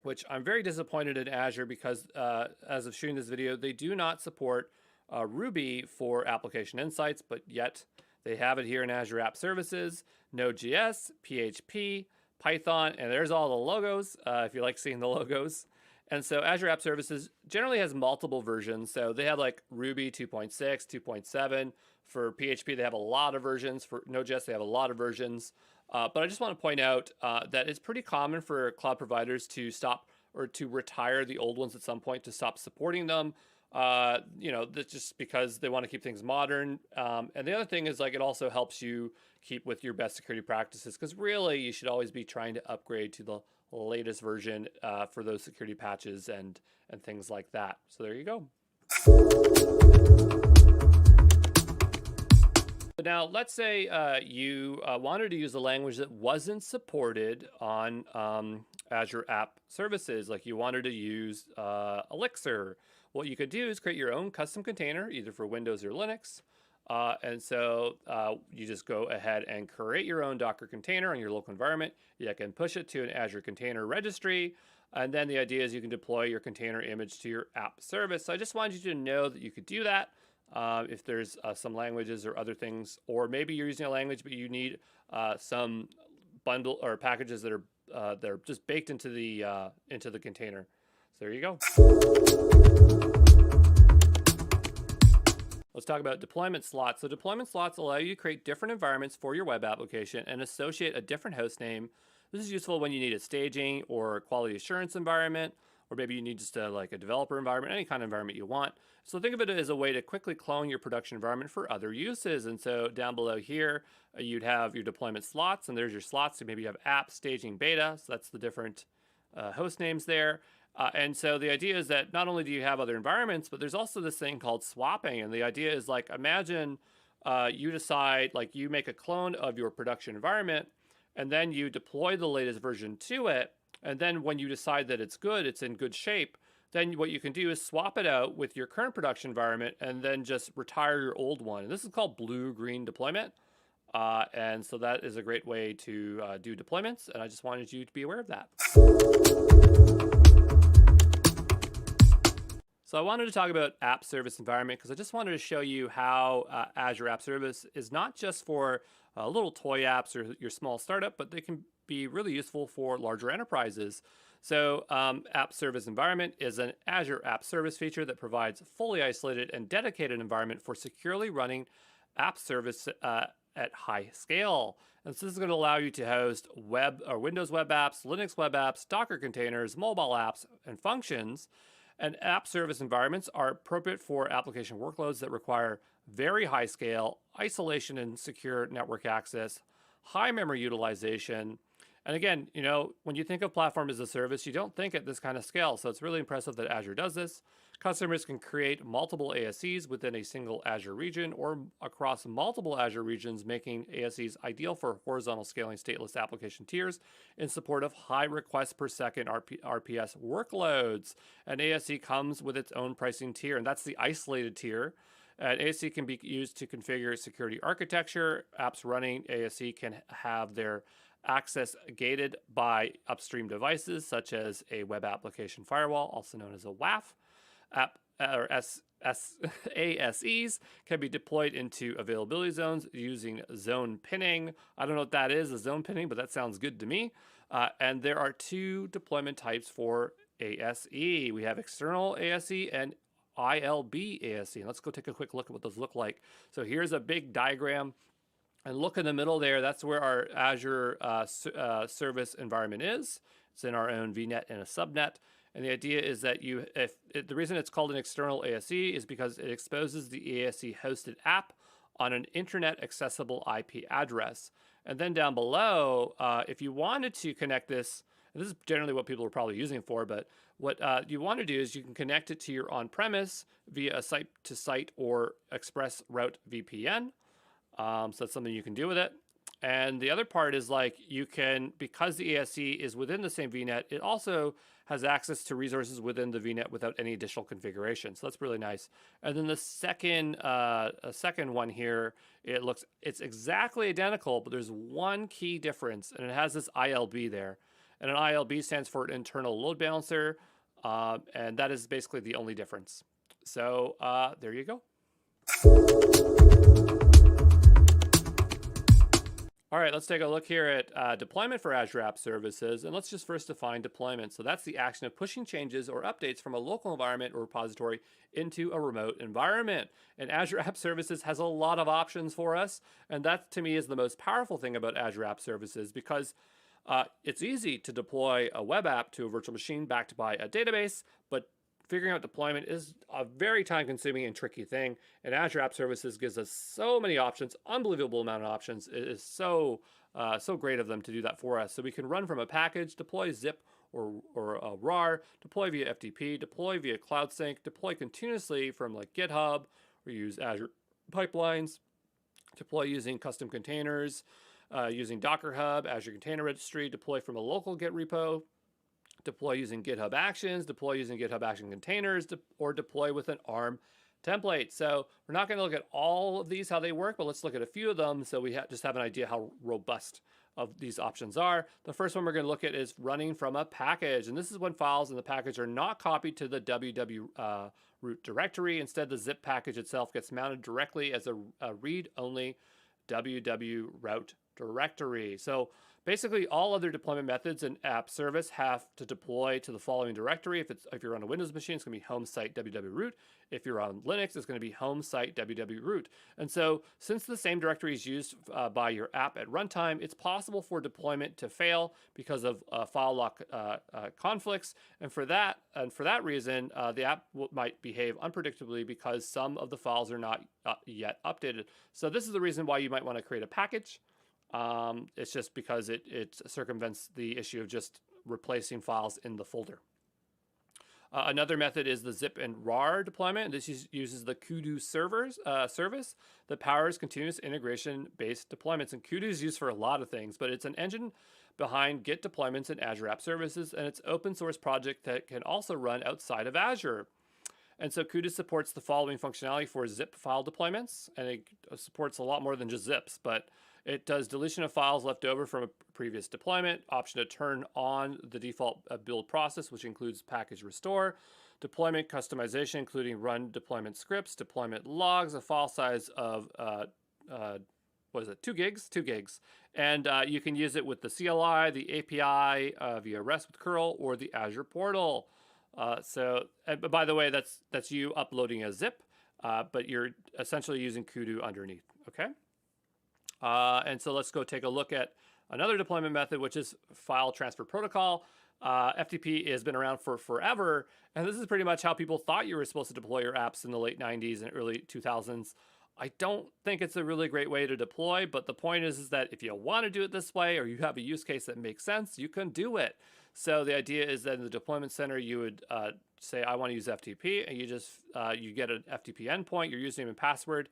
which I'm very disappointed in Azure because as of shooting this video, they do not support Ruby for application insights, but yet they have it here in Azure App Services, Node.js, PHP, Python, and there's all the logos if you like seeing the logos. And so Azure App Services generally has multiple versions. So they have like Ruby 2.6, 2.7. For PHP, they have a lot of versions. For Node.js, they have a lot of versions. But I just want to point out that it's pretty common for cloud providers to stop or to retire the old ones at some point to stop supporting them. That's just because they want to keep things modern. And the other thing is like it also helps you keep with your best security practices because really you should always be trying to upgrade to the latest version for those security patches and things like that. So there you go. So now let's say you wanted to use a language that wasn't supported on Azure App Services, like you wanted to use Elixir. What you could do is create your own custom container, either for Windows or Linux. And so you just go ahead and create your own Docker container on your local environment. You can push it to an Azure Container Registry. And then the idea is you can deploy your container image to your app service. So I just wanted you to know that you could do that. If there's some languages or other things, or maybe you're using a language, but you need some bundle or packages that are just baked into the container. So there you go. Let's talk about deployment slots. So deployment slots allow you to create different environments for your web application and associate a different host name. This is useful when you need a staging or quality assurance environment, or maybe you need just a developer environment, any kind of environment you want. So think of it as a way to quickly clone your production environment for other uses. And so down below here, you'd have your deployment slots, and there's your slots. So maybe you have app, staging, beta. So that's the different host names there. And so the idea is that not only do you have other environments, but there's also this thing called swapping. And the idea is like, imagine you decide, like you make a clone of your production environment, and then you deploy the latest version to it. And then when you decide that it's good, it's in good shape, then what you can do is swap it out with your current production environment and then just retire your old one. And this is called blue-green deployment. And so that is a great way to do deployments. And I just wanted you to be aware of that. So I wanted to talk about app service environment because I just wanted to show you how Azure App Service is not just for little toy apps or your small startup, but they can be really useful for larger enterprises. So App Service Environment is an Azure App Service feature that provides fully isolated and dedicated environment for securely running app service at high scale. And so this is going to allow you to host web or Windows web apps, Linux web apps, Docker containers, mobile apps, and functions. And app service environments are appropriate for application workloads that require very high scale, isolation and secure network access, high memory utilization. And again, when you think of platform as a service, you don't think at this kind of scale. So it's really impressive that Azure does this. Customers can create multiple ASEs within a single Azure region or across multiple Azure regions, making ASEs ideal for horizontal scaling stateless application tiers in support of high requests per second RPS workloads. An ASE comes with its own pricing tier, and that's the isolated tier. An ASE can be used to configure security architecture. Apps running ASE can have their access gated by upstream devices, such as a web application firewall, also known as a WAF. ASEs can be deployed into availability zones using zone pinning. I don't know what that is, a zone pinning, but that sounds good to me. And there are two deployment types for ASE. We have external ASE and ILB ASE. And let's go take a quick look at what those look like. So here's a big diagram. And look in the middle there, that's where our Azure service environment is. It's in our own VNet and a subnet. And the idea is that the reason it's called an external ASE is because it exposes the ASE hosted app on an internet accessible IP address. And then down below, if you wanted to connect this, and this is generally what people are probably using it for, but what you want to do is you can connect it to your on-premise via a site-to-site or express route VPN. So that's something you can do with it. And the other part is like you can, because the ASE is within the same VNet, it also has access to resources within the VNet without any additional configuration. So that's really nice. And then the second one here, it's exactly identical, but there's one key difference, and it has this ILB there. And an ILB stands for internal load balancer, and that is basically the only difference. So there you go. All right, let's take a look here at deployment for Azure App Services, and let's just first define deployment. So that's the action of pushing changes or updates from a local environment or repository into a remote environment. And Azure App Services has a lot of options for us, and that to me is the most powerful thing about Azure App Services, because it's easy to deploy a web app to a virtual machine backed by a database, but figuring out deployment is a very time-consuming and tricky thing, and Azure App Services gives us so many options, unbelievable amount of options. It is so great of them to do that for us. So we can run from a package, deploy zip or a RAR, deploy via FTP, deploy via Cloud Sync, deploy continuously from like GitHub, or use Azure pipelines, deploy using custom containers, using Docker Hub, Azure Container Registry, deploy from a local Git repo, deploy using GitHub Actions, deploy using GitHub Action Containers, or deploy with an ARM template. So we're not going to look at all of these, how they work, but let's look at a few of them so we just have an idea how robust of these options are. The first one we're going to look at is running from a package. And this is when files in the package are not copied to the www root directory. Instead, the zip package itself gets mounted directly as a read-only www route directory. So basically, all other deployment methods in app service have to deploy to the following directory. If you're on a Windows machine, it's going to be home site www root. If you're on Linux, it's going to be home site www root. And so, since the same directory is used by your app at runtime, it's possible for deployment to fail because of file lock conflicts. And for that reason, the app might behave unpredictably because some of the files are not yet updated. So this is the reason why you might want to create a package. It's just because it circumvents the issue of just replacing files in the folder. Another method is the zip and RAR deployment. This uses the Kudu service that powers continuous integration-based deployments. And Kudu is used for a lot of things, but it's an engine behind Git deployments in Azure App Services, and it's an open source project that can also run outside of Azure. And so Kudu supports the following functionality for zip file deployments, and it supports a lot more than just zips, but it does deletion of files left over from a previous deployment, option to turn on the default build process, which includes package restore, deployment customization, including run deployment scripts, deployment logs, a file size of, 2 gigs? 2 gigs. And you can use it with the CLI, the API, via REST with curl, or the Azure portal. But by the way, that's you uploading a zip, but you're essentially using Kudu underneath, okay? And so let's go take a look at another deployment method, which is file transfer protocol. FTP has been around for forever, and this is pretty much how people thought you were supposed to deploy your apps in the late 90s and early 2000s. I don't think it's a really great way to deploy, but the point is that if you want to do it this way, or you have a use case that makes sense, you can do it. So the idea is that in the deployment center, you would say, I want to use FTP, and you just you get an FTP endpoint, your username and password,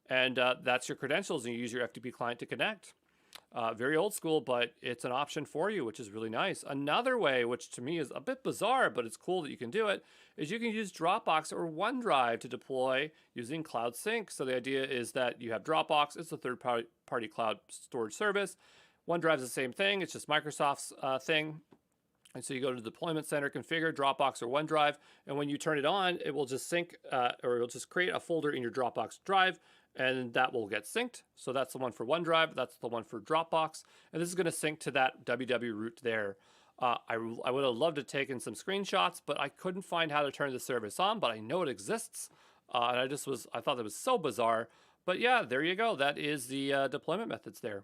and that's your credentials, and you use your FTP client to connect. Very old school, but it's an option for you, which is really nice. Another way, which to me is a bit bizarre, but it's cool that you can do it, is you can use Dropbox or OneDrive to deploy using Cloud Sync. So the idea is that you have Dropbox, it's a third-party cloud storage service. OneDrive is the same thing, it's just Microsoft's thing. And so you go to the deployment center, configure Dropbox or OneDrive, and when you turn it on, it will just sync, or it'll just create a folder in your Dropbox drive, and that will get synced. So that's the one for OneDrive, that's the one for Dropbox, and this is going to sync to that www root there. I would have loved to have taken some screenshots, but I couldn't find how to turn the service on, but I know it exists, and I thought that was so bizarre. But yeah, there you go. That is the deployment methods there.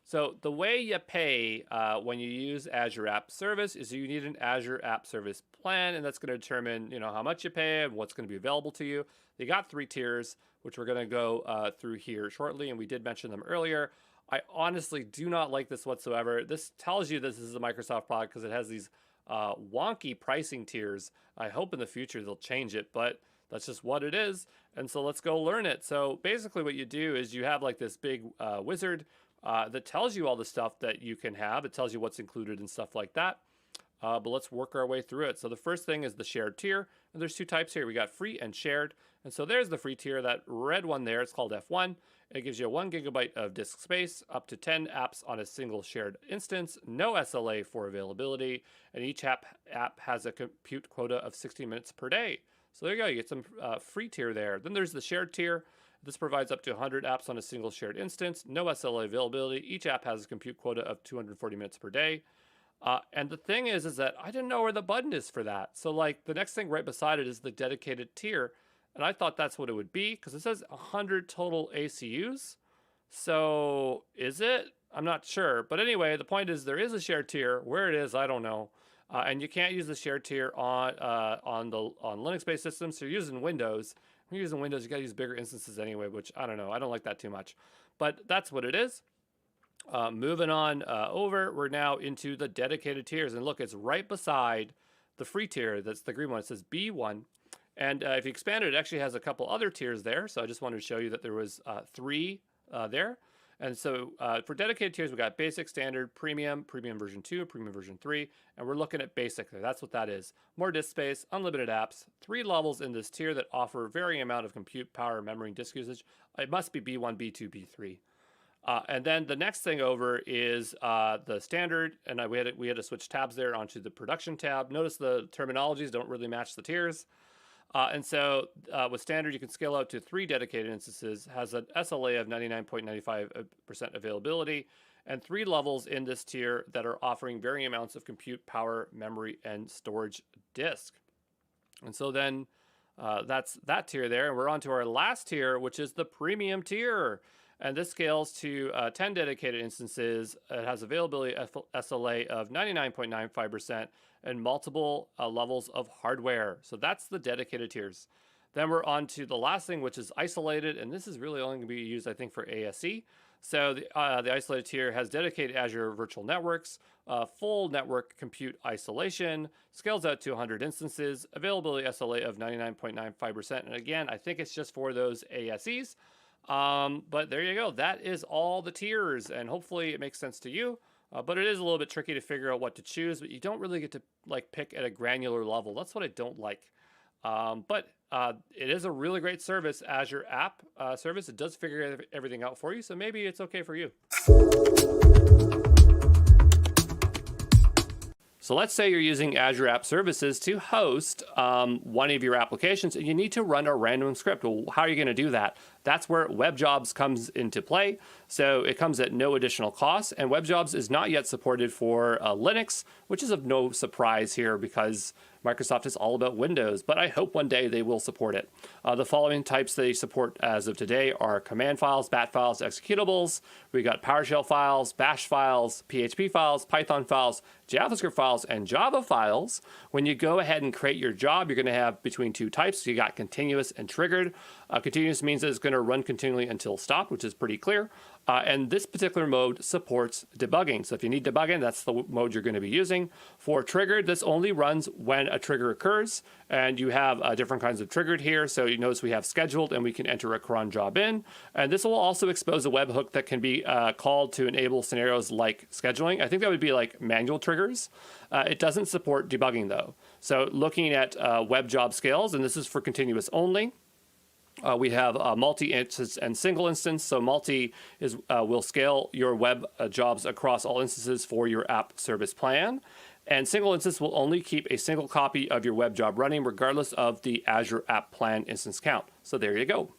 So the way you pay when you use Azure App Service is you need an Azure App Service plan, and that's going to determine how much you pay and what's going to be available to you. They got 3 tiers, which we're going to go through here shortly, and we did mention them earlier. I honestly do not like this whatsoever. This tells you this is a Microsoft product because it has these wonky pricing tiers. I hope in the future they'll change it, but that's just what it is. And so let's go learn it. So basically what you do is you have like this big wizard that tells you all the stuff that you can have. It tells you what's included and stuff like that. But let's work our way through it. So the first thing is the shared tier. And there's 2 types here. We got free and shared. And so there's the free tier, that red one there. It's called F1. It gives you 1 gigabyte of disk space, up to 10 apps on a single shared instance, no SLA for availability, and each app has a compute quota of 60 minutes per day. So there you go, you get some free tier there. Then there's the shared tier. This provides up to 100 apps on a single shared instance, no SLA availability. Each app has a compute quota of 240 minutes per day. And the thing is that I didn't know where the button is for that. So like the next thing right beside it is the dedicated tier. And I thought that's what it would be because it says 100 total ACUs. So is it? I'm not sure. But anyway, the point is there is a shared tier. Where it is, I don't know. And you can't use the shared tier on Linux-based systems. So you're using Windows. When you're using Windows, you got to use bigger instances anyway, which I don't know. I don't like that too much. But that's what it is. Moving on over, we're now into the dedicated tiers. And look, it's right beside the free tier. That's the green one. It says B1. And if you expand it, it actually has a couple other tiers there. So I just wanted to show you that there was 3 there. And so for dedicated tiers, we got basic, standard, premium, premium version 2, premium version 3. And we're looking at basic there. That's what that is. More disk space, unlimited apps, 3 levels in this tier that offer varying amount of compute power, memory, and disk usage. It must be B1, B2, B3. And then the next thing over is the standard, and we had to switch tabs there onto the production tab. Notice the terminologies don't really match the tiers. And so with standard, you can scale out to 3 dedicated instances, has an SLA of 99.95% availability, and 3 levels in this tier that are offering varying amounts of compute power, memory, and storage disk. And so then that's that tier there. And we're on to our last tier, which is the premium tier. And this scales to 10 dedicated instances. It has availability SLA of 99.95% and multiple levels of hardware. So that's the dedicated tiers. Then we're on to the last thing, which is isolated. And this is really only going to be used, I think, for ASE. So the isolated tier has dedicated Azure virtual networks, full network compute isolation, scales out to 100 instances, availability SLA of 99.95%. And again, I think it's just for those ASEs. But there you go. That is all the tiers, and hopefully it makes sense to you. But it is a little bit tricky to figure out what to choose, but you don't really get to like pick at a granular level. That's what I don't like. But it is a really great service, Azure App Service. It does figure everything out for you, so maybe it's okay for you. So let's say you're using Azure App Services to host one of your applications and you need to run a random script. Well, how are you going to do that? That's where WebJobs comes into play. So it comes at no additional cost, and WebJobs is not yet supported for Linux, which is of no surprise here because Microsoft is all about Windows, but I hope one day they will support it. The following types they support as of today are command files, bat files, executables. We got PowerShell files, Bash files, PHP files, Python files, JavaScript files, and Java files. When you go ahead and create your job, you're going to have between 2 types. You got continuous and triggered. Continuous means that it's going to run continually until stopped, which is pretty clear. And this particular mode supports debugging. So if you need debugging, that's the mode you're going to be using. For triggered, this only runs when a trigger occurs. And you have different kinds of triggered here. So you notice we have scheduled, and we can enter a cron job in. And this will also expose a webhook that can be called to enable scenarios like scheduling. I think that would be like manual triggers. It doesn't support debugging, though. So looking at web job scales, and this is for continuous only. We have multi-instance and single instance. So multi is will scale your web jobs across all instances for your app service plan. And single instance will only keep a single copy of your web job running regardless of the Azure App Plan instance count. So there you go.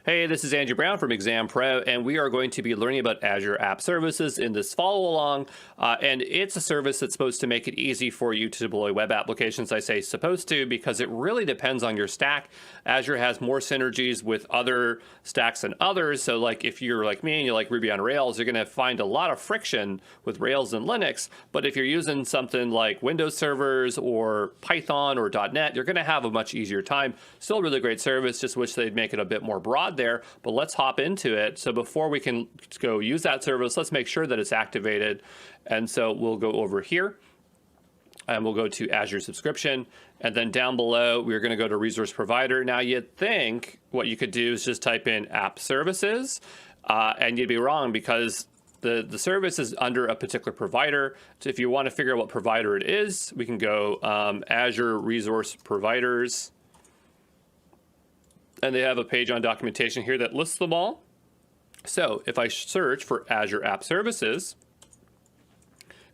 Hey, this is Andrew Brown from Exam Pro, and we are going to be learning about Azure App Services in this follow along. And it's a service that's supposed to make it easy for you to deploy web applications. I say supposed to because it really depends on your stack. Azure has more synergies with other stacks than others. So like if you're like me and you like Ruby on Rails, you're going to find a lot of friction with Rails and Linux. But if you're using something like Windows servers or Python or .NET, you're going to have a much easier time. Still a really great service, just wish they'd make it a bit more broad there, but let's hop into it. So before we can go use that service, let's make sure that it's activated. And so we'll go over here and we'll go to Azure subscription. And then down below, we're going to go to resource provider. Now you'd think what you could do is just type in app services and you'd be wrong because the service is under a particular provider. So if you want to figure out what provider it is, we can go Azure resource providers. And they have a page on documentation here that lists them all. So if I search for Azure App Services,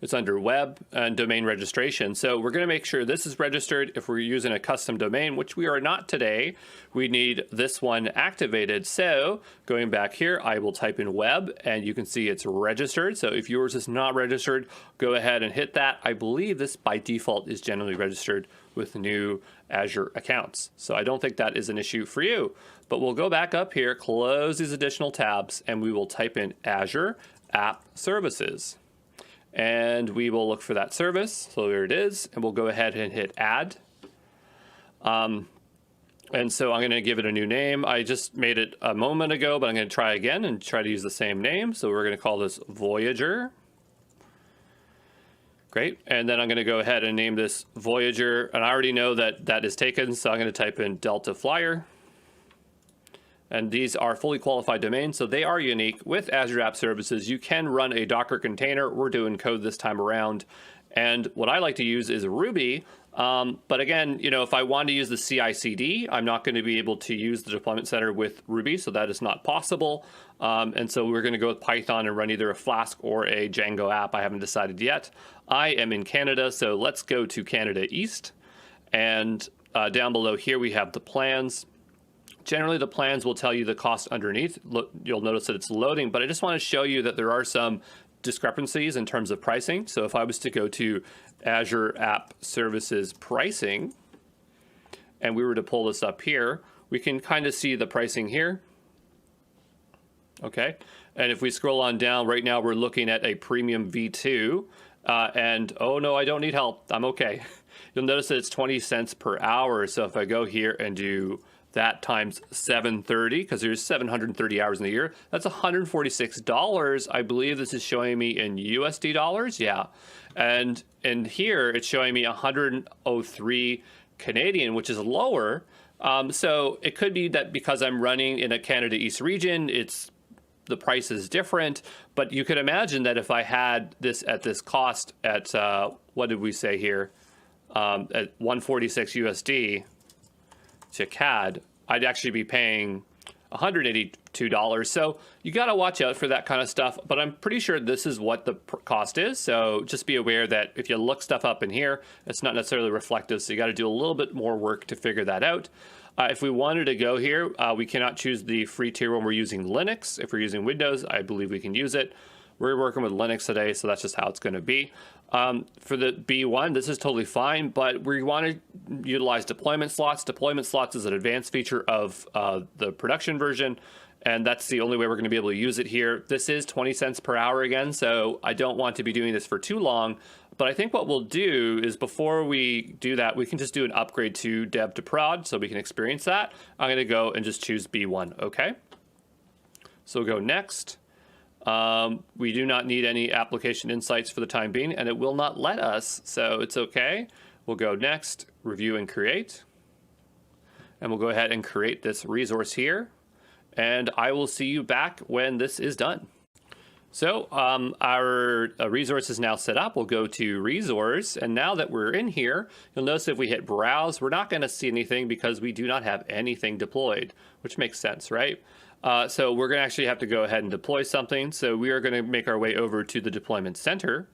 it's under web and domain registration. So we're going to make sure this is registered. If we're using a custom domain, which we are not today, we need this one activated. So going back here, I will type in web and you can see it's registered. So if yours is not registered, go ahead and hit that. I believe this by default is generally registered with new Azure accounts. So I don't think that is an issue for you. But we'll go back up here, close these additional tabs, and we will type in Azure App Services. And we will look for that service. So there it is. And we'll go ahead and hit add. And so I'm going to give it a new name. I just made it a moment ago, but I'm going to try again and try to use the same name. So we're going to call this Voyager. Great. And then I'm going to go ahead and name this Voyager. And I already know that that is taken. So I'm going to type in Delta Flyer. And these are fully qualified domains, so they are unique. With Azure App Services, you can run a Docker container. We're doing code this time around. And what I like to use is Ruby. But again, if I want to use the CI/CD, I'm not going to be able to use the deployment center with Ruby, so that is not possible. And so we're going to go with Python and run either a Flask or a Django app. I haven't decided yet. I am in Canada, so let's go to Canada East. And down below here, we have the plans. Generally, the plans will tell you the cost underneath. You'll notice that it's loading, but I just want to show you that there are some discrepancies in terms of pricing. So if I was to go to Azure App Services pricing, and we were to pull this up here, we can kind of see the pricing here. Okay. And if we scroll on down, right now we're looking at a premium V2. And oh no, I don't need help. I'm okay. You'll notice that it's 20 cents per hour. So if I go here and do that times 730, because there's 730 hours in the year, that's $146. I believe this is showing me in USD dollars. Yeah. And in here, it's showing me 103 Canadian, which is lower. So it could be that because I'm running in a Canada East region, the price is different, but you could imagine that if I had this at this cost at, what did we say here? At 146 USD, to CAD, I'd actually be paying $182. So you got to watch out for that kind of stuff, but I'm pretty sure this is what the cost is. So just be aware that if you look stuff up in here, it's not necessarily reflective. So you got to do a little bit more work to figure that out. If we wanted to go here, we cannot choose the free tier when we're using Linux. If we're using Windows, I believe we can use it. We're working with Linux today, so that's just how it's going to be. For the B1, this is totally fine, but we want to utilize deployment slots. Deployment slots is an advanced feature of the production version, and that's the only way we're going to be able to use it here. This is 20 cents per hour again, so I don't want to be doing this for too long. But I think what we'll do is before we do that, we can just do an upgrade to dev to prod so we can experience that. I'm going to go and just choose B1, okay? So we'll go next. We do not need any application insights for the time being, and it will not let us, so it's okay. We'll go next, review and create. And we'll go ahead and create this resource here. And I will see you back when this is done. So our resource is now set up. We'll go to resource. And now that we're in here, you'll notice if we hit browse, we're not going to see anything because we do not have anything deployed, which makes sense, right? So we're going to actually have to go ahead and deploy something. So we are going to make our way over to the deployment center.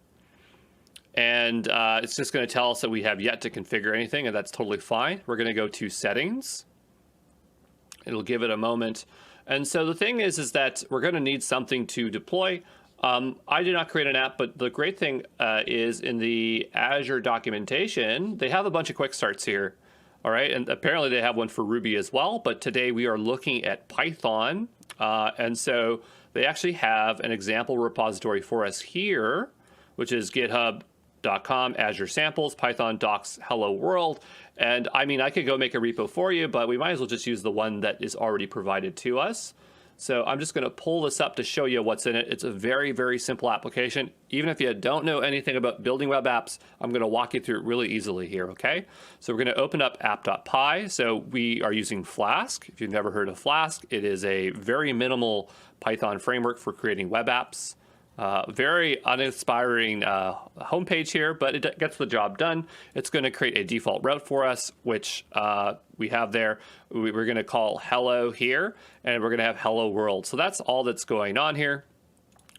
And it's just going to tell us that we have yet to configure anything, and that's totally fine. We're going to go to settings. It'll give it a moment. And so the thing is that we're going to need something to deploy. I did not create an app, but the great thing is in the Azure documentation, they have a bunch of quick starts here. All right, and apparently they have one for Ruby as well, but today we are looking at Python. And so they actually have an example repository for us here, which is github.com, Azure samples, Python docs, hello world. And I mean, I could go make a repo for you, but we might as well just use the one that is already provided to us. So I'm just going to pull this up to show you what's in it. It's a very, very simple application. Even if you don't know anything about building web apps, I'm going to walk you through it really easily here, okay? So we're going to open up app.py. So we are using Flask. If you've never heard of Flask, it is a very minimal Python framework for creating web apps. Very uninspiring homepage here, but it gets the job done. It's going to create a default route for us, which we have there. We're going to call hello here, and we're going to have hello world. So that's all that's going on here.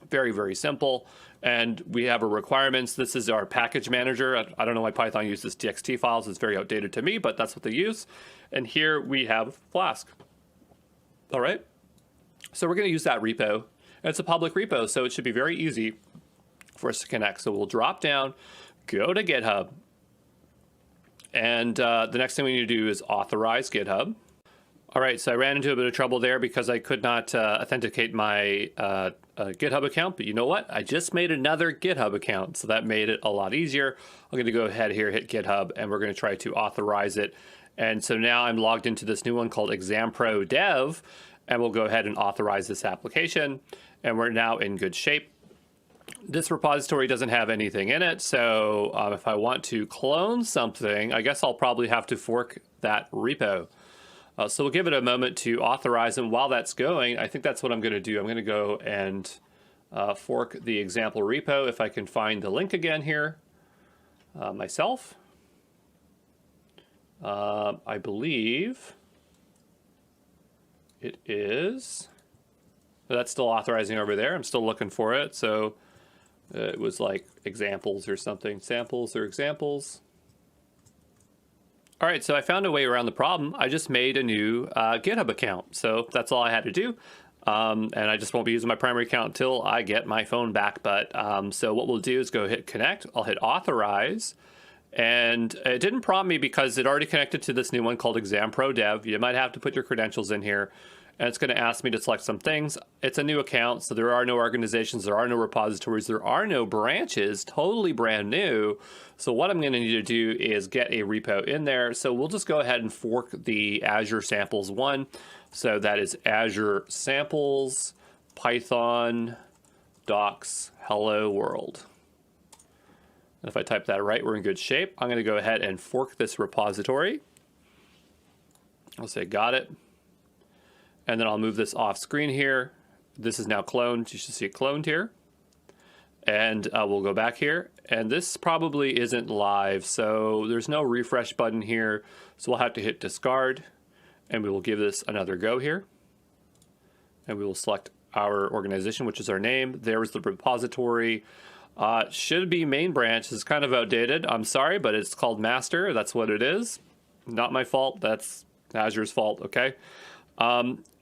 Very, very simple. And we have our requirements. This is our package manager. I don't know why Python uses txt files. It's very outdated to me, but that's what they use. And here we have Flask. All right. So we're going to use that repo. It's a public repo, so it should be very easy for us to connect. So we'll drop down, go to GitHub, and the next thing we need to do is authorize GitHub. All right, so I ran into a bit of trouble there because I could not authenticate my GitHub account, but you know what? I just made another GitHub account, so that made it a lot easier. I'm going to go ahead here, hit GitHub, and we're going to try to authorize it. And so now I'm logged into this new one called ExamPro Dev, and we'll go ahead and authorize this application, and we're now in good shape. This repository doesn't have anything in it, so if I want to clone something, I guess I'll probably have to fork that repo. So we'll give it a moment to authorize, and while that's going, I think that's what I'm going to do. I'm going to go and fork the example repo, if I can find the link again here myself. I believe it is. That's still authorizing over there. I'm still looking for it. So it was like examples or something. Samples or examples. All right, so I found a way around the problem. I just made a new GitHub account. So that's all I had to do. And I just won't be using my primary account until I get my phone back. But so what we'll do is go hit connect. I'll hit authorize. And it didn't prompt me because it already connected to this new one called ExamPro Dev. You might have to put your credentials in here. And it's going to ask me to select some things. It's a new account, so there are no organizations, there are no repositories, there are no branches, totally brand new. So what I'm going to need to do is get a repo in there. So we'll just go ahead and fork the Azure Samples one. So that is Azure Samples, Python, docs, hello world. And if I type that right, we're in good shape. I'm going to go ahead and fork this repository. I'll say got it. And then I'll move this off screen here. This is now cloned. You should see it cloned here. And we'll go back here. And this probably isn't live, so there's no refresh button here. So we'll have to hit discard. And we will give this another go here. And we will select our organization, which is our name. There's the repository. Should be main branch. It's kind of outdated. I'm sorry, but it's called master. That's what it is. Not my fault. That's Azure's fault, okay?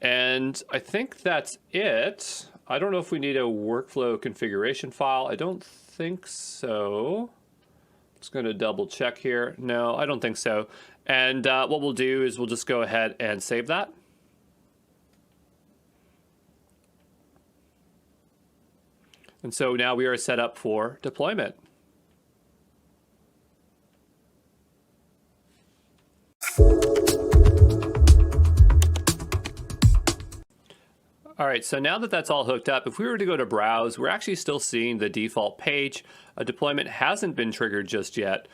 And I think that's it. I don't know if we need a workflow configuration file. I don't think so. Just going to double check here. No, I don't think so. And what we'll do is we'll just go ahead and save that. And so now we are set up for deployment. All right, so now that that's all hooked up, if we were to go to browse, we're actually still seeing the default page. A deployment hasn't been triggered just yet.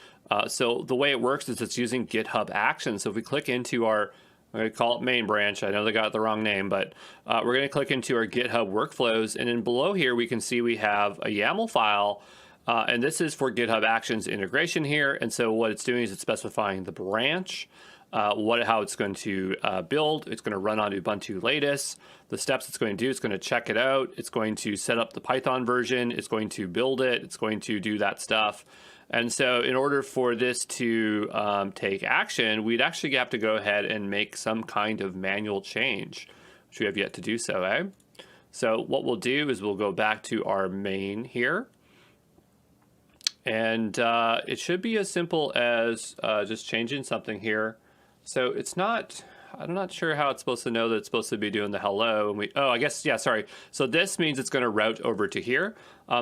So the way it works is it's using GitHub Actions. So if we click into our, I'm going to call it main branch. I know they got the wrong name, but we're going to click into our GitHub workflows. And then below here, we can see we have a YAML file. And this is for GitHub Actions integration here. And so what it's doing is it's specifying the branch, how it's going to build. It's going to run on Ubuntu latest. The steps it's going to do, it's going to check it out. It's going to set up the Python version. It's going to build it. It's going to do that stuff. And so in order for this to take action, we'd actually have to go ahead and make some kind of manual change, which we have yet to do so, eh? So what we'll do is we'll go back to our main here. And it should be as simple as just changing something here. So it's not, I'm not sure how it's supposed to know that it's supposed to be doing the hello. And I guess, yeah, sorry. So this means it's going to route over to here.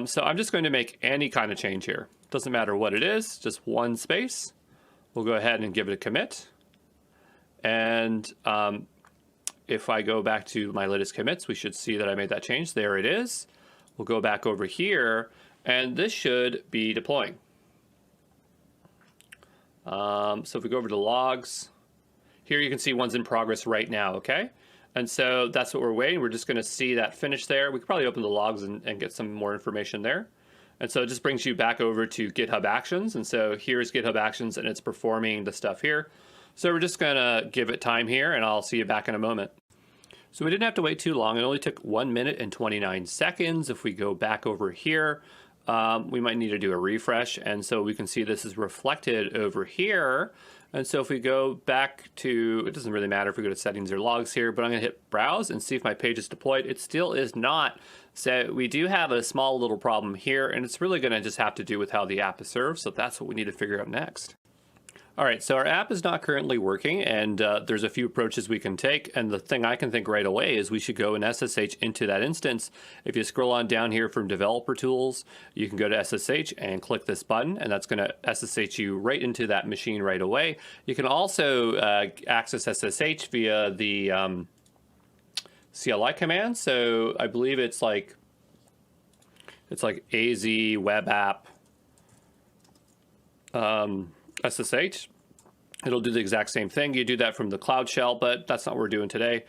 So I'm just going to make any kind of change here. Doesn't matter what it is, just one space. We'll go ahead and give it a commit. And if I go back to my latest commits, we should see that I made that change. There it is. We'll go back over here, and this should be deploying. So if we go over to logs, here you can see one's in progress right now, okay? And so that's what we're waiting. We're just going to see that finish there. We could probably open the logs and get some more information there. And so it just brings you back over to GitHub Actions. And so here's GitHub Actions, and it's performing the stuff here. So we're just going to give it time here, and I'll see you back in a moment. So we didn't have to wait too long. It only took 1 minute and 29 seconds. If we go back over here, we might need to do a refresh. And so we can see this is reflected over here. And so if we go back to, it doesn't really matter if we go to settings or logs here, but I'm going to hit browse and see if my page is deployed. It still is not. So we do have a small little problem here, and it's really going to just have to do with how the app is served. So that's what we need to figure out next. All right, so our app is not currently working, and there's a few approaches we can take. And the thing I can think right away is we should go and SSH into that instance. If you scroll on down here from Developer Tools, you can go to SSH and click this button, and that's going to SSH you right into that machine right away. You can also access SSH via the CLI command. So I believe it's like AZ web app SSH. It'll do the exact same thing. You do that from the Cloud Shell, but that's not what we're doing today.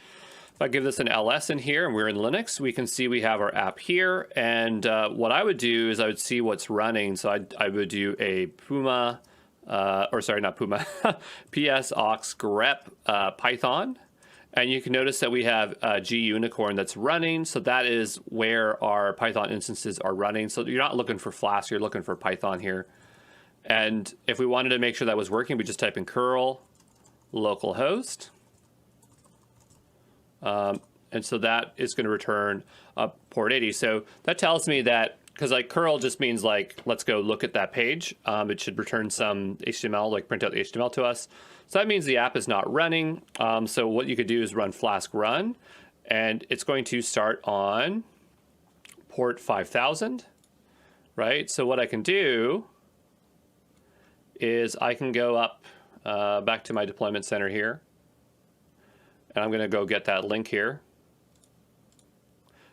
If I give this an ls in here and we're in Linux, we can see we have our app here. And what I would do is I would see what's running. So I would do a Puma, or sorry, not Puma, ps aux grep Python. And you can notice that we have gunicorn that's running. So that is where our Python instances are running. So you're not looking for Flask, you're looking for Python here. And if we wanted to make sure that was working, we just type in curl localhost. And so that is going to return port 80. So that tells me that, because like curl just means like, let's go look at that page. It should return some HTML, like print out the HTML to us. So that means the app is not running. So what you could do is run flask run, and it's going to start on port 5000, right? So what I can do is I can go up back to my deployment center here, and I'm going to go get that link here,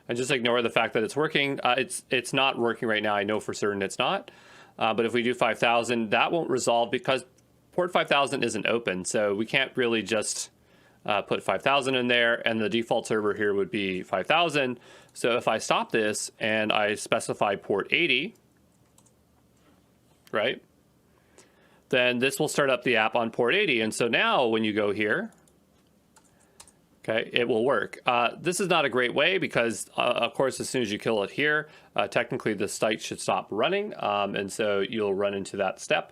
and just ignore the fact that it's working. It's not working right now. I know for certain it's not. But if we do 5000, that won't resolve because port 5000 isn't open. So we can't really just put 5000 in there, and the default server here would be 5000. So if I stop this and I specify port 80, right? Then this will start up the app on port 80. And so now when you go here, okay, it will work. This is not a great way because, of course, as soon as you kill it here, technically the site should stop running. And so you'll run into that step.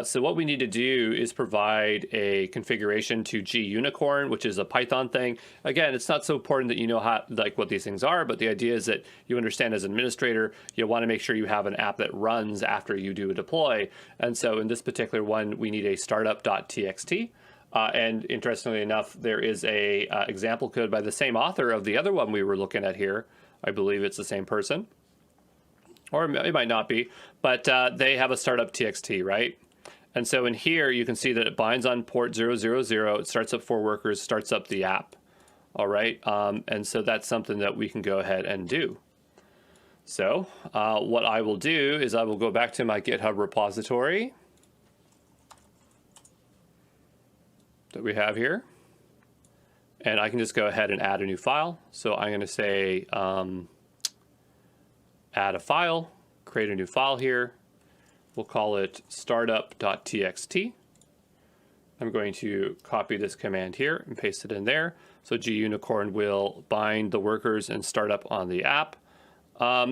So what we need to do is provide a configuration to gunicorn, which is a Python thing. Again, it's not so important that you know how, like, what these things are, but the idea is that you understand as an administrator, you want to make sure you have an app that runs after you do a deploy. And so in this particular one, we need a startup.txt. And interestingly enough, there is a example code by the same author of the other one we were looking at here. I believe it's the same person, or it might not be, but they have a startup.txt, right? And so in here, you can see that it binds on port 000. It starts up 4 workers, starts up the app. All right. And so that's something that we can go ahead and do. So what I will do is I will go back to my GitHub repository that we have here. And I can just go ahead and add a new file. So I'm going to say add a file, create a new file here. We'll call it startup.txt. I'm going to copy this command here and paste it in there. So gunicorn will bind the workers and start up on the app.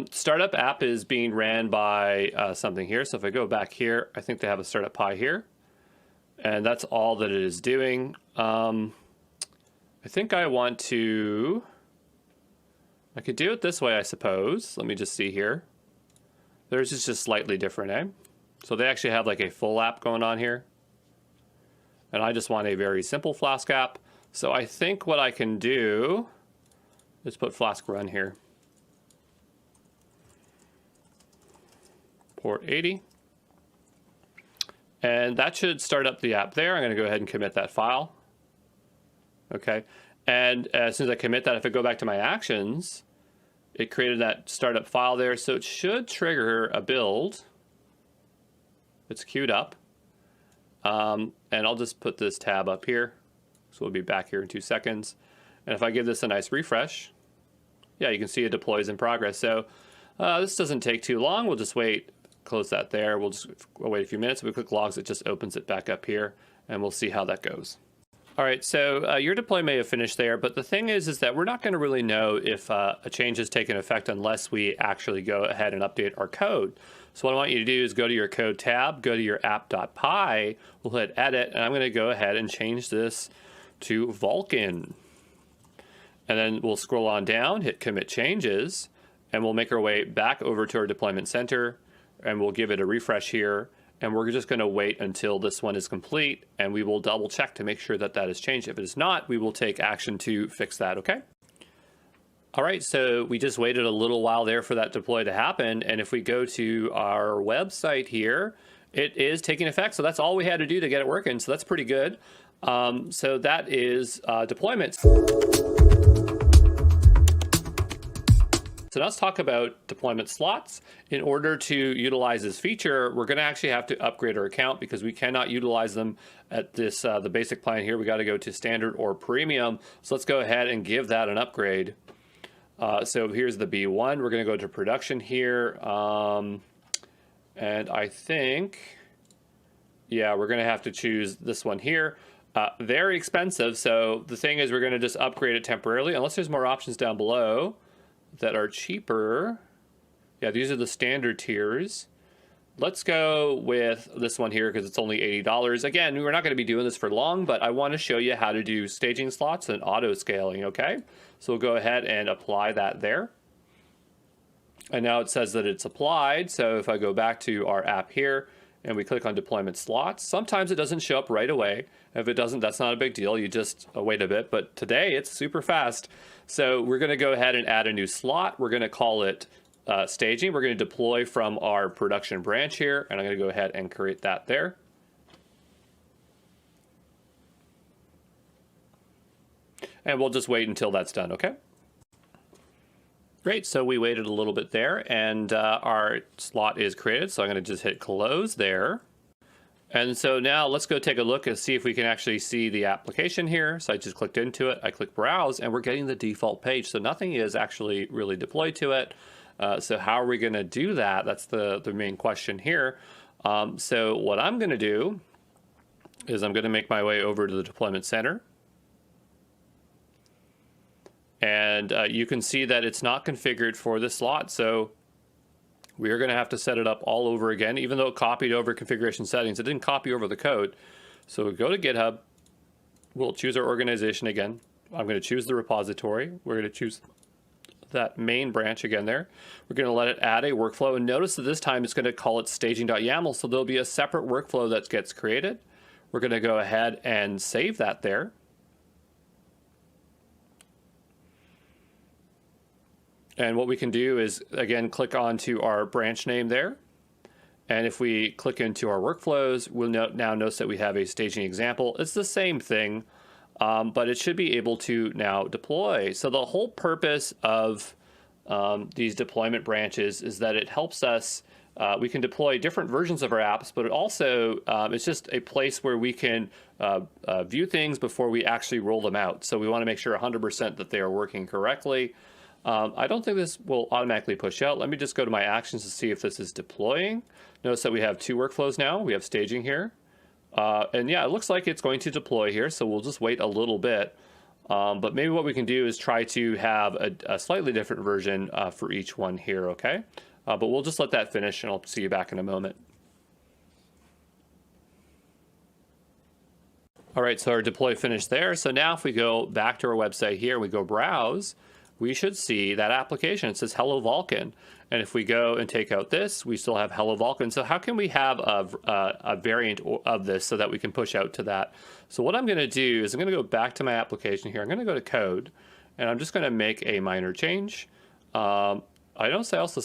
Startup app is being ran by something here. So if I go back here, I think they have a startup py here. And that's all that it is doing. I think I want to, I could do it this way, I suppose. Let me just see here. Theirs is just slightly different, eh? So they actually have like a full app going on here. And I just want a very simple Flask app. So I think what I can do is put Flask run here. Port 80. And that should start up the app there. I'm going to go ahead and commit that file. Okay. And as soon as I commit that, if I go back to my actions, it created that startup file there. So it should trigger a build. It's queued up. And I'll just put this tab up here. So we'll be back here in 2 seconds. And if I give this a nice refresh, yeah, you can see it deploys in progress. So this doesn't take too long. We'll just wait, close that there. We'll just wait a few minutes. If we click logs, it just opens it back up here, and we'll see how that goes. All right, so your deploy may have finished there, but the thing is that we're not going to really know if a change has taken effect unless we actually go ahead and update our code. So what I want you to do is go to your code tab, go to your app.py, we'll hit edit, and I'm going to go ahead and change this to Vulkan. And then we'll scroll on down, hit commit changes, and we'll make our way back over to our deployment center, and we'll give it a refresh here. And we're just going to wait until this one is complete, and we will double check to make sure that that has changed. If it is not, we will take action to fix that, okay? All right, so we just waited a little while there for that deploy to happen, and if we go to our website here, it is taking effect. So that's all we had to do to get it working, so that's pretty good. So that is deployment. So now let's talk about deployment slots. In order to utilize this feature, we're going to actually have to upgrade our account because we cannot utilize them at this the basic plan here. We got to go to standard or premium. So let's go ahead and give that an upgrade. So here's the B1. We're going to go to production here. And I think, yeah, we're going to have to choose this one here. Very expensive. So the thing is, we're going to just upgrade it temporarily, unless there's more options down below that are cheaper. Yeah, these are the standard tiers. Let's go with this one here because it's only $80. Again, we're not going to be doing this for long, but I want to show you how to do staging slots and auto scaling, okay? So we'll go ahead and apply that there. And now it says that it's applied. So if I go back to our app here and we click on deployment slots, sometimes it doesn't show up right away. If it doesn't, that's not a big deal. You just wait a bit, but today it's super fast. So we're going to go ahead and add a new slot. We're going to call it staging. We're going to deploy from our production branch here, and I'm going to go ahead and create that there. And we'll just wait until that's done, okay? Great, so we waited a little bit there, and our slot is created, so I'm going to just hit close there. And so now let's go take a look and see if we can actually see the application here. So I just clicked into it, I click browse, and we're getting the default page. So nothing is actually really deployed to it. So how are we going to do that? That's the main question here. So what I'm going to do is I'm going to make my way over to the deployment center. And you can see that it's not configured for this slot. So we are going to have to set it up all over again, even though it copied over configuration settings. It didn't copy over the code. So we go to GitHub. We'll choose our organization again. I'm going to choose the repository. We're going to choose that main branch again there. We're going to let it add a workflow. And notice that this time it's going to call it staging.yaml. So there'll be a separate workflow that gets created. We're going to go ahead and save that there. And what we can do is, again, click onto our branch name there. And if we click into our workflows, we'll now notice that we have a staging example. It's the same thing, but it should be able to now deploy. So the whole purpose of these deployment branches is that it helps us, we can deploy different versions of our apps, but it also, it's just a place where we can view things before we actually roll them out. So we want to make sure 100% that they are working correctly. I don't think this will automatically push out. Let me just go to my actions to see if this is deploying. Notice that we have two workflows now. We have staging here. And yeah, it looks like it's going to deploy here, so we'll just wait a little bit. But maybe what we can do is try to have a slightly different version for each one here, okay? But we'll just let that finish, and I'll see you back in a moment. All right, so our deploy finished there. So now if we go back to our website here, we go browse, we should see that application. It says Hello Vulkan. And if we go and take out this, we still have Hello Vulkan. So how can we have a variant of this so that we can push out to that? So what I'm going to do is I'm going to go back to my application here. I'm going to go to code, and I'm just going to make a minor change. I don't say also,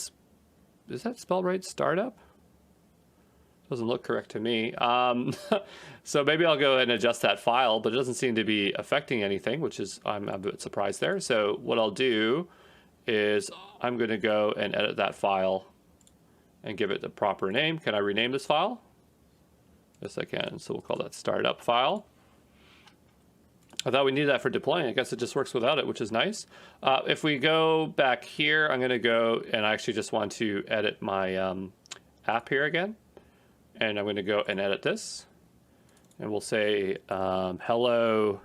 is that spelled right? Startup? Doesn't look correct to me. So maybe I'll go ahead and adjust that file, but it doesn't seem to be affecting anything, which is, I'm a bit surprised there. So what I'll do is I'm going to go and edit that file and give it the proper name. Can I rename this file? Yes, I can. So we'll call that startup file. I thought we needed that for deploying. I guess it just works without it, which is nice. If we go back here, I'm going to go, and I actually just want to edit my app here again. And I'm going to go and edit this. And we'll say, hello,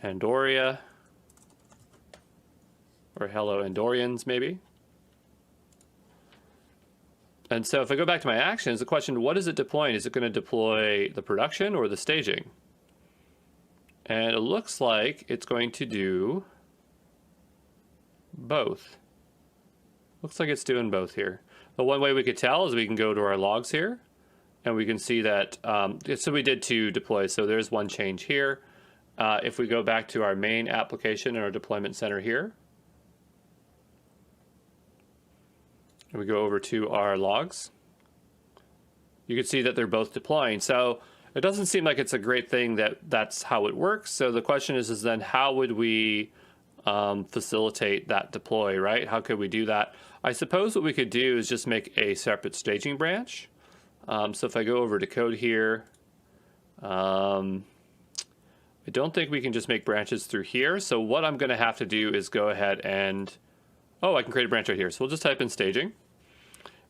Andoria. Or hello, Andorians, maybe. And so if I go back to my actions, the question, what is it deploying? Is it going to deploy the production or the staging? And it looks like it's going to do both. Looks like it's doing both here. The one way we could tell is we can go to our logs here, and we can see that, so we did 2 deploys, so there's one change here. If we go back to our main application in our deployment center here, and we go over to our logs, you can see that they're both deploying. So it doesn't seem like it's a great thing that that's how it works. So the question is then how would we facilitate that deploy, right? How could we do that? I suppose what we could do is just make a separate staging branch. So if I go over to code here, I don't think we can just make branches through here. So what I'm going to have to do is go ahead and, oh, I can create a branch right here. So we'll just type in staging,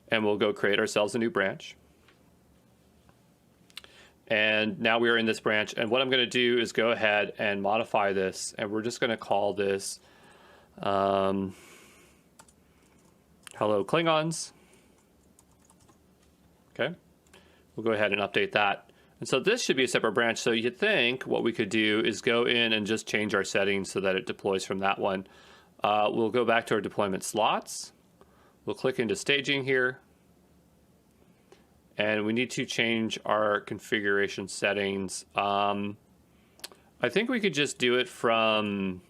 and we'll go create ourselves a new branch. And now we are in this branch. And what I'm going to do is go ahead and modify this. And we're just going to call this hello Klingons. Okay. We'll go ahead and update that. And so this should be a separate branch. So you think what we could do is go in and just change our settings so that it deploys from that one. We'll go back to our deployment slots. We'll click into staging here. And we need to change our configuration settings. I think we could just do it from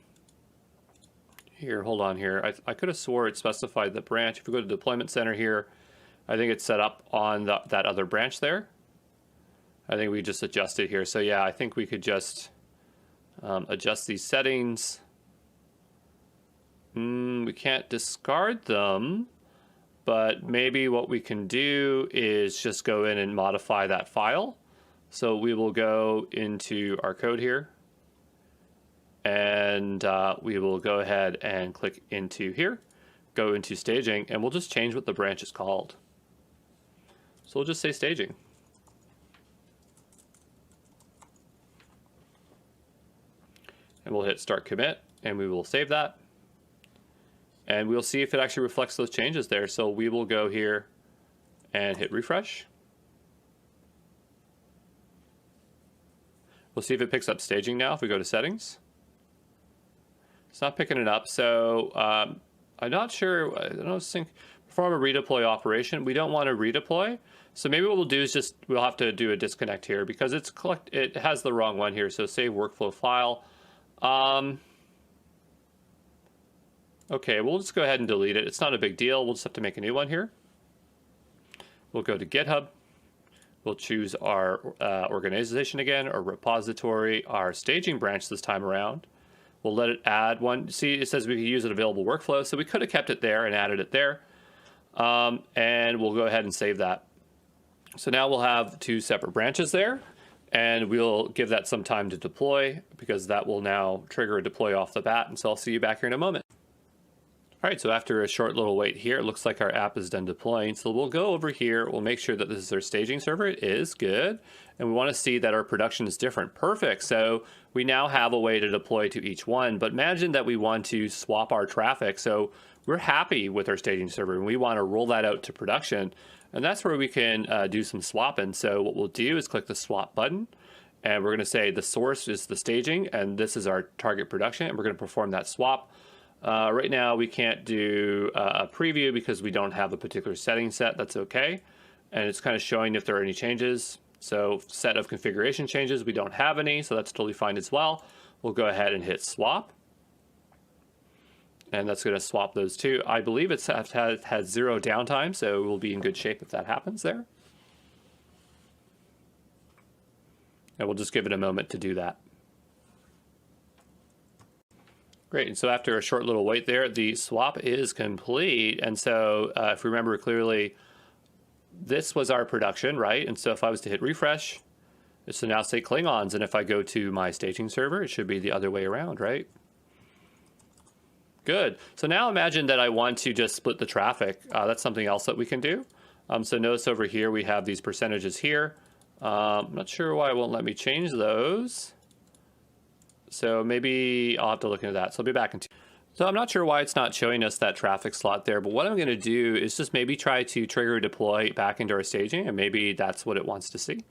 here. Hold on here. I could have swore it specified the branch. If we go to deployment center here, I think it's set up on that other branch there. I think we just adjust it here. So yeah, I think we could just adjust these settings. We can't discard them. But maybe what we can do is just go in and modify that file. So we will go into our code here, and we will go ahead and click into here, go into staging, and we'll just change what the branch is called. So we'll just say staging. And we'll hit start commit, and we will save that. And we'll see if it actually reflects those changes there. So we will go here and hit refresh. We'll see if it picks up staging now if we go to settings. It's not picking it up. So I'm not sure. I don't think perform a redeploy operation. We don't want to redeploy. So maybe what we'll do is just we'll have to do a disconnect here because it has the wrong one here. So save workflow file. Okay, we'll just go ahead and delete it. It's not a big deal. We'll just have to make a new one here. We'll go to GitHub. We'll choose our organization again, our repository, our staging branch this time around. We'll let it add one. See, it says we can use an available workflow, so we could have kept it there and added it there. And we'll go ahead and save that. So now we'll have 2 separate branches there, and we'll give that some time to deploy because that will now trigger a deploy off the bat. And so I'll see you back here in a moment. All right, so after a short little wait here, it looks like our app is done deploying. So we'll go over here. We'll make sure that this is our staging server. It is good. And we want to see that our production is different. Perfect. So we now have a way to deploy to each one. But imagine that we want to swap our traffic. So we're happy with our staging server, and we want to roll that out to production. And that's where we can do some swapping. So what we'll do is click the swap button. And we're going to say the source is the staging, and this is our target production. And we're going to perform that swap. Right now we can't do a preview because we don't have a particular setting set. That's okay. And it's kind of showing if there are any changes. So set of configuration changes, we don't have any, so that's totally fine as well. We'll go ahead and hit swap. And that's going to swap those 2. I believe it has 0 downtime, so we'll be in good shape if that happens there. And we'll just give it a moment to do that. Great, and so after a short little wait there, the swap is complete. And so if we remember clearly, this was our production, right? And so if I was to hit refresh, So now say Klingons, and if I go to my staging server, it should be the other way around, right? Good. So now imagine that I want to just split the traffic. That's something else that we can do. So notice over here we have these percentages here. I'm not sure why it won't let me change those. So maybe I'll have to look into that. So I'll be back in So I'm not sure why it's not showing us that traffic slot there, but what I'm going to do is just maybe try to trigger a deploy back into our staging, and maybe that's what it wants to see.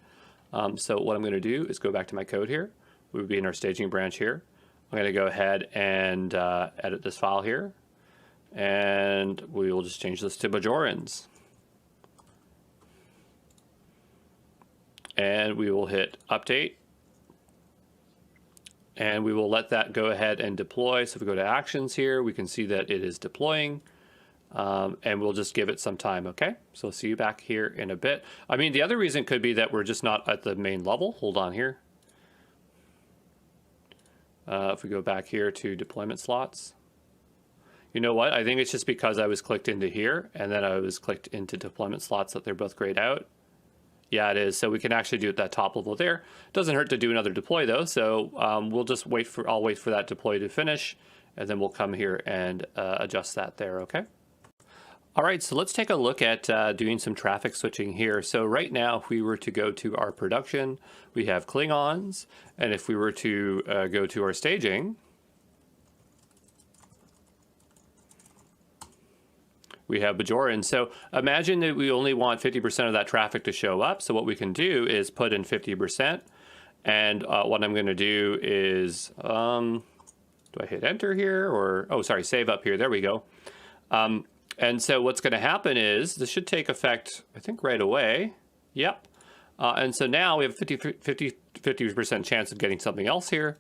So what I'm going to do is go back to my code here. We would be in our staging branch here. I'm going to go ahead and edit this file here, and we will just change this to Bajorans. And we will hit update, and we will let that go ahead and deploy. So if we go to actions here, we can see that it is deploying, and we'll just give it some time. Okay, so I'll see you back here in a bit. I mean, the other reason could be that we're just not at the main level. Hold on here. If we go back here to deployment slots, you know what? I think it's just because I was clicked into here and then I was clicked into deployment slots that they're both grayed out. Yeah, it is. So we can actually do it that top level there. Doesn't hurt to do another deploy though. So we'll just wait for, I'll wait for that deploy to finish, and then we'll come here and adjust that there. Okay. All right, so let's take a look at doing some traffic switching here. So right now, if we were to go to our production, we have Klingons. And if we were to go to our staging, we have Bajorans. So imagine that we only want 50% of that traffic to show up. So what we can do is put in 50%. And what I'm going to do is, do I hit enter here or, oh, sorry, save up here. There we go. And so what's going to happen is this should take effect, I think, right away. Yep. And so now we have 50% chance of getting something else here.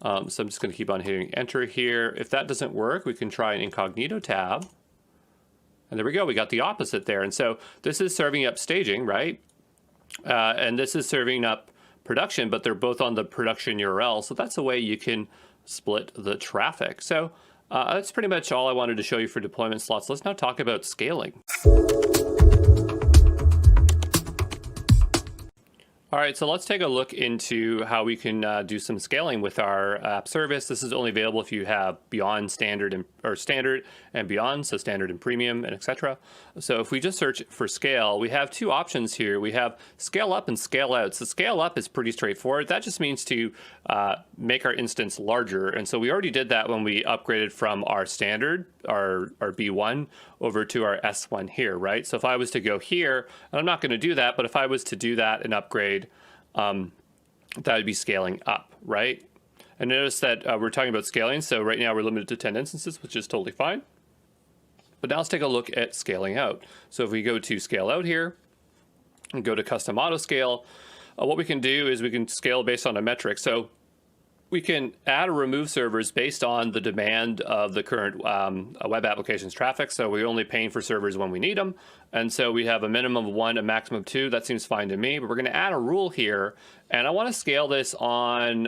So I'm just going to keep on hitting enter here. If that doesn't work, we can try an incognito tab. And there we go. We got the opposite there. And so this is serving up staging, right? And this is serving up production, but they're both on the production URL. So that's a way you can split the traffic. So that's pretty much all I wanted to show you for deployment slots. Let's now talk about scaling. All right, so let's take a look into how we can do some scaling with our app service. This is only available if you have beyond standard and beyond, so standard and premium and etc. So if we just search for scale, we have two options here. We have scale up and scale out. So scale up is pretty straightforward. That just means to make our instance larger. And so we already did that when we upgraded from our standard, our B1, over to our S1 here, right? So if I was to go here, and I'm not going to do that, but if I was to do that and upgrade, that would be scaling up, right? And notice that we're talking about scaling. So right now we're limited to 10 instances, which is totally fine. But now let's take a look at scaling out. So if we go to scale out here and go to custom auto scale, what we can do is we can scale based on a metric. So we can add or remove servers based on the demand of the current web application's traffic. So we're only paying for servers when we need them. And so we have a minimum of 1, a maximum of 2. That seems fine to me, but we're going to add a rule here. And I want to scale this on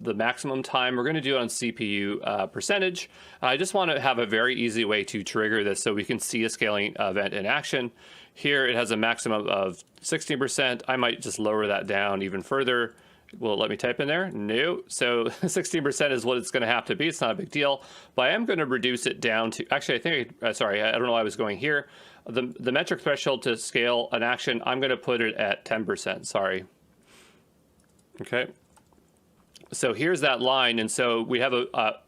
the maximum time. We're going to do it on CPU percentage. I just want to have a very easy way to trigger this so we can see a scaling event in action. Here it has a maximum of 16%. I might just lower that down even further. Will it let me type in there? No. So 16% is what it's going to have to be. It's not a big deal, but I am going to reduce it down to, actually, I think, sorry, I don't know why I was going here. The metric threshold to scale an action, I'm going to put it at 10%, sorry. Okay. So here's that line. And so we have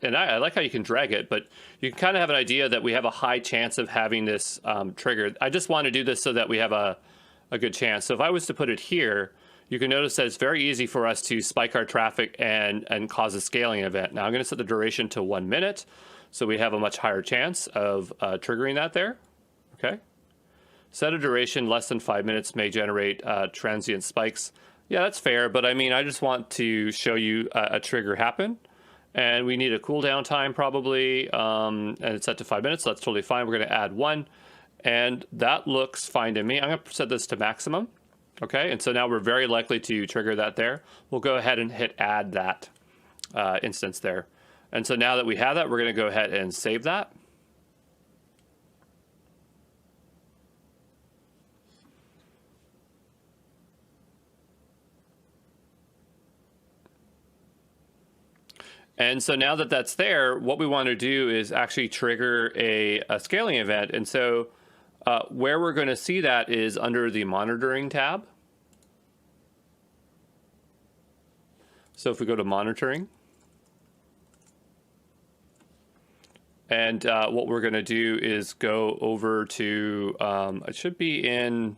and I like how you can drag it, but you can kind of have an idea that we have a high chance of having this triggered. I just want to do this so that we have a good chance. So if I was to put it here, you can notice that it's very easy for us to spike our traffic and cause a scaling event. Now I'm going to set the duration to 1 minute, so we have a much higher chance of triggering that there. Okay. Set a duration less than 5 minutes may generate transient spikes. Yeah, that's fair, but I mean, I just want to show you a trigger happen. And we need a cooldown time probably, and it's set to 5 minutes, so that's totally fine. We're going to add 1, and that looks fine to me. I'm going to set this to maximum. Okay, and so now we're very likely to trigger that there. We'll go ahead and hit add that instance there. And so now that we have that, we're going to go ahead and save that. And so now that that's there, what we want to do is actually trigger a scaling event. And so where we're going to see that is under the monitoring tab. So if we go to monitoring, and what we're going to do is go over to, it should be in,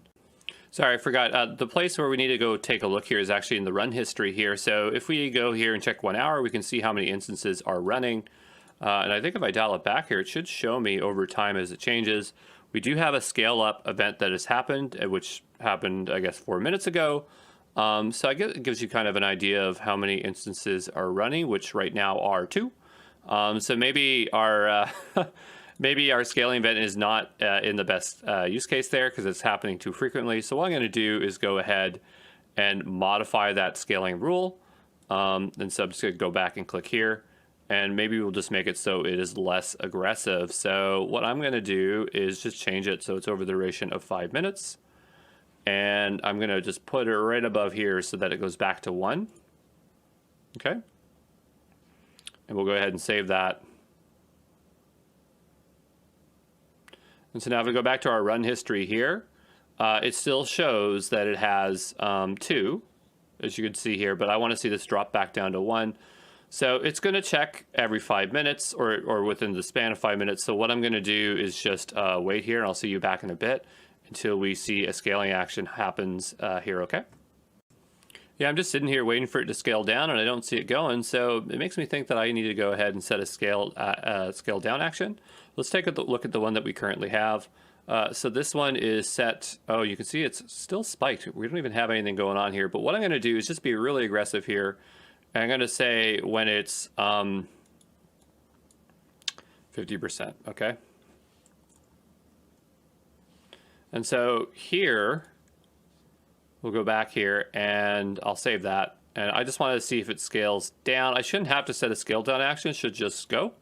sorry, I forgot. The place where we need to go take a look here is actually in the run history here. So if we go here and check 1 hour, we can see how many instances are running. And I think if I dial it back here, it should show me over time as it changes. We do have a scale up event that has happened, which happened, I guess, 4 minutes ago. So I guess it gives you kind of an idea of how many instances are running, which right now are 2. So maybe our maybe our scaling event is not in the best use case there because it's happening too frequently. So what I'm going to do is go ahead and modify that scaling rule. And so I'm just going to go back and click here, and maybe we'll just make it so it is less aggressive. So what I'm going to do is just change it so it's over the duration of 5 minutes. And I'm going to just put it right above here so that it goes back to 1. Okay. And we'll go ahead and save that. And so now if we go back to our run history here, it still shows that it has 2, as you can see here, but I want to see this drop back down to 1. So it's going to check every 5 minutes or within the span of 5 minutes. So what I'm going to do is just wait here, and I'll see you back in a bit until we see a scaling action happens here, okay? Yeah, I'm just sitting here waiting for it to scale down, and I don't see it going, so it makes me think that I need to go ahead and set a scale down action. Let's take a look at the one that we currently have. So this one is set, oh, you can see it's still spiked. We don't even have anything going on here, but what I'm going to do is just be really aggressive here. And I'm going to say when it's 50%, okay? And so here, we'll go back here and I'll save that. And I just wanted to see if it scales down. I shouldn't have to set a scale down action, it should just go.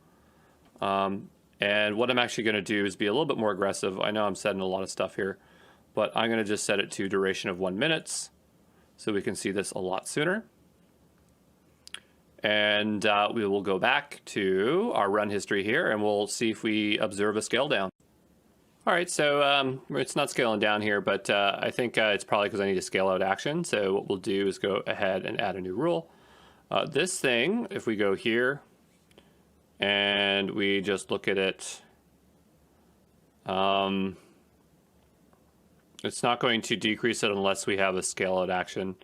And what I'm actually going to do is be a little bit more aggressive. I know I'm setting a lot of stuff here, but I'm going to just set it to duration of 1 minute so we can see this a lot sooner. And we will go back to our run history here and we'll see if we observe a scale down. All right, so it's not scaling down here, but I think it's probably because I need a scale out action. So what we'll do is go ahead and add a new rule. This thing, if we go here and we just look at it, it's not going to decrease it unless we have a scale out action.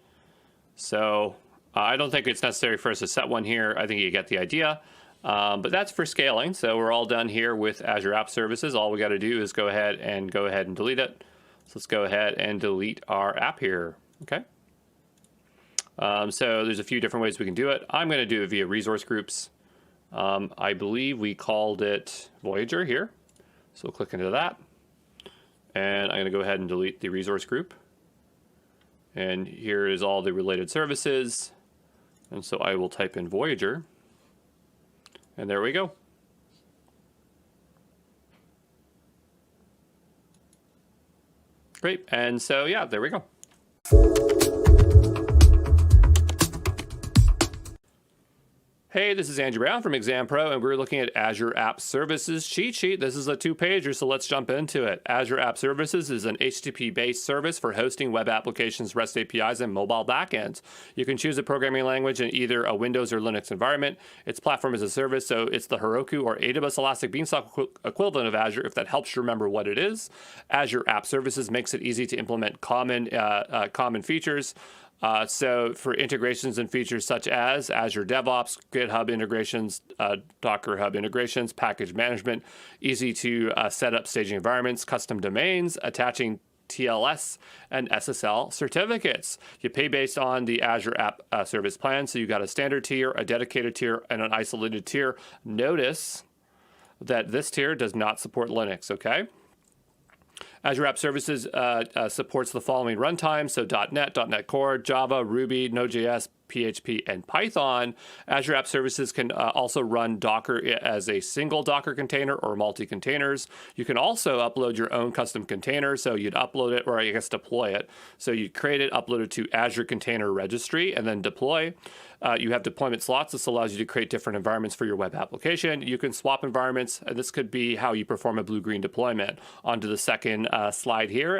So I don't think it's necessary for us to set one here. I think you get the idea. But that's for scaling. So we're all done here with Azure App Services. All we got to do is go ahead and delete it. So let's go ahead and delete our app here. Okay. So there's a few different ways we can do it. I'm going to do it via resource groups. I believe we called it Voyager here. So we'll click into that. And I'm going to go ahead and delete the resource group. And here is all the related services. And so I will type in Voyager. And there we go. Great. And so, yeah, there we go. Hey, this is Andrew Brown from Exam Pro, and we're looking at Azure App Services cheat sheet. This is a 2-pager, so let's jump into it. Azure App Services is an HTTP-based service for hosting web applications, REST APIs, and mobile backends. You can choose a programming language in either a Windows or Linux environment. Its platform is a service, so it's the Heroku or AWS Elastic Beanstalk equivalent of Azure, if that helps you remember what it is. Azure App Services makes it easy to implement common features. So for integrations and features such as Azure DevOps, GitHub integrations, Docker Hub integrations, package management, easy to set up staging environments, custom domains, attaching TLS and SSL certificates. You pay based on the Azure App Service plan. So you got a standard tier, a dedicated tier, and an isolated tier. Notice that this tier does not support Linux, okay? Azure App Services supports the following runtimes, so .NET, .NET Core, Java, Ruby, Node.js, PHP, and Python. Azure App Services can also run Docker as a single Docker container or multi-containers. You can also upload your own custom container, so you'd upload it, or I guess deploy it. So you'd create it, upload it to Azure Container Registry, and then deploy. You have deployment slots. This allows you to create different environments for your web application. You can swap environments. This could be how you perform a blue-green deployment. Onto the second slide here.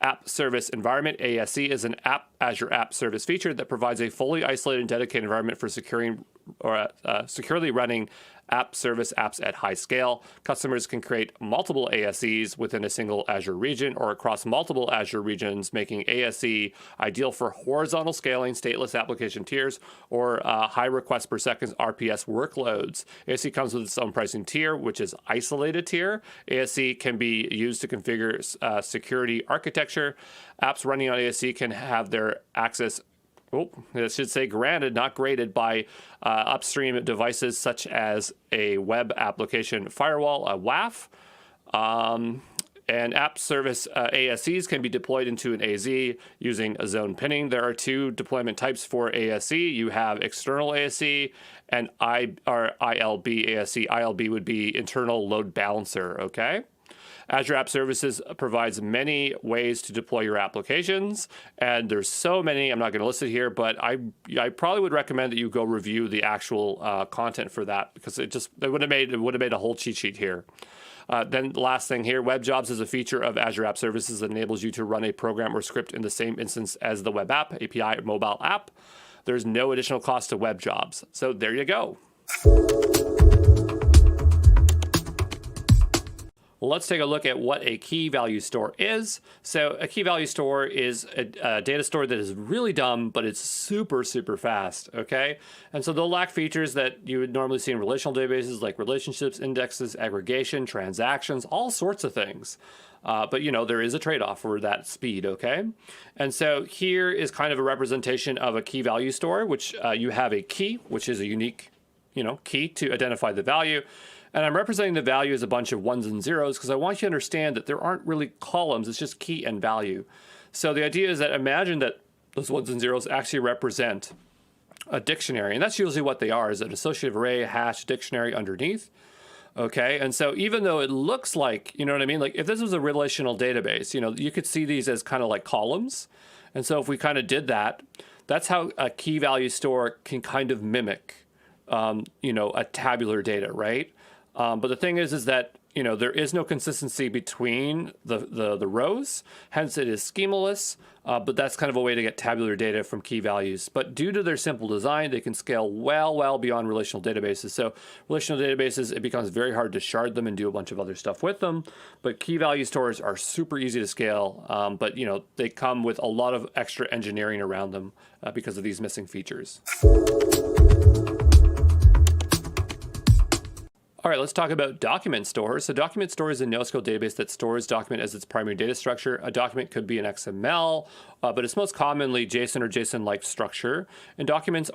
App Service Environment, ASE, is an Azure App Service feature that provides a fully isolated and dedicated environment for securing or securely running app service apps at high scale. Customers can create multiple ASEs within a single Azure region or across multiple Azure regions, making ASE ideal for horizontal scaling, stateless application tiers, or high requests per second RPS workloads. ASE comes with its own pricing tier, which is isolated tier. ASE can be used to configure security architecture. Apps running on ASE can have their access it should say granted, not graded, by upstream devices such as a web application firewall, a WAF. And app service ASEs can be deployed into an AZ using a zone pinning. There are two deployment types for ASE. You have external ASE and ILB ASE. ILB would be internal load balancer, okay? Azure App Services provides many ways to deploy your applications, and there's so many, I'm not going to list it here, but I probably would recommend that you go review the actual content for that, because it would have made a whole cheat sheet here. Then the last thing here, Web Jobs is a feature of Azure App Services that enables you to run a program or script in the same instance as the web app, API, or mobile app. There's no additional cost to Web Jobs. So there you go. Let's take a look at what a key value store is. So a key value store is a data store that is really dumb, but it's super, super fast, okay? And so they'll lack features that you would normally see in relational databases, like relationships, indexes, aggregation, transactions, all sorts of things. But, you know, there is a trade-off for that speed, okay? And so here is kind of a representation of a key value store, which you have a key, which is a unique, key to identify the value. And I'm representing the value as a bunch of ones and zeros because I want you to understand that there aren't really columns, it's just key and value. So the idea is that imagine that those ones and zeros actually represent a dictionary, and that's usually what they are, is an associative array, hash, dictionary underneath. Okay, and so even though it looks like, you know what I mean? Like if this was a relational database, you could see these as kind of like columns. And so if we kind of did that, that's how a key value store can kind of mimic, a tabular data, right? But the thing is that, there is no consistency between the rows, hence it is schemaless, but that's kind of a way to get tabular data from key values. But due to their simple design, they can scale well beyond relational databases. So relational databases, it becomes very hard to shard them and do a bunch of other stuff with them. But key value stores are super easy to scale, but they come with a lot of extra engineering around them because of these missing features. All right, let's talk about document stores. So document store is a NoSQL database that stores document as its primary data structure. A document could be an XML, but it's most commonly JSON or JSON-like structure. And documents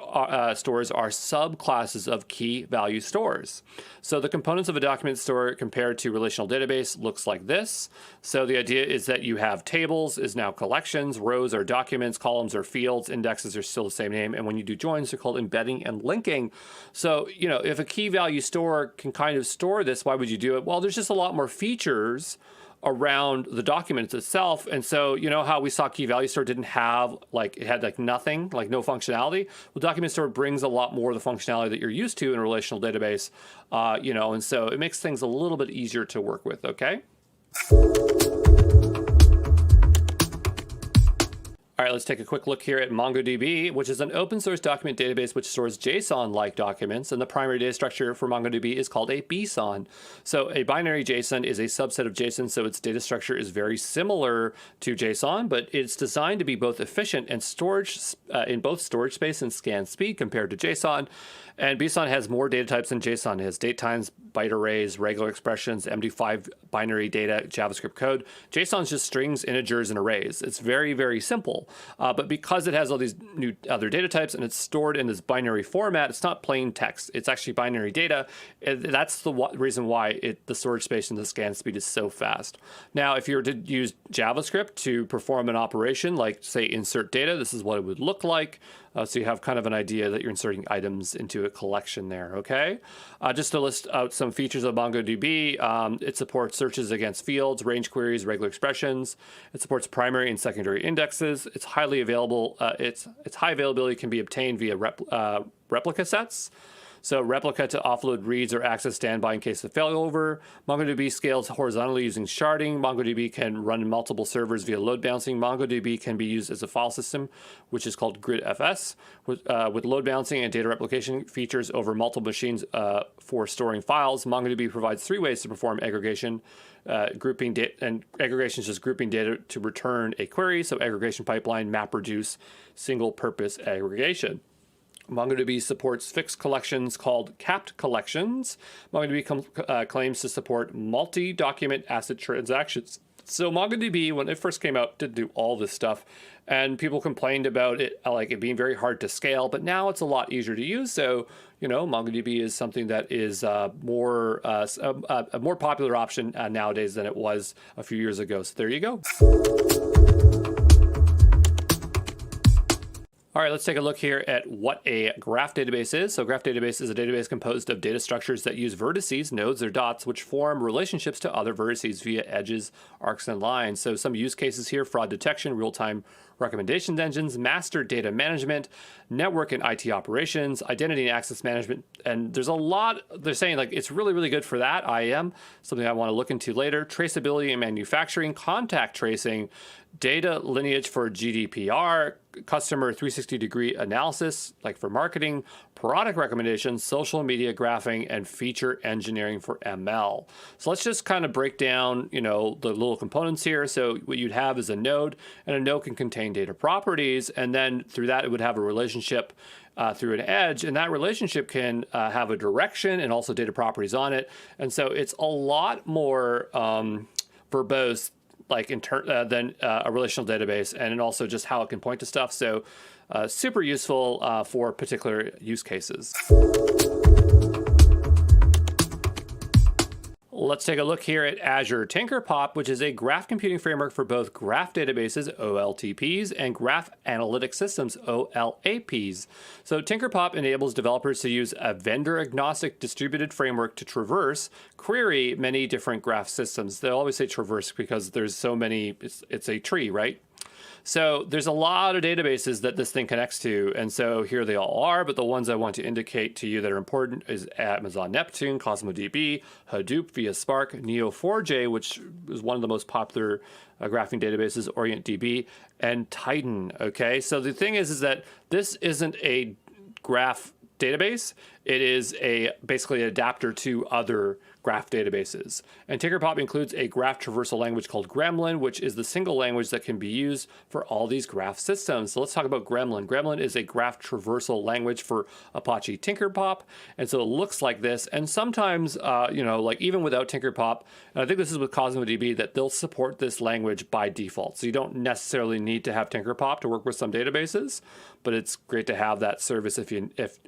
stores are subclasses of key value stores. So the components of a document store compared to relational database looks like this. So the idea is that you have tables is now collections, rows are documents, columns are fields, indexes are still the same name, and when you do joins, they're called embedding and linking. So, if a key value store can kind of store this, why would you do it? Well, there's just a lot more features around the document itself. And so, how we saw key value store didn't have, it had nothing, no functionality. Well, document store brings a lot more of the functionality that you're used to in a relational database, and so it makes things a little bit easier to work with, okay? All right, let's take a quick look here at MongoDB, which is an open source document database which stores JSON-like documents, and the primary data structure for MongoDB is called a BSON. So a binary JSON is a subset of JSON, so its data structure is very similar to JSON, but it's designed to be both efficient and storage in both storage space and scan speed compared to JSON. And BSON has more data types than JSON. It has date times, byte arrays, regular expressions, MD5 binary data, JavaScript code. JSON is just strings, integers, and arrays. It's very, very simple. But because it has all these new other data types and it's stored in this binary format, it's not plain text. It's actually binary data. That's the reason why the storage space and the scan speed is so fast. Now, if you were to use JavaScript to perform an operation like, say, insert data, this is what it would look like. So you have kind of an idea that you're inserting items into a collection there, okay? Just to list out some features of MongoDB, it supports searches against fields, range queries, regular expressions. It supports primary and secondary indexes. It's highly available. Its high availability can be obtained via replica sets. So replica to offload reads or access standby in case of failover. MongoDB scales horizontally using sharding. MongoDB can run multiple servers via load balancing. MongoDB can be used as a file system, which is called GridFS, with load balancing and data replication features over multiple machines for storing files. MongoDB provides 3 ways to perform aggregation. Grouping data, and aggregation is just grouping data to return a query. So aggregation pipeline, MapReduce, single purpose aggregation. MongoDB supports fixed collections called capped collections. MongoDB claims to support multi-document ACID transactions. So MongoDB, when it first came out, did do all this stuff, and people complained about it, like it being very hard to scale, but now it's a lot easier to use. So, you know, MongoDB is something that is a more popular option nowadays than it was a few years ago. So there you go. All right, let's take a look here at what a graph database is. So a graph database is a database composed of data structures that use vertices, nodes, or dots, which form relationships to other vertices via edges, arcs, and lines. So some use cases here: fraud detection, real-time recommendations engines, master data management, network and IT operations, identity and access management. And there's a lot, they're saying like it's really, really good for that. IAM, something I want to look into later. Traceability and manufacturing, contact tracing, data lineage for GDPR, customer 360-degree analysis, like for marketing, product recommendations, social media graphing, and feature engineering for ML. So let's just kind of break down, you know, the little components here. So what you'd have is a node, and a node can contain data properties, and then through that it would have a relationship through an edge, and that relationship can have a direction and also data properties on it. And so it's a lot more verbose like than a relational database, and also just how it can point to stuff. So super useful for particular use cases. Let's take a look here at Azure TinkerPop, which is a graph computing framework for both graph databases, OLTPs, and graph analytic systems, OLAPs. So TinkerPop enables developers to use a vendor-agnostic distributed framework to traverse, query many different graph systems. They'll always say traverse because there's so many, it's a tree, right? So there's a lot of databases that this thing connects to, and so here they all are, but the ones I want to indicate to you that are important is Amazon Neptune, CosmoDB, Hadoop via Spark, Neo4j, which is one of the most popular graphing databases, OrientDB, and Titan, okay? So the thing is that this isn't a graph database. It is basically an adapter to other graph databases. And TinkerPop includes a graph traversal language called Gremlin, which is the single language that can be used for all these graph systems. So let's talk about Gremlin. Gremlin is a graph traversal language for Apache TinkerPop. And so it looks like this. And sometimes, you know, like even without TinkerPop, and I think this is with CosmoDB, that they'll support this language by default. So you don't necessarily need to have TinkerPop to work with some databases, but it's great to have that service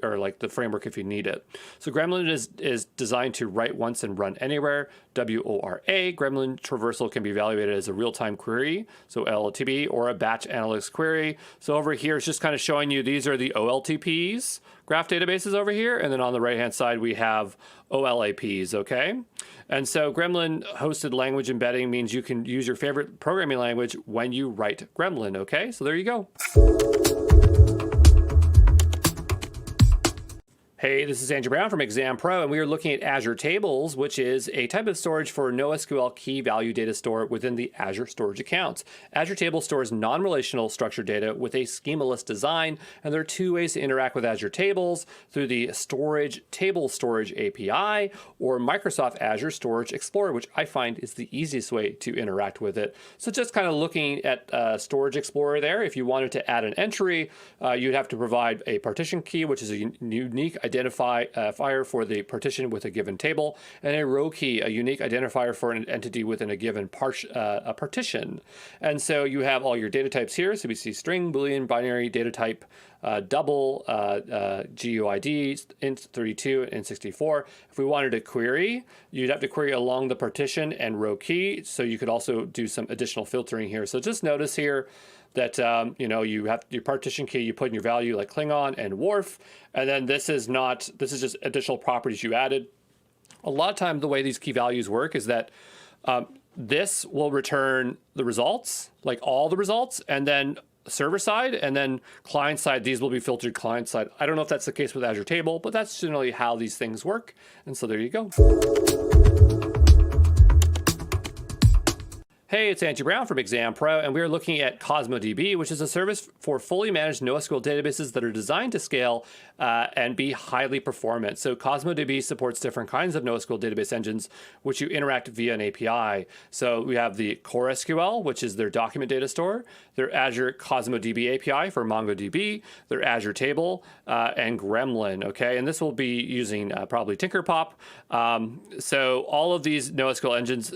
or like the framework if you need it. So Gremlin is designed to write once and run anywhere, WORA. Gremlin traversal can be evaluated as a real-time query, so LLTP, or a batch analytics query. So over here, it's just kind of showing you these are the OLTPs, graph databases over here, and then on the right-hand side, we have OLAPs, okay? And so Gremlin hosted language embedding means you can use your favorite programming language when you write Gremlin, okay? So there you go. Hey, this is Andrew Brown from Exam Pro, and we are looking at Azure Tables, which is a type of storage for NoSQL key value data store within the Azure storage accounts. Azure Tables stores non-relational structured data with a schemaless design, and there are 2 ways to interact with Azure Tables: through the Table Storage API or Microsoft Azure Storage Explorer, which I find is the easiest way to interact with it. So just kind of looking at Storage Explorer there, if you wanted to add an entry, you'd have to provide a partition key, which is a unique identifier for the partition with a given table, and a row key, a unique identifier for an entity within a given partition. And so you have all your data types here. So we see string, Boolean, binary, data type, double GUID, int32 and int64. If we wanted to query, you'd have to query along the partition and row key. So you could also do some additional filtering here. So just notice here that you have your partition key, you put in your value like Klingon and Worf, and then this is just additional properties you added. A lot of times the way these key values work is that this will return the results, like all the results, and then server side, and then client side, these will be filtered client side. I don't know if that's the case with Azure Table, but that's generally how these things work. And so there you go. Hey, it's Andrew Brown from Exam Pro, and we are looking at CosmoDB, which is a service for fully managed NoSQL databases that are designed to scale and be highly performant. So CosmoDB supports different kinds of NoSQL database engines, which you interact via an API. So we have the Core SQL, which is their document data store, their Azure CosmoDB API for MongoDB, their Azure Table, and Gremlin, okay? And this will be using probably Tinkerpop. So all of these NoSQL engines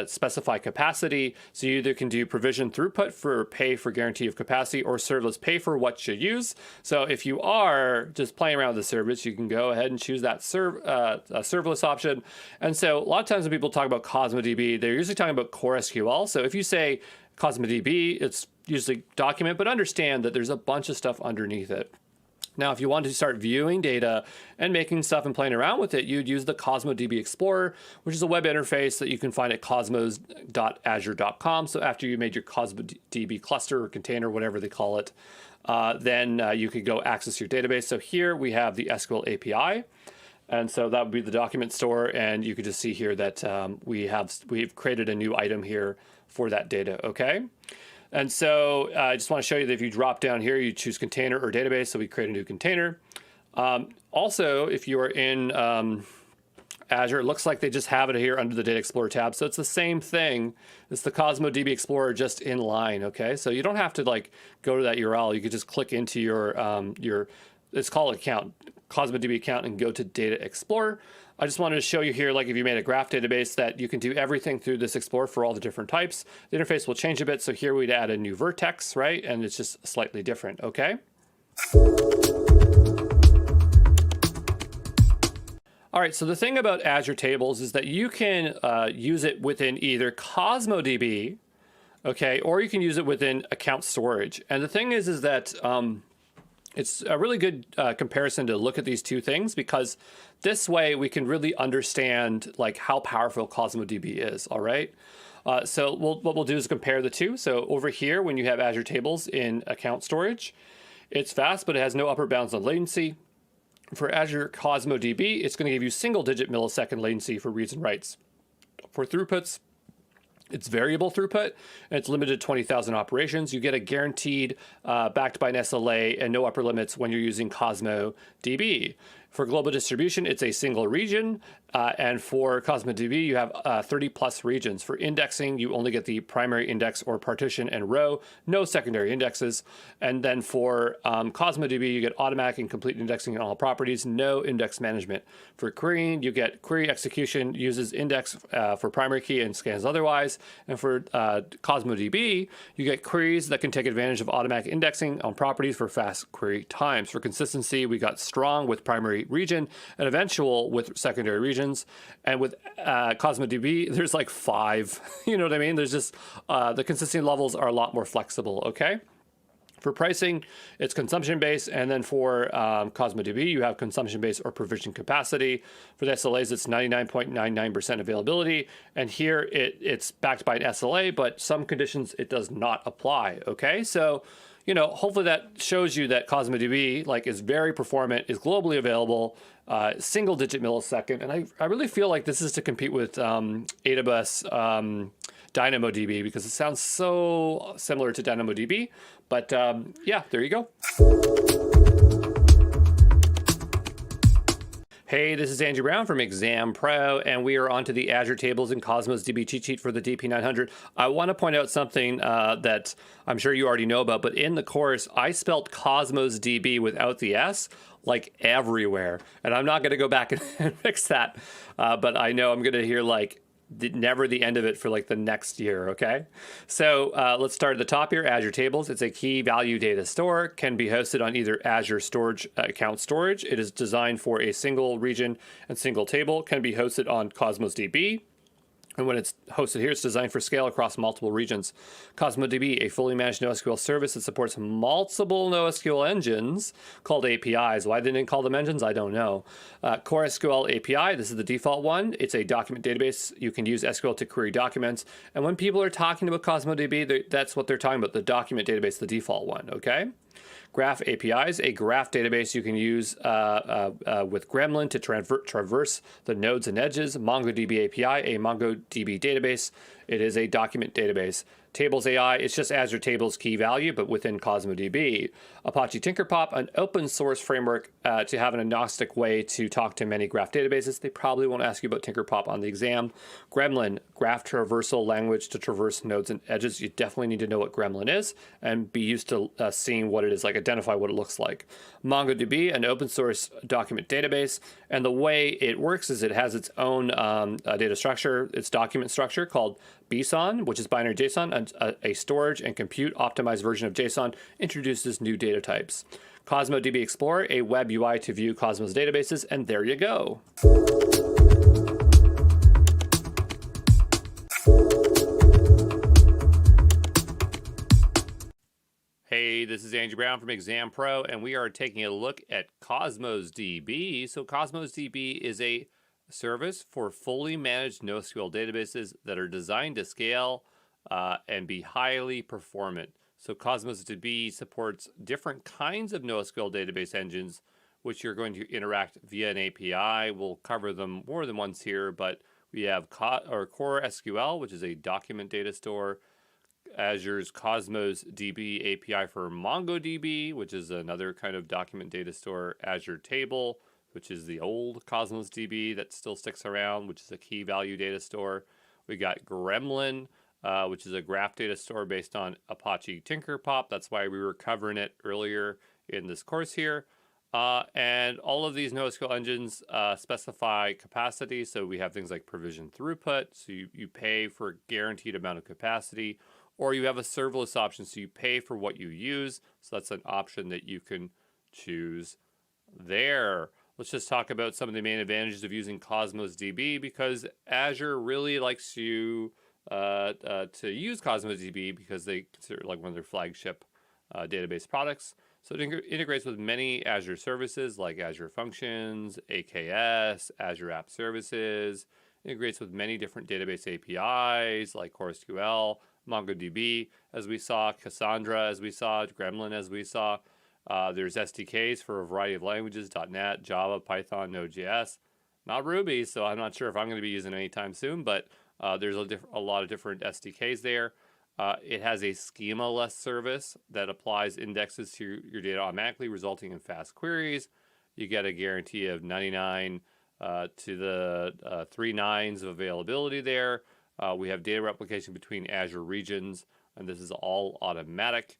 specify capacity. So you either can do provision throughput for pay for guarantee of capacity or serverless pay for what you use. So if you are just playing around with the service, you can go ahead and choose that serverless option. And so a lot of times when people talk about CosmoDB, they're usually talking about Core SQL. So if you say CosmoDB, it's usually document, but understand that there's a bunch of stuff underneath it. Now, if you want to start viewing data and making stuff and playing around with it, you'd use the CosmoDB Explorer, which is a web interface that you can find at cosmos.azure.com. So after you made your CosmoDB cluster or container, whatever they call it, then you could go access your database. So here we have the SQL API. And so that would be the document store. And you could just see here that we've created a new item here for that data, okay? And so I just want to show you that if you drop down here, you choose container or database. So we create a new container. Also, if you are in Azure, it looks like they just have it here under the Data Explorer tab. So it's the same thing. It's the CosmoDB Explorer just in line, okay? So you don't have to like go to that URL. You could just click into your it's called account, CosmoDB account, and go to Data Explorer. I just wanted to show you here, like if you made a graph database, that you can do everything through this Explorer for all the different types. The interface will change a bit. So here we'd add a new vertex, right? And it's just slightly different, okay? All right, so the thing about Azure Tables is that you can use it within either CosmoDB, okay, or you can use it within account storage. And the thing is that it's a really good comparison to look at these two things, because this way we can really understand like how powerful CosmoDB is, all right? So what we'll do is compare the two. So over here, when you have Azure Tables in account storage, it's fast, but it has no upper bounds on latency. For Azure CosmoDB, it's going to give you single-digit millisecond latency for reads and writes. For throughputs, it's variable throughput, and it's limited to 20,000 operations. You get a guaranteed backed by an SLA and no upper limits when you're using CosmoDB. For global distribution, it's a single region. And for CosmoDB, you have 30 plus regions. For indexing, you only get the primary index or partition and row, no secondary indexes. And then for CosmoDB, you get automatic and complete indexing in all properties, no index management. For querying, you get query execution, uses index for primary key and scans otherwise. And for CosmoDB, you get queries that can take advantage of automatic indexing on properties for fast query times. For consistency, we got strong with primary region and eventual with secondary regions. And with CosmoDB, there's like 5. You know what I mean? There's just the consistency levels are a lot more flexible, okay? For pricing, it's consumption-based, and then for CosmoDB, you have consumption-based or provision capacity. For the SLAs, it's 99.99% availability, and here it's backed by an SLA, but some conditions it does not apply, okay? So, you know, hopefully that shows you that CosmoDB like is very performant, is globally available, single-digit millisecond, and I really feel like this is to compete with AWS DynamoDB, because it sounds so similar to DynamoDB. But yeah, there you go. Hey, this is Andrew Brown from Exam Pro, and we are on to the Azure Tables and Cosmos DB cheat sheet for the DP900. I want to point out something that I'm sure you already know about, but in the course, I spelled Cosmos DB without the S, like everywhere. And I'm not going to go back and fix that, but I know I'm going to hear like never the end of it for like the next year, okay? So let's start at the top here. Azure Tables. It's a key value data store, can be hosted on either Azure Storage Account Storage. It is designed for a single region and single table, can be hosted on Cosmos DB. And when it's hosted here, it's designed for scale across multiple regions. Cosmos DB, a fully managed NoSQL service that supports multiple NoSQL engines called APIs. Why they didn't call them engines, I don't know. Core SQL API, this is the default one. It's a document database. You can use SQL to query documents. And when people are talking about Cosmos DB, that's what they're talking about, the document database, the default one, okay? Graph APIs, a graph database you can use with Gremlin to traverse the nodes and edges. MongoDB API, a MongoDB database. It is a document database. Tables AI, it's just Azure Tables key value, but within Cosmos DB. Apache Tinkerpop, an open source framework to have an agnostic way to talk to many graph databases. They probably won't ask you about Tinkerpop on the exam. Gremlin, graph traversal language to traverse nodes and edges. You definitely need to know what Gremlin is and be used to seeing what it is, like identify what it looks like. MongoDB, an open source document database. And the way it works is it has its own data structure, its document structure called BSON, which is binary JSON, and a storage and compute optimized version of JSON introduces new data types. Cosmos DB Explorer, a web UI to view Cosmos databases, and there you go. Hey, this is Andrew Brown from Exam Pro, and we are taking a look at Cosmos DB. So Cosmos DB is a service for fully managed NoSQL databases that are designed to scale and be highly performant. So Cosmos DB supports different kinds of NoSQL database engines, which you're going to interact via an API. We'll cover them more than once here, but we have Core SQL, which is a document data store. Azure's Cosmos DB API for MongoDB, which is another kind of document data store. Azure Table, which is the old Cosmos DB that still sticks around, which is a key value data store. We got Gremlin, which is a graph data store based on Apache Tinkerpop. That's why we were covering it earlier in this course here. And all of these NoSQL engines specify capacity. So we have things like provision throughput. So you pay for a guaranteed amount of capacity, or you have a serverless option. So you pay for what you use. So that's an option that you can choose there. Let's just talk about some of the main advantages of using Cosmos DB, because Azure really likes you to use Cosmos DB because they consider it like one of their flagship database products. So it integrates with many Azure services like Azure Functions, AKS, Azure App Services. Integrates with many different database APIs like Core SQL, MongoDB, as we saw, Cassandra, as we saw, Gremlin, as we saw. There's SDKs for a variety of languages, .NET, Java, Python, Node.js. Not Ruby, so I'm not sure if I'm going to be using it anytime soon, but there's a lot of different SDKs there. It has a schema-less service that applies indexes to your data automatically, resulting in fast queries. You get a guarantee of 99 to the 3 nines of availability there. We have data replication between Azure regions, and this is all automatic.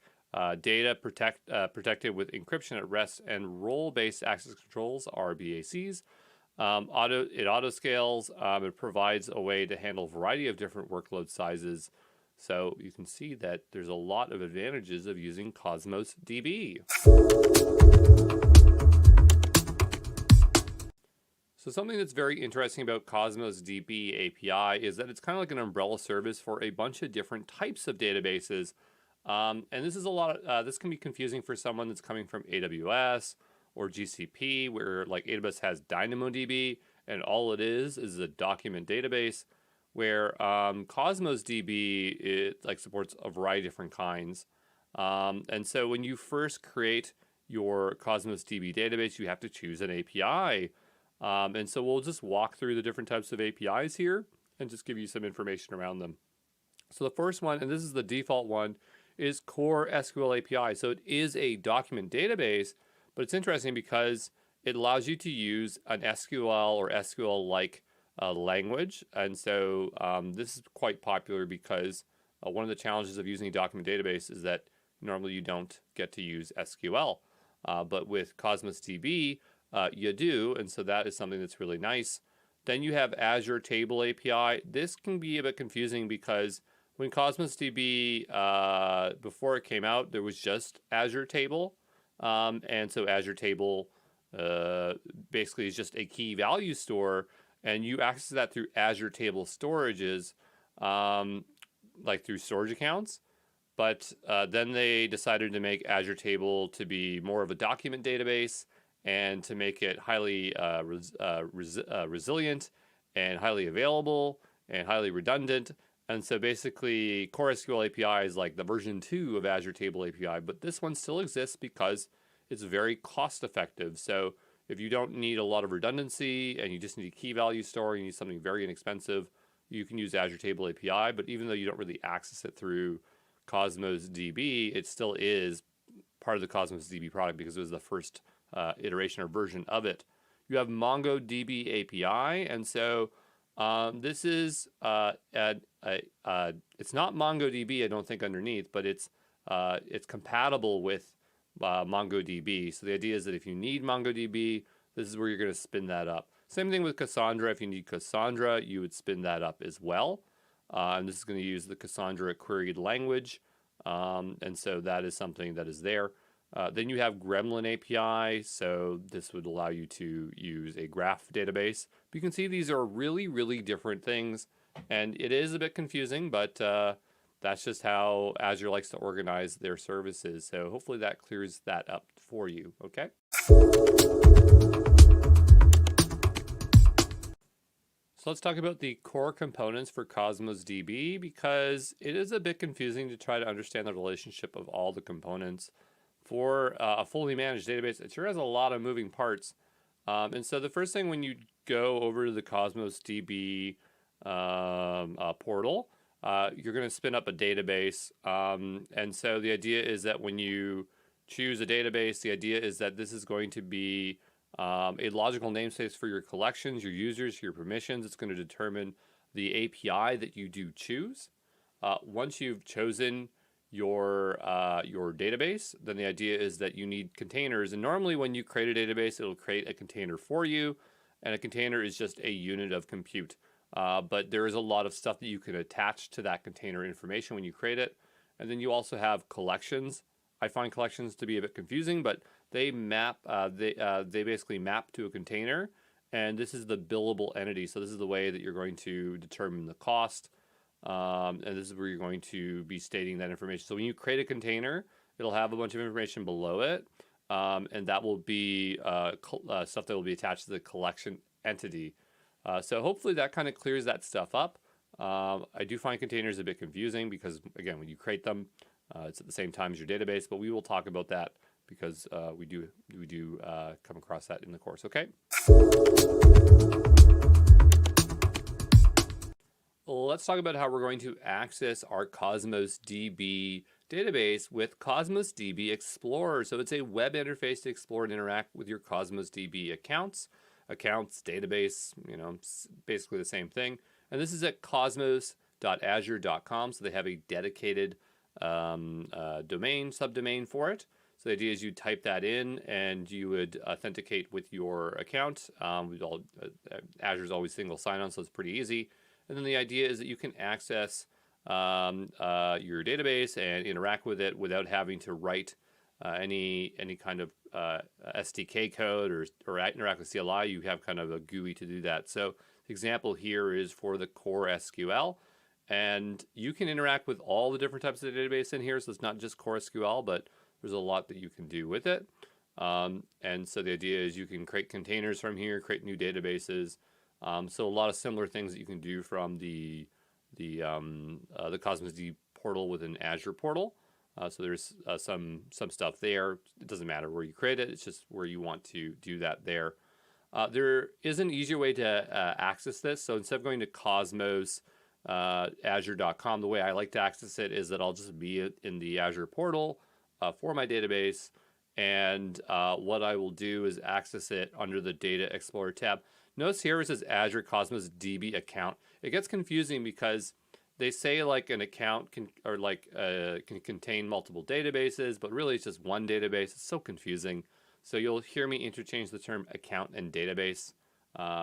Data protected with encryption at rest and role-based access controls, RBACs. It auto-scales. It provides a way to handle a variety of different workload sizes. So you can see that there's a lot of advantages of using Cosmos DB. So something that's very interesting about Cosmos DB API is that it's kind of like an umbrella service for a bunch of different types of databases. And this is this can be confusing for someone that's coming from AWS or GCP, where like AWS has DynamoDB, and all it is a document database, where Cosmos DB supports a variety of different kinds. And so when you first create your Cosmos DB database, you have to choose an API. And so we'll just walk through the different types of APIs here and just give you some information around them. So the first one, and this is the default one, is Core SQL API. So it is a document database, but it's interesting because it allows you to use an SQL or SQL-like language. And so this is quite popular because one of the challenges of using a document database is that normally you don't get to use SQL. But with Cosmos DB, you do, and so that is something that's really nice. Then you have Azure Table API. This can be a bit confusing because when Cosmos DB, before it came out, there was just Azure Table. And so Azure Table basically is just a key value store, and you access that through Azure Table storages, like through storage accounts. But then they decided to make Azure Table to be more of a document database and to make it highly resilient and highly available and highly redundant. And so basically, Core SQL API is like the version 2 of Azure Table API, but this one still exists because it's very cost effective. So if you don't need a lot of redundancy and you just need a key value store, you need something very inexpensive, you can use Azure Table API. But even though you don't really access it through Cosmos DB, it still is part of the Cosmos DB product because it was the first iteration or version of it. You have MongoDB API, and so this is it's not MongoDB, I don't think, underneath, but it's compatible with MongoDB. So the idea is that if you need MongoDB, this is where you're going to spin that up. Same thing with Cassandra. If you need Cassandra, you would spin that up as well. And this is going to use the Cassandra queried language. And so that is something that is there. Then you have Gremlin API. So this would allow you to use a graph database. But you can see these are really, really different things. And it is a bit confusing, but that's just how Azure likes to organize their services. So hopefully that clears that up for you, okay? So let's talk about the core components for Cosmos DB, because it is a bit confusing to try to understand the relationship of all the components. For a fully managed database, it sure has a lot of moving parts. And so the first thing when you go over to the Cosmos DB portal, you're going to spin up a database. And so the idea is that when you choose a database, the idea is that this is going to be a logical namespace for your collections, your users, your permissions. It's going to determine the API that you do choose. Once you've chosen your database, then the idea is that you need containers. And normally when you create a database, it'll create a container for you. And a container is just a unit of compute. But there is a lot of stuff that you can attach to that container information when you create it. And then you also have collections. I find collections to be a bit confusing, but they map. They basically map to a container, and this is the billable entity. So this is the way that you're going to determine the cost, and this is where you're going to be stating that information. So when you create a container, it'll have a bunch of information below it, and that will be stuff that will be attached to the collection entity. So hopefully that kind of clears that stuff up. I do find containers a bit confusing because, again, when you create them, it's at the same time as your database, but we will talk about that because we do come across that in the course, okay? Let's talk about how we're going to access our Cosmos DB database with Cosmos DB Explorer. So it's a web interface to explore and interact with your Cosmos DB accounts, database, basically the same thing. And this is at cosmos.azure.com. So they have a dedicated subdomain for it. So the idea is you type that in and you would authenticate with your account. Azure is always single sign-on, so it's pretty easy. And then the idea is that you can access your database and interact with it without having to write any kind of SDK code or interact with CLI. You have kind of a GUI to do that. So the example here is for the core SQL. And you can interact with all the different types of database in here. So it's not just core SQL, but there's a lot that you can do with it. And so the idea is you can create containers from here, create new databases. So a lot of similar things that you can do from the Cosmos DB portal with an Azure portal. So there's some stuff there. It doesn't matter where you create it. It's just where you want to do that there. There is an easier way to access this. So instead of going to Cosmos Azure.com, the way I like to access it is that I'll just be in the Azure portal for my database, and what I will do is access it under the Data Explorer tab. Notice here it says Azure Cosmos DB account. It gets confusing because they say like an account can contain multiple databases, but really it's just one database. It's so confusing. So you'll hear me interchange the term account and database.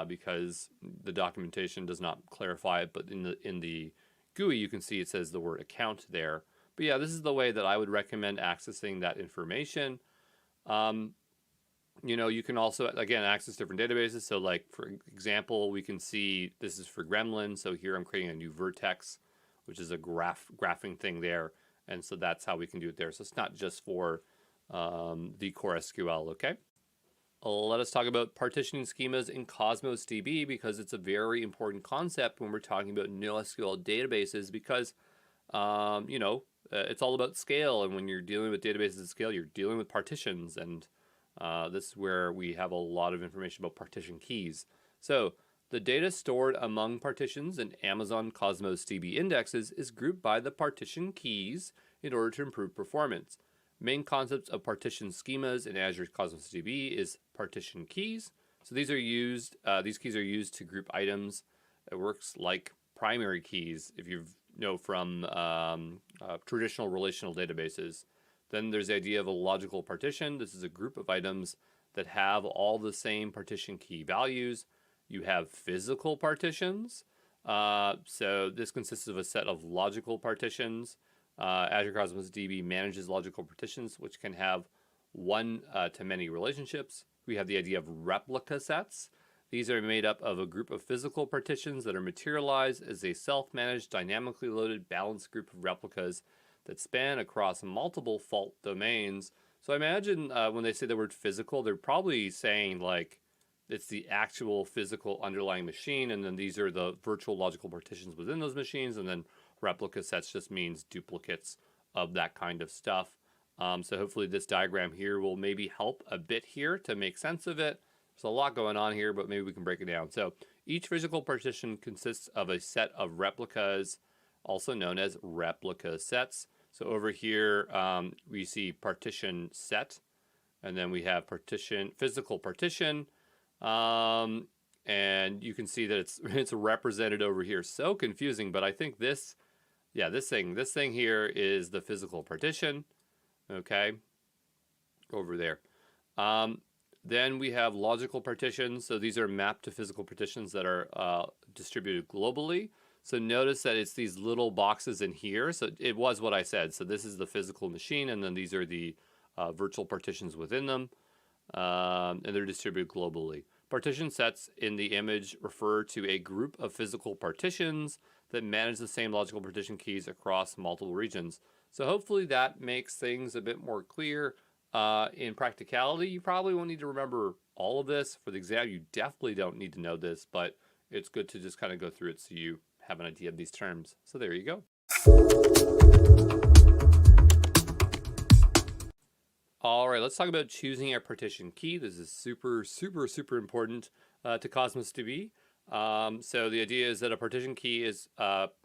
because the documentation does not clarify it, but in the GUI you can see it says the word account there. But yeah, this is the way that I would recommend accessing that information. You can also, again, access different databases. So like, for example, we can see this is for Gremlin. So here I'm creating a new vertex, which is a graphing thing there. And so that's how we can do it there. So it's not just for the core SQL, okay? Let us talk about partitioning schemas in Cosmos DB, because it's a very important concept when we're talking about NoSQL databases, because, it's all about scale. And when you're dealing with databases at scale, you're dealing with partitions. And this is where we have a lot of information about partition keys. So the data stored among partitions in Amazon Cosmos DB indexes is grouped by the partition keys in order to improve performance. Main concepts of partition schemas in Azure Cosmos DB is partition keys. So these keys are used to group items. It works like primary keys, if you know from traditional relational databases. Then there's the idea of a logical partition. This is a group of items that have all the same partition key values. You have physical partitions. So this consists of a set of logical partitions. Azure Cosmos DB manages logical partitions, which can have one-to-many relationships. We have the idea of replica sets. These are made up of a group of physical partitions that are materialized as a self-managed, dynamically loaded, balanced group of replicas that span across multiple fault domains. So I imagine when they say the word physical, they're probably saying like it's the actual physical underlying machine, and then these are the virtual logical partitions within those machines, and then replica sets just means duplicates of that kind of stuff. So hopefully this diagram here will maybe help a bit here to make sense of it. There's a lot going on here, but maybe we can break it down. So each physical partition consists of a set of replicas, also known as replica sets. So over here, we see partition set, and then we have physical partition, and you can see that it's represented over here. So confusing, but I think this thing here is the physical partition, okay, over there. Then we have logical partitions. So these are mapped to physical partitions that are distributed globally. So notice that it's these little boxes in here. So it was what I said. So this is the physical machine, and then these are the virtual partitions within them, and they're distributed globally. Partition sets in the image refer to a group of physical partitions that manage the same logical partition keys across multiple regions. So hopefully that makes things a bit more clear. In practicality, you probably won't need to remember all of this. For the exam, you definitely don't need to know this, but it's good to just kind of go through it so you have an idea of these terms. So there you go. All right, let's talk about choosing a partition key. This is super important to Cosmos DB. So the idea is that a partition key is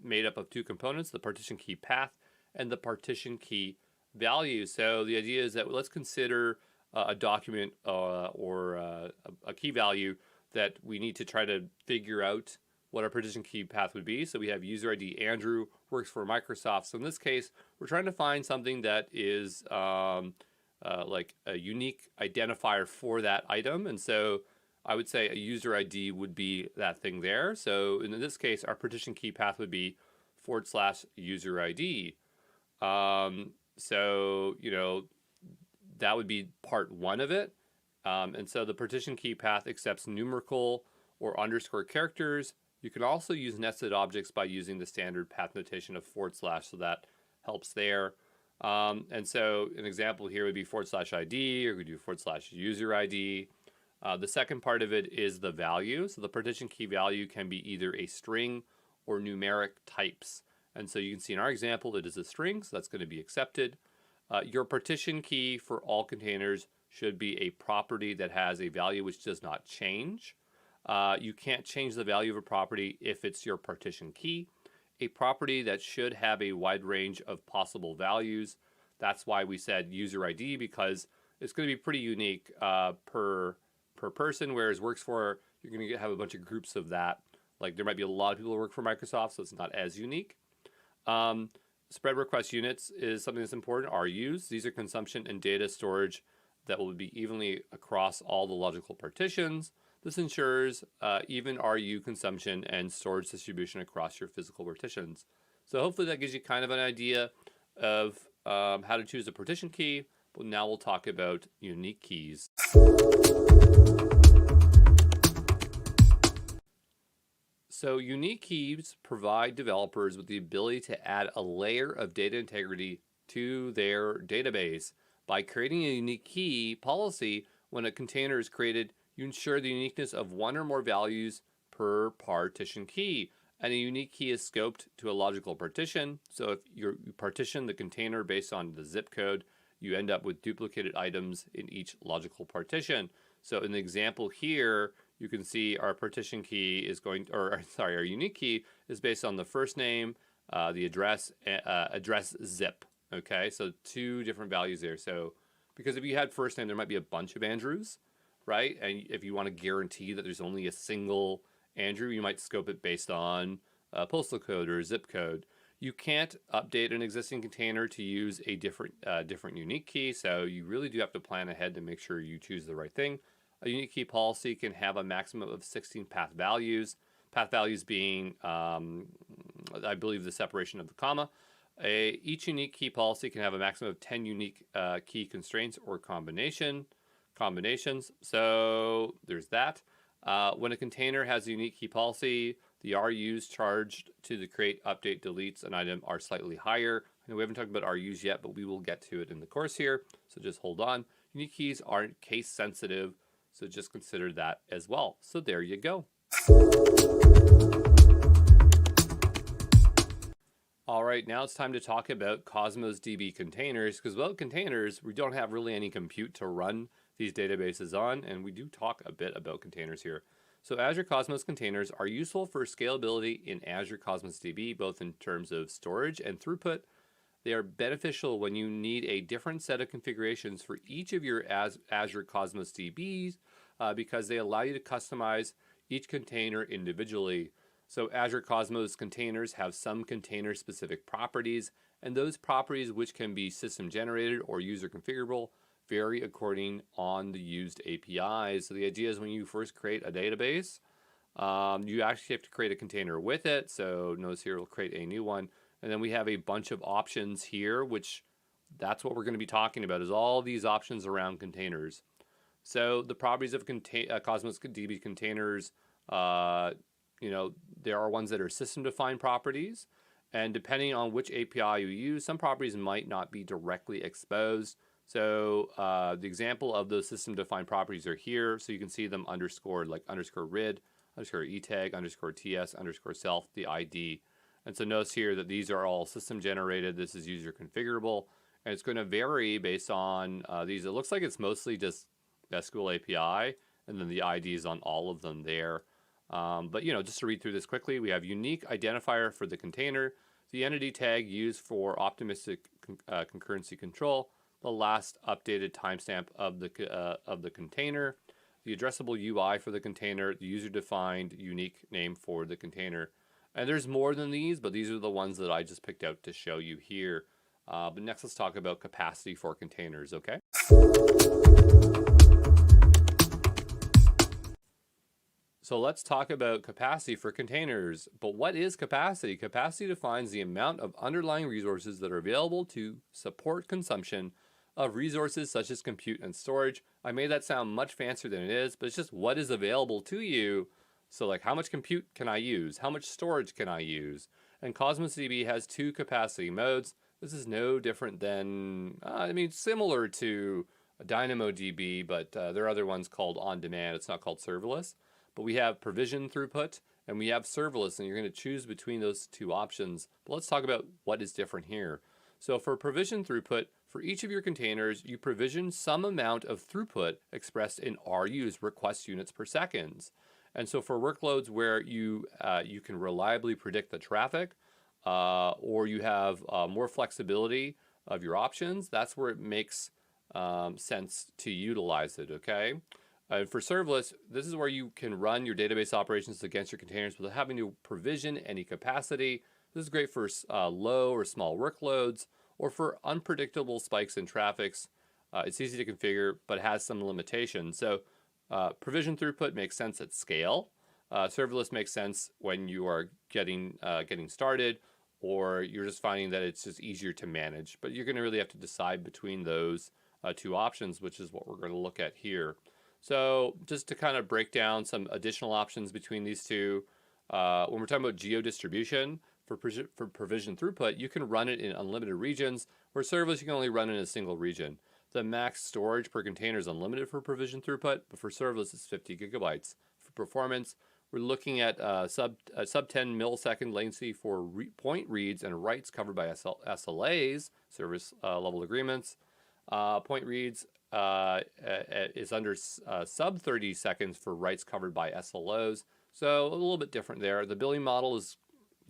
made up of two components, the partition key path and the partition key value. So the idea is that let's consider a document or a key value that we need to try to figure out what our partition key path would be. So we have user ID Andrew, works for Microsoft. So in this case, we're trying to find something that is like a unique identifier for that item. And so I would say a user ID would be that thing there. So in this case, our partition key path would be /user ID. So, that would be part one of it. And so the partition key path accepts numerical or underscore characters. You can also use nested objects by using the standard path notation of /, so that helps there. And so an example here would be /ID, or we could do /user ID. The second part of it is the value. So the partition key value can be either a string or numeric types. And so you can see in our example, it is a string, so that's going to be accepted. Your partition key for all containers should be a property that has a value which does not change. You can't change the value of a property if it's your partition key. A property that should have a wide range of possible values. That's why we said user ID, because it's going to be pretty unique per person, whereas works for, you're going to have a bunch of groups of that. Like there might be a lot of people who work for Microsoft, so it's not as unique. Spread request units is something that's important, RUs. These are consumption and data storage that will be evenly across all the logical partitions. This ensures even RU consumption and storage distribution across your physical partitions. So hopefully that gives you kind of an idea of how to choose a partition key. But now we'll talk about unique keys. So unique keys provide developers with the ability to add a layer of data integrity to their database. By creating a unique key policy, when a container is created, you ensure the uniqueness of one or more values per partition key. And a unique key is scoped to a logical partition. So if you partition the container based on the zip code, you end up with duplicated items in each logical partition. So in the example here, you can see our partition key is going, or sorry, our unique key is based on the first name, the address zip. Okay, so two different values there. So because if you had first name, there might be a bunch of Andrews, right? And if you want to guarantee that there's only a single Andrew, you might scope it based on postal code or zip code. You can't update an existing container to use a different unique key, so you really do have to plan ahead to make sure you choose the right thing. A unique key policy can have a maximum of 16 path values. Path values being, I believe, the separation of the comma. Each unique key policy can have a maximum of 10 unique key constraints or combinations. So there's that. When a container has a unique key policy, the RUs charged to the create, update, deletes an item are slightly higher. I know we haven't talked about RUs yet, but we will get to it in the course here, so just hold on. Unique keys aren't case sensitive, so just consider that as well. So there you go. All right, now it's time to talk about Cosmos DB containers, because without containers, we don't have really any compute to run these databases on, and we do talk a bit about containers here. So Azure Cosmos containers are useful for scalability in Azure Cosmos DB, both in terms of storage and throughput. They are beneficial when you need a different set of configurations for each of your Azure Cosmos DBs because they allow you to customize each container individually. So Azure Cosmos containers have some container-specific properties, and those properties, which can be system-generated or user-configurable, vary according on the used APIs. So the idea is when you first create a database, you actually have to create a container with it. So notice here, we'll create a new one. And then we have a bunch of options here, which that's what we're going to be talking about, is all these options around containers. So the properties of Cosmos DB containers, there are ones that are system-defined properties. And depending on which API you use, some properties might not be directly exposed. So the example of those system-defined properties are here. So you can see them underscored, like underscore rid, underscore etag, underscore ts, underscore self, the ID. And so notice here that these are all system-generated. This is user configurable. And it's going to vary based on these. It looks like it's mostly just SQL API, and then the IDs on all of them there. But just to read through this quickly, we have unique identifier for the container, the entity tag used for optimistic concurrency control, the last updated timestamp of the container, the addressable UI for the container, the user-defined unique name for the container. And there's more than these, but these are the ones that I just picked out to show you here. But next, let's talk about capacity for containers, okay? So let's talk about capacity for containers. But what is capacity? Capacity defines the amount of underlying resources that are available to support consumption of resources such as compute and storage. I made that sound much fancier than it is, but it's just what is available to you. So like, how much compute can I use? How much storage can I use? And Cosmos DB has two capacity modes. This is no different than, similar to DynamoDB, but there are other ones called on-demand. It's not called serverless. But we have provision throughput and we have serverless, and you're going to choose between those two options. But let's talk about what is different here. So for provision throughput, for each of your containers, you provision some amount of throughput expressed in RUs, request units per seconds. And so for workloads where you can reliably predict the traffic, or you have more flexibility of your options, that's where it makes sense to utilize it, okay? For serverless, this is where you can run your database operations against your containers without having to provision any capacity. This is great for low or small workloads, or for unpredictable spikes in traffic. It's easy to configure, but has some limitations. So Provision throughput makes sense at scale. Serverless makes sense when you are getting started, or you're just finding that it's just easier to manage. But you're going to really have to decide between those two options, which is what we're going to look at here. So just to kind of break down some additional options between these two, when we're talking about geo-distribution, for provision throughput, you can run it in unlimited regions, where serverless you can only run in a single region. The max storage per container is unlimited for provision throughput, but for serverless it's 50 gigabytes. For performance, we're looking at sub 10 millisecond latency for point reads and writes covered by SLAs, service level agreements. Point reads is under sub 30 seconds for writes covered by SLOs. So a little bit different there. The billing model is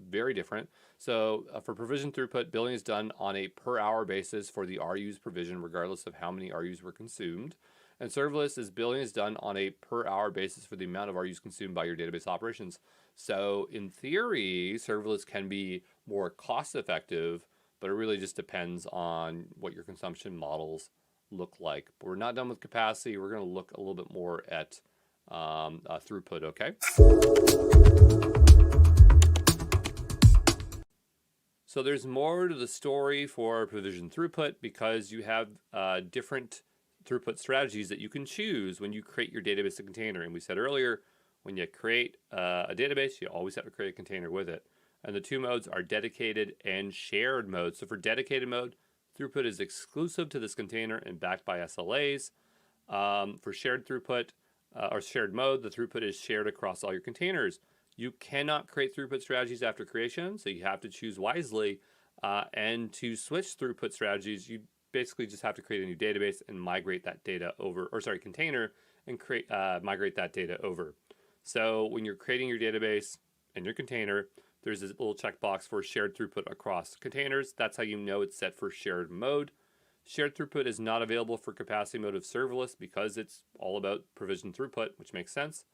very different. So for provision throughput, billing is done on a per hour basis for the RU's provision, regardless of how many RUs were consumed. And serverless is billing is done on a per hour basis for the amount of RUs consumed by your database operations. So in theory, serverless can be more cost effective, but it really just depends on what your consumption models look like. But we're not done with capacity. We're going to look a little bit more at throughput, okay? So there's more to the story for provision throughput because you have different throughput strategies that you can choose when you create your database and container. And we said earlier, when you create a database, you always have to create a container with it. And the two modes are dedicated and shared mode. So for dedicated mode, throughput is exclusive to this container and backed by SLAs. For shared throughput or shared mode, the throughput is shared across all your containers. You cannot create throughput strategies after creation, so you have to choose wisely. And to switch throughput strategies, you basically just have to create a new database and migrate that data over, or sorry, container, and migrate that data over. So when you're creating your database and your container, there's this little checkbox for shared throughput across containers. That's how you know it's set for shared mode. Shared throughput is not available for capacity mode of serverless because it's all about provision throughput, which makes sense.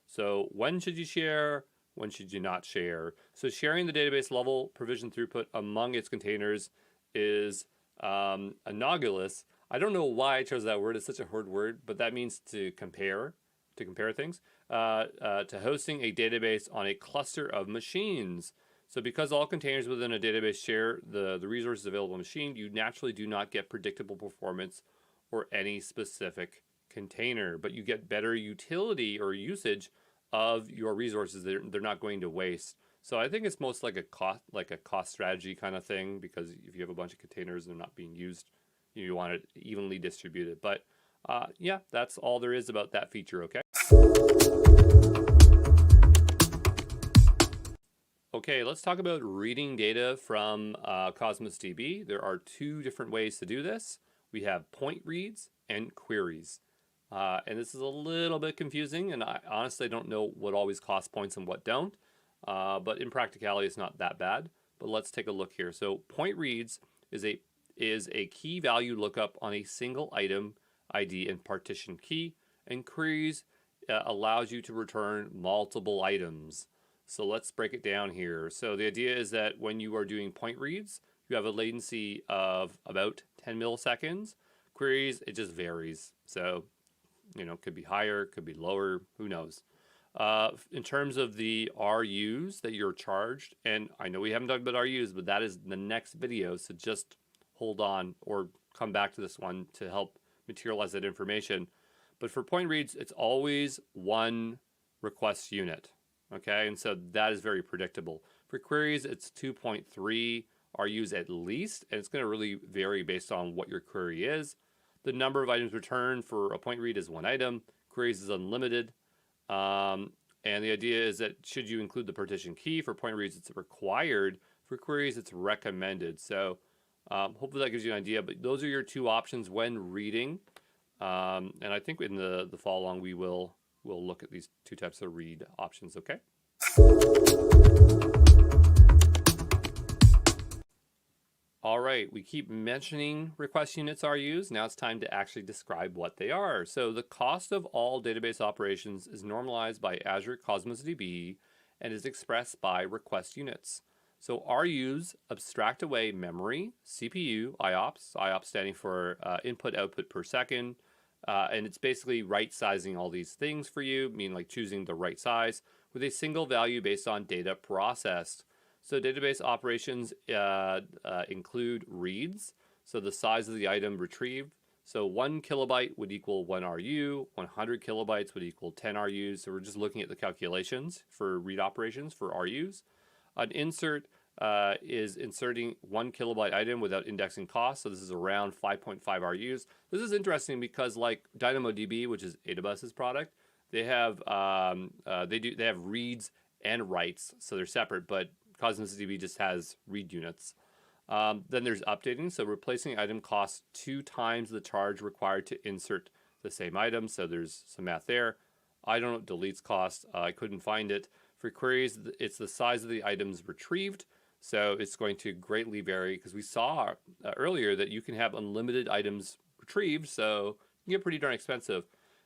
So when should you share? When should you not share? So sharing the database level provision throughput among its containers is analogous. I don't know why I chose that word. It's such a hard word, but that means to compare things, to hosting a database on a cluster of machines. So because all containers within a database share the resources available on a machine, you naturally do not get predictable performance or any specific container, but you get better utility or usage of your resources. They're not going to waste. So I think it's most like a cost strategy kind of thing, because if you have a bunch of containers and they're not being used, you want it evenly distributed. But yeah, that's all there is about that feature, okay? Okay, let's talk about reading data from Cosmos DB. There are two different ways to do this. We have point reads and queries. And this is a little bit confusing, and I honestly don't know what always costs points and what don't. But in practicality, it's not that bad. But let's take a look here. So point reads is a key value lookup on a single item ID and partition key, and queries allows you to return multiple items. So let's break it down here. So the idea is that when you are doing point reads, you have a latency of about 10 milliseconds. Queries, it just varies. So, you know, could be higher, could be lower, who knows. In terms of the RUs that you're charged, and I know we haven't talked about RUs, but that is the next video, so just hold on or come back to this one to help materialize that information. But for point reads, it's always one request unit, okay? And so that is very predictable. For queries, it's 2.3 RUs at least, and it's going to really vary based on what your query is. The number of items returned for a point read is one item. Queries is unlimited. And the idea is that should you include the partition key, for point reads, it's required. For queries, it's recommended. So hopefully that gives you an idea. But those are your two options when reading. And I think in the follow along, we'll look at these two types of read options, okay? All right, we keep mentioning request units RUs. Now it's time to actually describe what they are. So the cost of all database operations is normalized by Azure Cosmos DB and is expressed by request units. So RUs abstract away memory, CPU, IOPS standing for input output per second, And it's basically right sizing all these things for you, meaning like choosing the right size with a single value based on data processed. So database operations include reads, so the size of the item retrieved. So 1 kilobyte would equal 1 RU, 100 kilobytes would equal 10 RUs. So we're just looking at the calculations for read operations for RUs. An insert is inserting 1 kilobyte item without indexing cost. So this is around 5.5 RUs. This is interesting because like DynamoDB, which is AWS's product, they have they have reads and writes, so they're separate. But Cosmos DB just has read units. Then there's updating, so replacing item costs 2 times the charge required to insert the same item. So there's some math there. I don't know what deletes cost. I couldn't find it. For queries, it's the size of the items retrieved. So it's going to greatly vary because we saw earlier that you can have unlimited items retrieved, so it can get pretty darn expensive.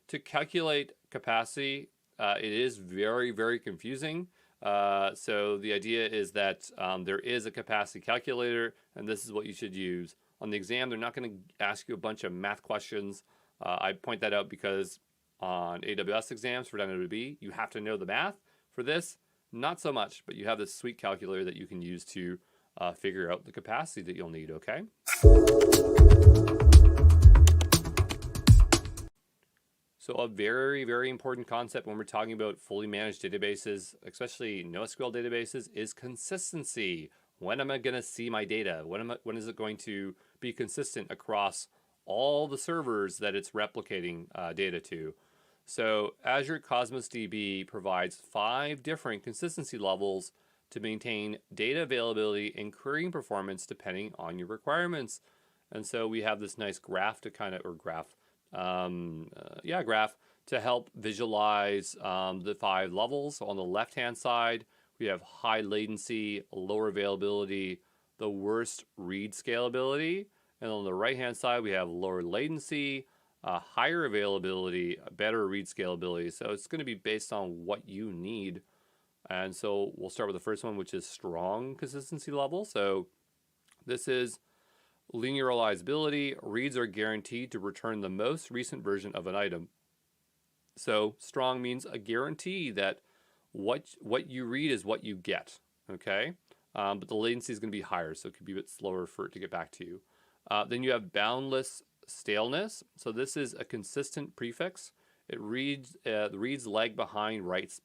To calculate capacity, it is very, very confusing. So the idea is that there is a capacity calculator, and this is what you should use. On the exam, they're not going to ask you a bunch of math questions. I point that out because on AWS exams for DynamoDB, you have to know the math. For this, not so much, but you have this sweet calculator that you can use to figure out the capacity that you'll need, okay? So a very, very important concept when we're talking about fully managed databases, especially NoSQL databases, is consistency. When am I going to see my data? When is it going to be consistent across all the servers that it's replicating data to? So Azure Cosmos DB provides 5 different consistency levels to maintain data availability and querying performance depending on your requirements. And so we have this nice graph to kind of, or graph, graph to help visualize the 5 levels. So on the left-hand side, we have high latency, lower availability, the worst read scalability. And on the right-hand side, we have lower latency, higher availability, better read scalability. So it's going to be based on what you need. And so we'll start with the first one, which is strong consistency level. So this is linearizability. Reads are guaranteed to return the most recent version of an item. So strong means a guarantee that what you read is what you get, okay? But the latency is going to be higher, so it could be a bit slower for it to get back to you. Then you have boundless staleness. So this is a consistent prefix. It reads lag behind writes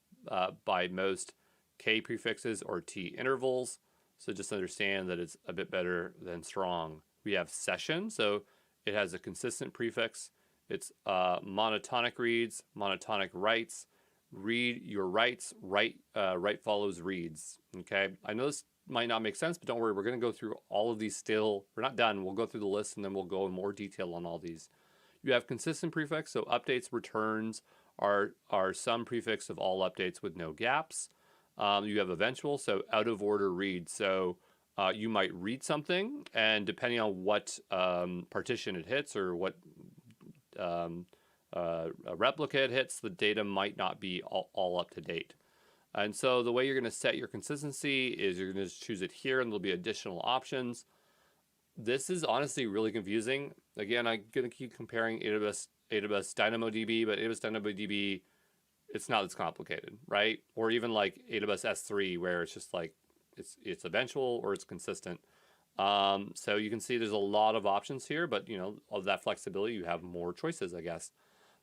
by most K prefixes or T intervals. So just understand that it's a bit better than strong. We have session, so it has a consistent prefix. It's monotonic reads, monotonic writes. Read your writes, write follows reads. Okay, I know this might not make sense, but don't worry, we're going to go through all of these still. We're not done. We'll go through the list and then we'll go in more detail on all these. You have consistent prefix, so updates, returns are some prefix of all updates with no gaps. You have eventual, so out of order reads. So you might read something, and depending on what partition it hits or what a replica it hits, the data might not be all up to date. And so the way you're going to set your consistency is you're going to choose it here, and there'll be additional options. This is honestly really confusing. Again, I'm going to keep comparing AWS DynamoDB, but AWS DynamoDB, it's not as complicated, right? Or even like AWS S3, where it's just like it's eventual or it's consistent. So you can see there's a lot of options here, but you know, of that flexibility, you have more choices, I guess.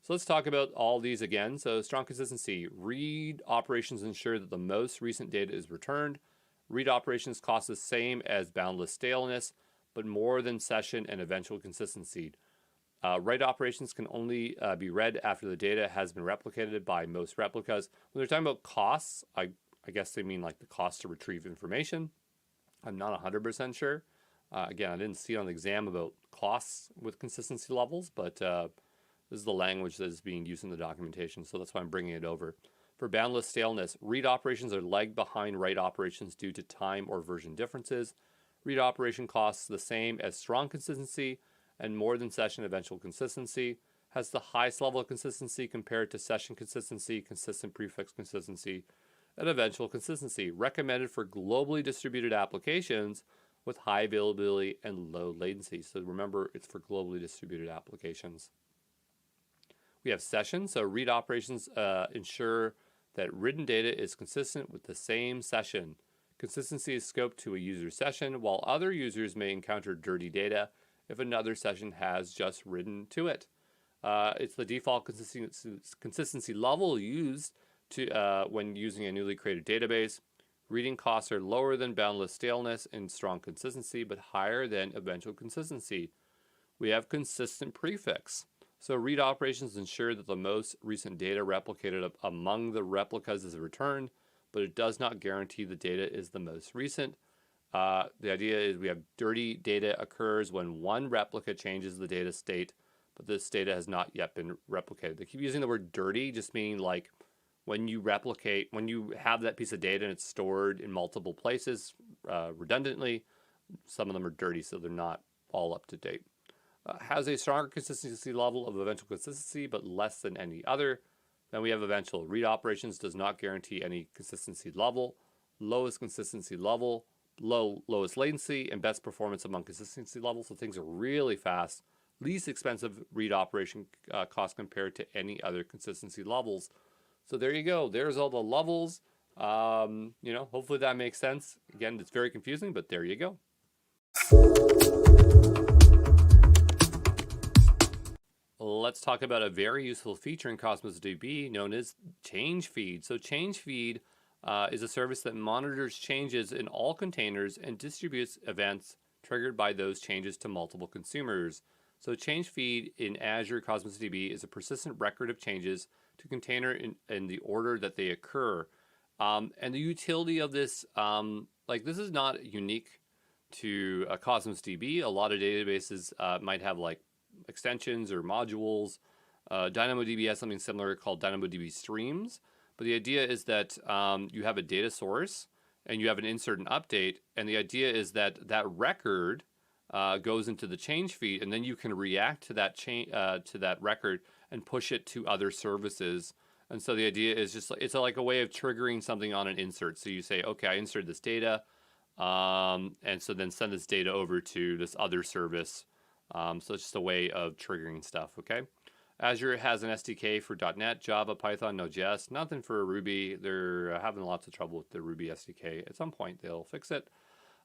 So let's talk about all these again. So strong consistency. Read operations ensure that the most recent data is returned. Read operations cost the same as boundless staleness, but more than session and eventual consistency. Write operations can only be read after the data has been replicated by most replicas. When they're talking about costs, I guess they mean like the cost to retrieve information. I'm not 100% sure. Again, I didn't see it on the exam about costs with consistency levels, but this is the language that is being used in the documentation, so that's why I'm bringing it over. For boundless staleness, read operations are lagged behind write operations due to time or version differences. Read operation costs the same as strong consistency and more than session eventual consistency. Has the highest level of consistency compared to session consistency, consistent prefix consistency, and eventual consistency. Recommended for globally distributed applications with high availability and low latency. So remember, it's for globally distributed applications. We have sessions. So read operations ensure that written data is consistent with the same session. Consistency is scoped to a user session, while other users may encounter dirty data if another session has just written to it. It's the default consistency level used to when using a newly created database. Reading costs are lower than boundless staleness and strong consistency, but higher than eventual consistency. We have consistent prefix. So read operations ensure that the most recent data replicated among the replicas is returned, but it does not guarantee the data is the most recent. The idea is we have dirty data occurs when one replica changes the data state, but this data has not yet been replicated. They keep using the word dirty, just meaning like when you replicate, when you have that piece of data and it's stored in multiple places redundantly, some of them are dirty, so they're not all up to date. Has a stronger consistency level of eventual consistency, but less than any other. Then we have eventual. Read operations does not guarantee any consistency level. Lowest consistency level, lowest latency, and best performance among consistency levels. So things are really fast. Least expensive read operation cost compared to any other consistency levels. So there you go. There's all the levels. Hopefully that makes sense. Again, it's very confusing, but there you go. Let's talk about a very useful feature in Cosmos DB known as change feed. So change feed is a service that monitors changes in all containers and distributes events triggered by those changes to multiple consumers. So change feed in Azure Cosmos DB is a persistent record of changes to container in the order that they occur. And the utility of this, this is not unique to Cosmos DB. A lot of databases might have like extensions or modules. DynamoDB has something similar called DynamoDB Streams. But the idea is that you have a data source and you have an insert and update. And the idea is that that record goes into the change feed, and then you can react to that record and push it to other services. And so the idea is just it's like a way of triggering something on an insert. So you say, okay, I inserted this data, and so then send this data over to this other service. So it's just a way of triggering stuff, okay? Azure has an SDK for .NET, Java, Python, Node.js. Nothing for Ruby. They're having lots of trouble with the Ruby SDK. At some point, they'll fix it.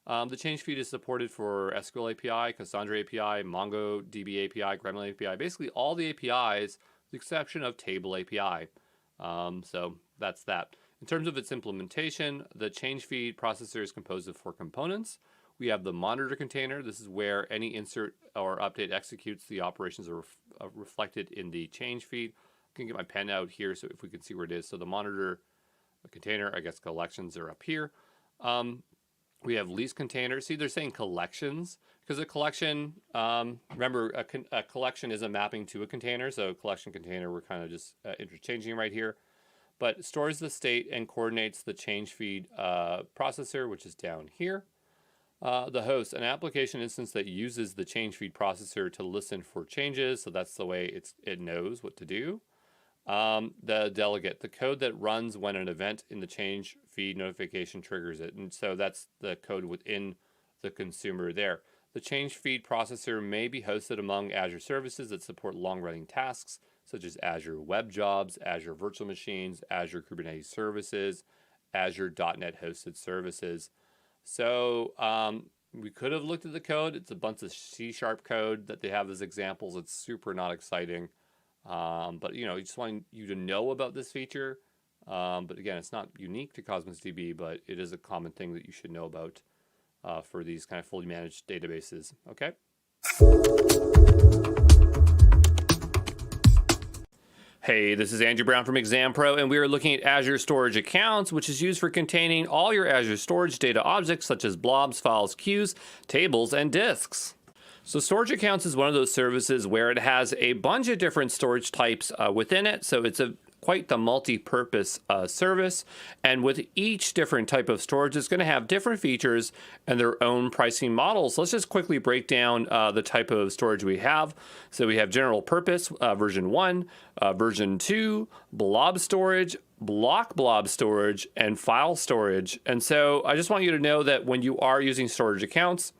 The change feed is supported for SQL API, Cassandra API, MongoDB API, Gremlin API, basically all the APIs, with the exception of Table API. So that's that. In terms of its implementation, the change feed processor is composed of 4 components. We have the monitor container. This is where any insert or update executes. The operations are reflected in the change feed. I can get my pen out here so if we can see where it is. So the monitor container, I guess collections are up here. We have lease container. See, they're saying collections because a collection, remember, a collection is a mapping to a container. So collection container, we're kind of just interchanging right here. But stores the state and coordinates the change feed processor, which is down here. The host, an application instance that uses the change feed processor to listen for changes. So that's the way it knows what to do. The delegate, the code that runs when an event in the change feed notification triggers it. And so that's the code within the consumer there. The change feed processor may be hosted among Azure services that support long-running tasks, such as Azure Web Jobs, Azure Virtual Machines, Azure Kubernetes Services, Azure .NET hosted services. So we could have looked at the code. It's a bunch of C# code that they have as examples. It's super not exciting. But I just want you to know about this feature. But again, it's not unique to Cosmos DB, but it is a common thing that you should know about for these kind of fully managed databases. Okay. Hey, this is Andrew Brown from ExamPro, and we are looking at Azure Storage Accounts, which is used for containing all your Azure Storage data objects such as blobs, files, queues, tables, and disks. So Storage Accounts is one of those services where it has a bunch of different storage types within it. So it's quite the multi-purpose service. And with each different type of storage, it's going to have different features and their own pricing models. So let's just quickly break down the type of storage we have. So we have general purpose, version 1, version 2, blob storage, blob storage, and file storage. And so I just want you to know that when you are using storage accounts,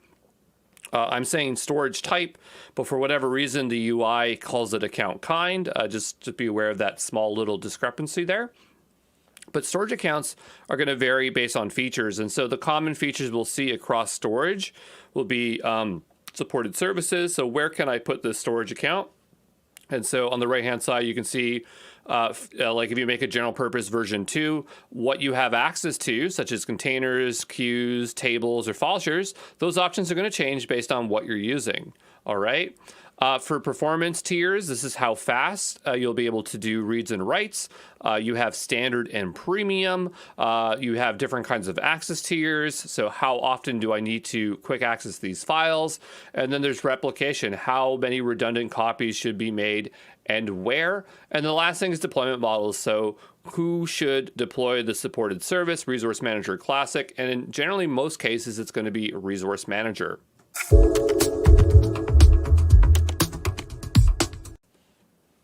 I'm saying storage type, but for whatever reason, the UI calls it account kind. Just to be aware of that small little discrepancy there. But storage accounts are going to vary based on features. And so the common features we'll see across storage will be supported services. So where can I put this storage account? And so on the right-hand side, you can see like if you make a general purpose version 2, what you have access to, such as containers, queues, tables, or file shares, those options are going to change based on what you're using. All right. For performance tiers, this is how fast you'll be able to do reads and writes. You have standard and premium. You have different kinds of access tiers. So how often do I need to quick access these files? And then there's replication. How many redundant copies should be made and where? And the last thing is deployment models. So who should deploy the supported service, Resource Manager Classic? And in generally most cases, it's going to be Resource Manager.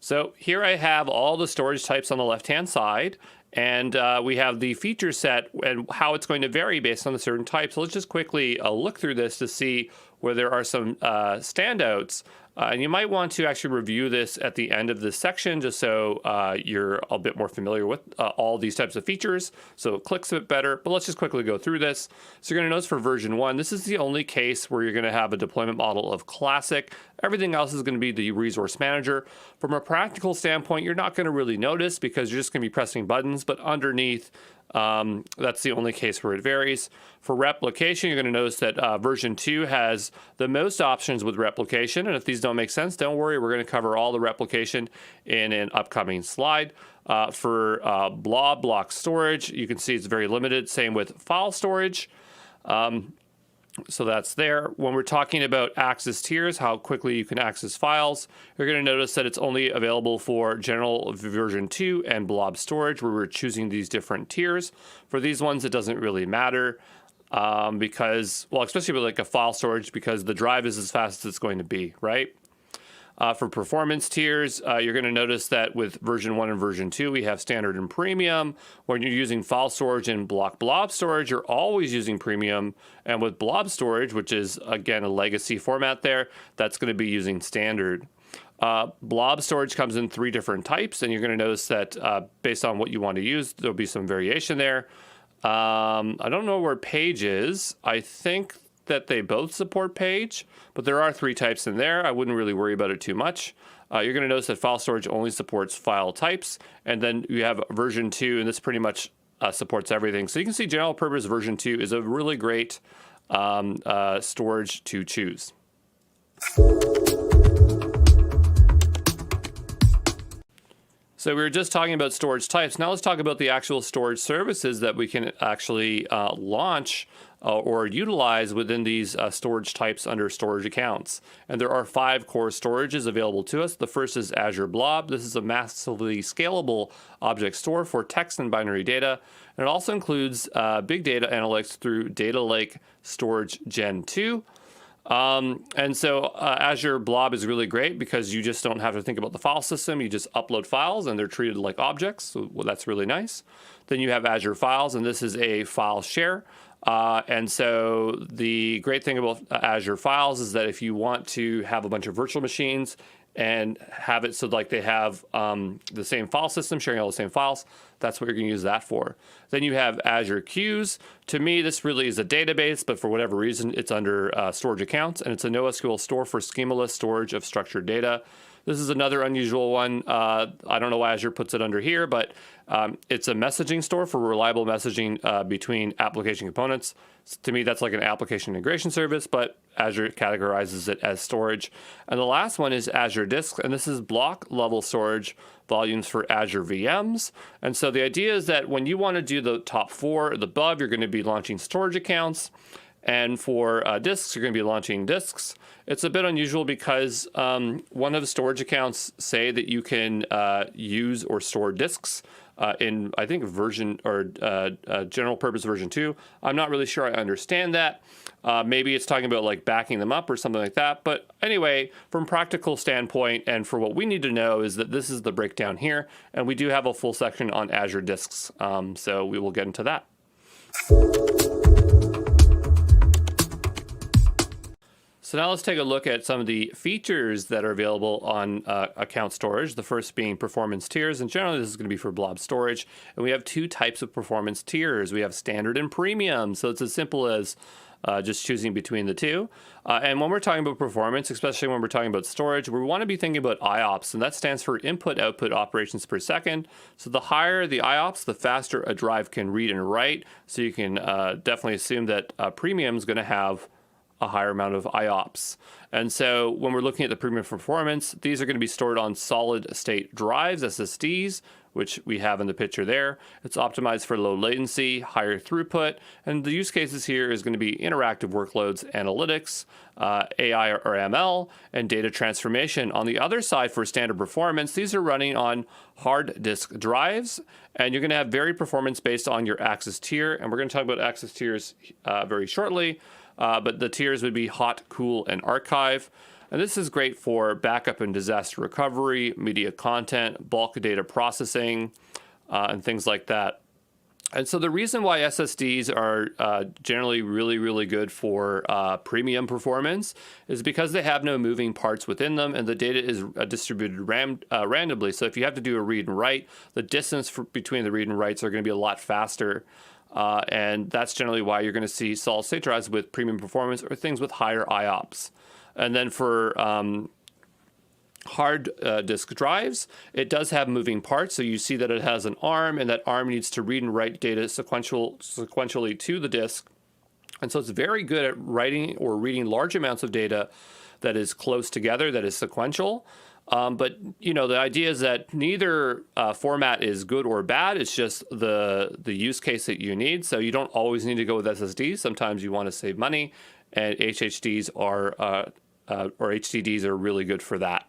So here I have all the storage types on the left-hand side, and we have the feature set and how it's going to vary based on the certain types. So let's just quickly look through this to see where there are some standouts. And you might want to actually review this at the end of this section just so you're a bit more familiar with all these types of features, so it clicks a bit better. But let's just quickly go through this. So you're going to notice for version 1, this is the only case where you're going to have a deployment model of Classic. Everything else is going to be the Resource Manager. From a practical standpoint, you're not going to really notice because you're just going to be pressing buttons, but underneath, that's the only case where it varies. For replication, you're going to notice that version 2 has the most options with replication. And if these don't make sense, don't worry. We're going to cover all the replication in an upcoming slide. For block storage, you can see it's very limited. Same with file storage. So that's there. When we're talking about access tiers, how quickly you can access files, you're going to notice that it's only available for general version 2 and blob storage, where we're choosing these different tiers. For these ones, it doesn't really matter because, well, especially with like a file storage, because the drive is as fast as it's going to be, right? For performance tiers, you're going to notice that with version 1 and version 2, we have standard and premium. When you're using file storage and blob storage, you're always using premium. And with blob storage, which is, again, a legacy format there, that's going to be using standard. Blob storage comes in 3 different types, and you're going to notice that based on what you want to use, there'll be some variation there. I don't know where page is. I think that they both support page, but there are 3 types in there. I wouldn't really worry about it too much. You're going to notice that file storage only supports file types, and then you have version 2, and this pretty much supports everything. So you can see general purpose version 2 is a really great storage to choose. So we were just talking about storage types. Now let's talk about the actual storage services that we can actually launch or utilize within these storage types under storage accounts. And there are 5 core storages available to us. The first is Azure Blob. This is a massively scalable object store for text and binary data. And it also includes big data analytics through Data Lake Storage Gen 2. And so Azure Blob is really great because you just don't have to think about the file system. You just upload files and they're treated like objects. So that's really nice. Then you have Azure Files, and this is a file share. And so the great thing about Azure Files is that if you want to have a bunch of virtual machines and have it so like they have the same file system, sharing all the same files, that's what you're going to use that for. Then you have Azure Queues. To me, this really is a database, but for whatever reason, it's under storage accounts, and it's a NoSQL store for schemaless storage of structured data. This is another unusual one. I don't know why Azure puts it under here, but it's a messaging store for reliable messaging between application components. So to me, that's like an application integration service, but Azure categorizes it as storage. And the last one is Azure Disk, and this is block level storage volumes for Azure VMs. And so the idea is that when you want to do the top 4 the above, you're going to be launching storage accounts. And for disks, you're going to be launching disks. It's a bit unusual because one of the storage accounts say that you can use or store disks in, I think, version or general purpose version 2. I'm not really sure I understand that. Maybe it's talking about like backing them up or something like that. But anyway, from practical standpoint and for what we need to know is that this is the breakdown here. And we do have a full section on Azure Disks. So we will get into that. So now let's take a look at some of the features that are available on account storage. The first being performance tiers, and generally this is going to be for blob storage. And we have two types of performance tiers. We have standard and premium. So it's as simple as just choosing between the two. And when we're talking about performance, especially when we're talking about storage, we want to be thinking about IOPS, and that stands for input-output operations per second. So the higher the IOPS, the faster a drive can read and write. So you can definitely assume that premium is going to have a higher amount of IOPS. And so when we're looking at the premium performance, these are going to be stored on solid state drives, SSDs, which we have in the picture there. It's optimized for low latency, higher throughput, and the use cases here is going to be interactive workloads, analytics, AI or ML, and data transformation. On the other side, for standard performance, these are running on hard disk drives, and you're going to have varied performance based on your access tier, and we're going to talk about access tiers very shortly. But the tiers would be hot, cool, and archive. And this is great for backup and disaster recovery, media content, bulk data processing, and things like that. And so the reason why SSDs are generally really good for premium performance is because they have no moving parts within them, and the data is distributed randomly. So if you have to do a read and write, the distance between the read and writes are going to be a lot faster. And that's generally why you're going to see solid state drives with premium performance or things with higher IOPS. And then for hard disk drives, it does have moving parts. So you see that it has an arm, and that arm needs to read and write data sequentially to the disk. And so it's very good at writing or reading large amounts of data that is close together, that is sequential. But, you know, the idea is that neither format is good or bad. It's just the use case that you need. So you don't always need to go with SSDs. Sometimes you want to save money, and HHDs are or HDDs are really good for that.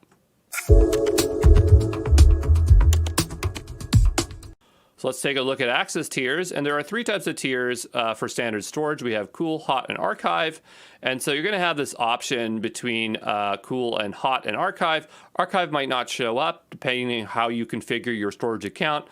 So let's take a look at access tiers, and there are three types of tiers for standard storage. We have cool, hot, and archive. And so you're going to have this option between cool and hot and archive. Archive might not show up depending on how you configure your storage account.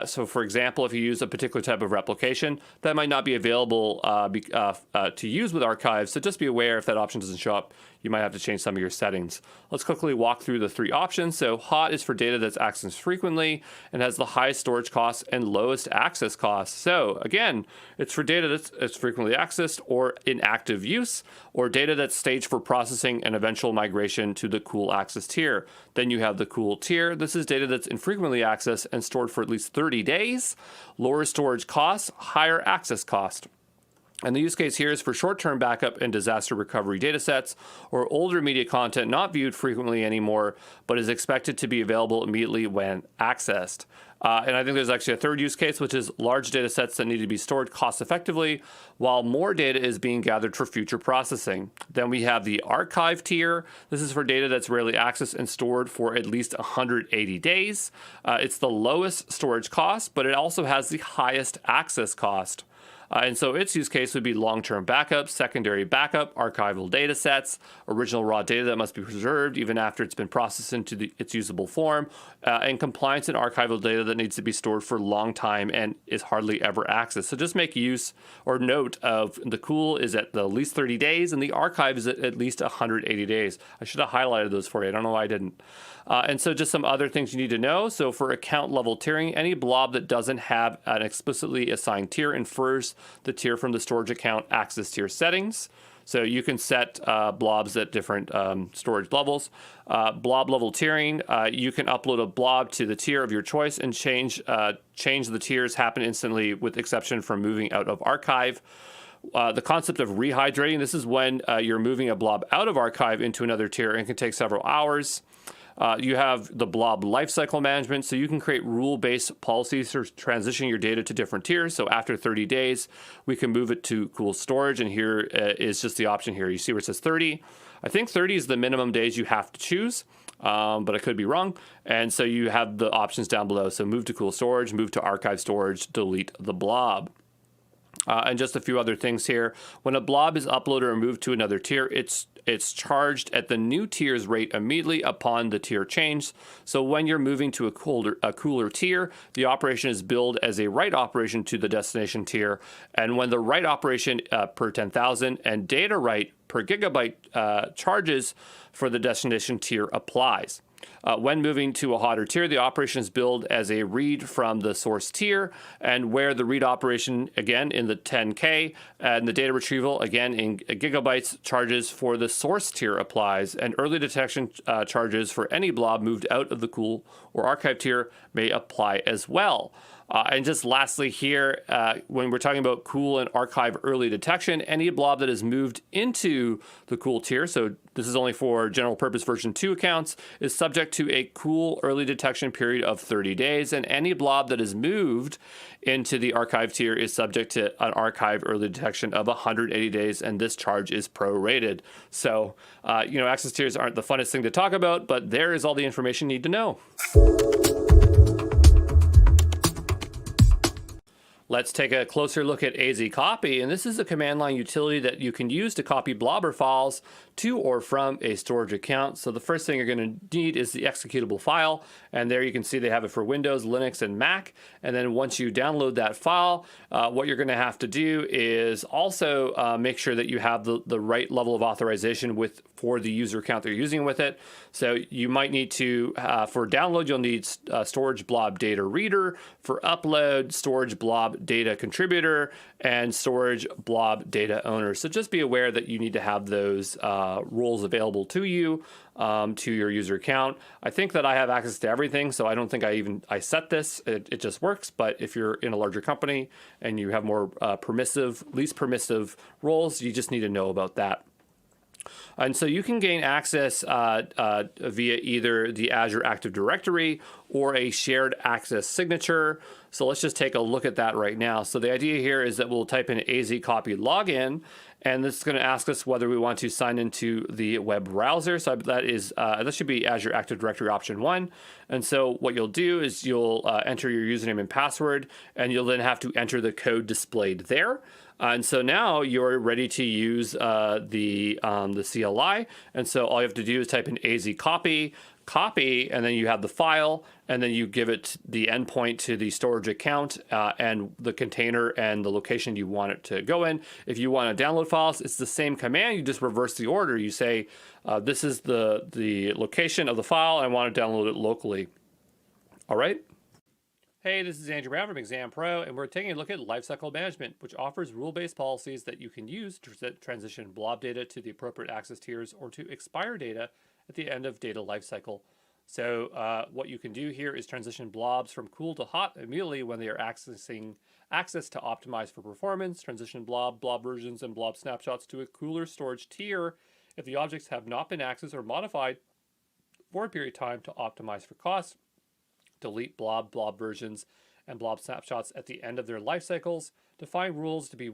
So for example, if you use a particular type of replication, that might not be available to use with archive. So just be aware if that option doesn't show up, you might have to change some of your settings. Let's quickly walk through the three options. So hot is for data that's accessed frequently and has the highest storage costs and lowest access costs. So again, it's for data that's frequently accessed or in active use, or data that's staged for processing and eventual migration to the cool access tier. Then you have the cool tier. This is data that's infrequently accessed and stored for at least 30 days. Lower storage costs, higher access cost. And the use case here is for short-term backup and disaster recovery datasets or older media content not viewed frequently anymore, but is expected to be available immediately when accessed. And I think there's actually a third use case, which is large data sets that need to be stored cost effectively while more data is being gathered for future processing. Then we have the archive tier. This is for data that's rarely accessed and stored for at least 180 days. It's the lowest storage cost, but it also has the highest access cost. And so its use case would be long-term backup, secondary backup, archival data sets, original raw data that must be preserved even after it's been processed into its usable form, and compliance and archival data that needs to be stored for a long time and is hardly ever accessed. So just make use or note of the cool is at the least 30 days and the archive is at least 180 days. I should have highlighted those for you. I don't know why I didn't. And so just some other things you need to know. So for account level tiering, any blob that doesn't have an explicitly assigned tier infers the tier from the storage account access tier settings. So you can set blobs at different storage levels. Blob level tiering, you can upload a blob to the tier of your choice and change the tiers happen instantly with exception from moving out of archive. The concept of rehydrating, this is when you're moving a blob out of archive into another tier and can take several hours. You have the blob lifecycle management, so you can create rule-based policies for transitioning your data to different tiers. So after 30 days, we can move it to cool storage, and here is just the option here. You see where it says 30. I think 30 is the minimum days you have to choose, but I could be wrong. And so you have the options down below. So move to cool storage, move to archive storage, delete the blob. And just a few other things here. When a blob is uploaded or moved to another tier, it's charged at the new tier's rate immediately upon the tier change. So when you're moving to a cooler tier, the operation is billed as a write operation to the destination tier. And when the write operation per 10,000 and data write per gigabyte charges for the destination tier applies. When moving to a hotter tier, the operation is billed as a read from the source tier, and where the read operation, again, in the 10K, and the data retrieval, again, in gigabytes, charges for the source tier applies, and early detection charges for any blob moved out of the cool or archive tier may apply as well. And just lastly here, when we're talking about cool and archive early detection, any blob that is moved into the cool tier, so this is only for general purpose version 2 accounts, is subject to a cool early detection period of 30 days. And any blob that is moved into the archive tier is subject to an archive early detection of 180 days. And this charge is prorated. So, access tiers aren't the funnest thing to talk about, but there is all the information you need to know. Let's take a closer look at AZ copy, and this is a command line utility that you can use to copy blobber files to or from a storage account. So the first thing you're going to need is the executable file, and there you can see they have it for Windows, Linux, and Mac. And then once you download that file, what you're going to have to do is also make sure that you have the right level of authorization for the user account they're using with it. So you might need to, for download, you'll need storage blob data reader. For upload, storage blob data contributor, and storage blob data owner. So just be aware that you need to have those roles available to you, to your user account. I think that I have access to everything, so I don't think I set this. It just works. But if you're in a larger company and you have more least permissive roles, you just need to know about that. And so you can gain access via either the Azure Active Directory or a shared access signature. So let's just take a look at that right now. So the idea here is that we'll type in AZ copy login, and this is going to ask us whether we want to sign into the web browser. So that should be Azure Active Directory option 1. And so what you'll do is you'll enter your username and password, and you'll then have to enter the code displayed there. And so now you're ready to use the CLI. And so all you have to do is type in AZ copy, and then you have the file, and then you give it the endpoint to the storage account and the container and the location you want it to go in. If you want to download files, it's the same command. You just reverse the order. You say, this is the location of the file, and I want to download it locally. All right. Hey, this is Andrew Brown from Exam Pro, and we're taking a look at lifecycle management, which offers rule-based policies that you can use to transition blob data to the appropriate access tiers or to expire data at the end of data lifecycle. So what you can do here is transition blobs from cool to hot immediately when they are accessing access to optimize for performance, transition blob versions, and blob snapshots to a cooler storage tier if the objects have not been accessed or modified for a period of time to optimize for cost, delete blob versions, and blob snapshots at the end of their life cycles, define rules to be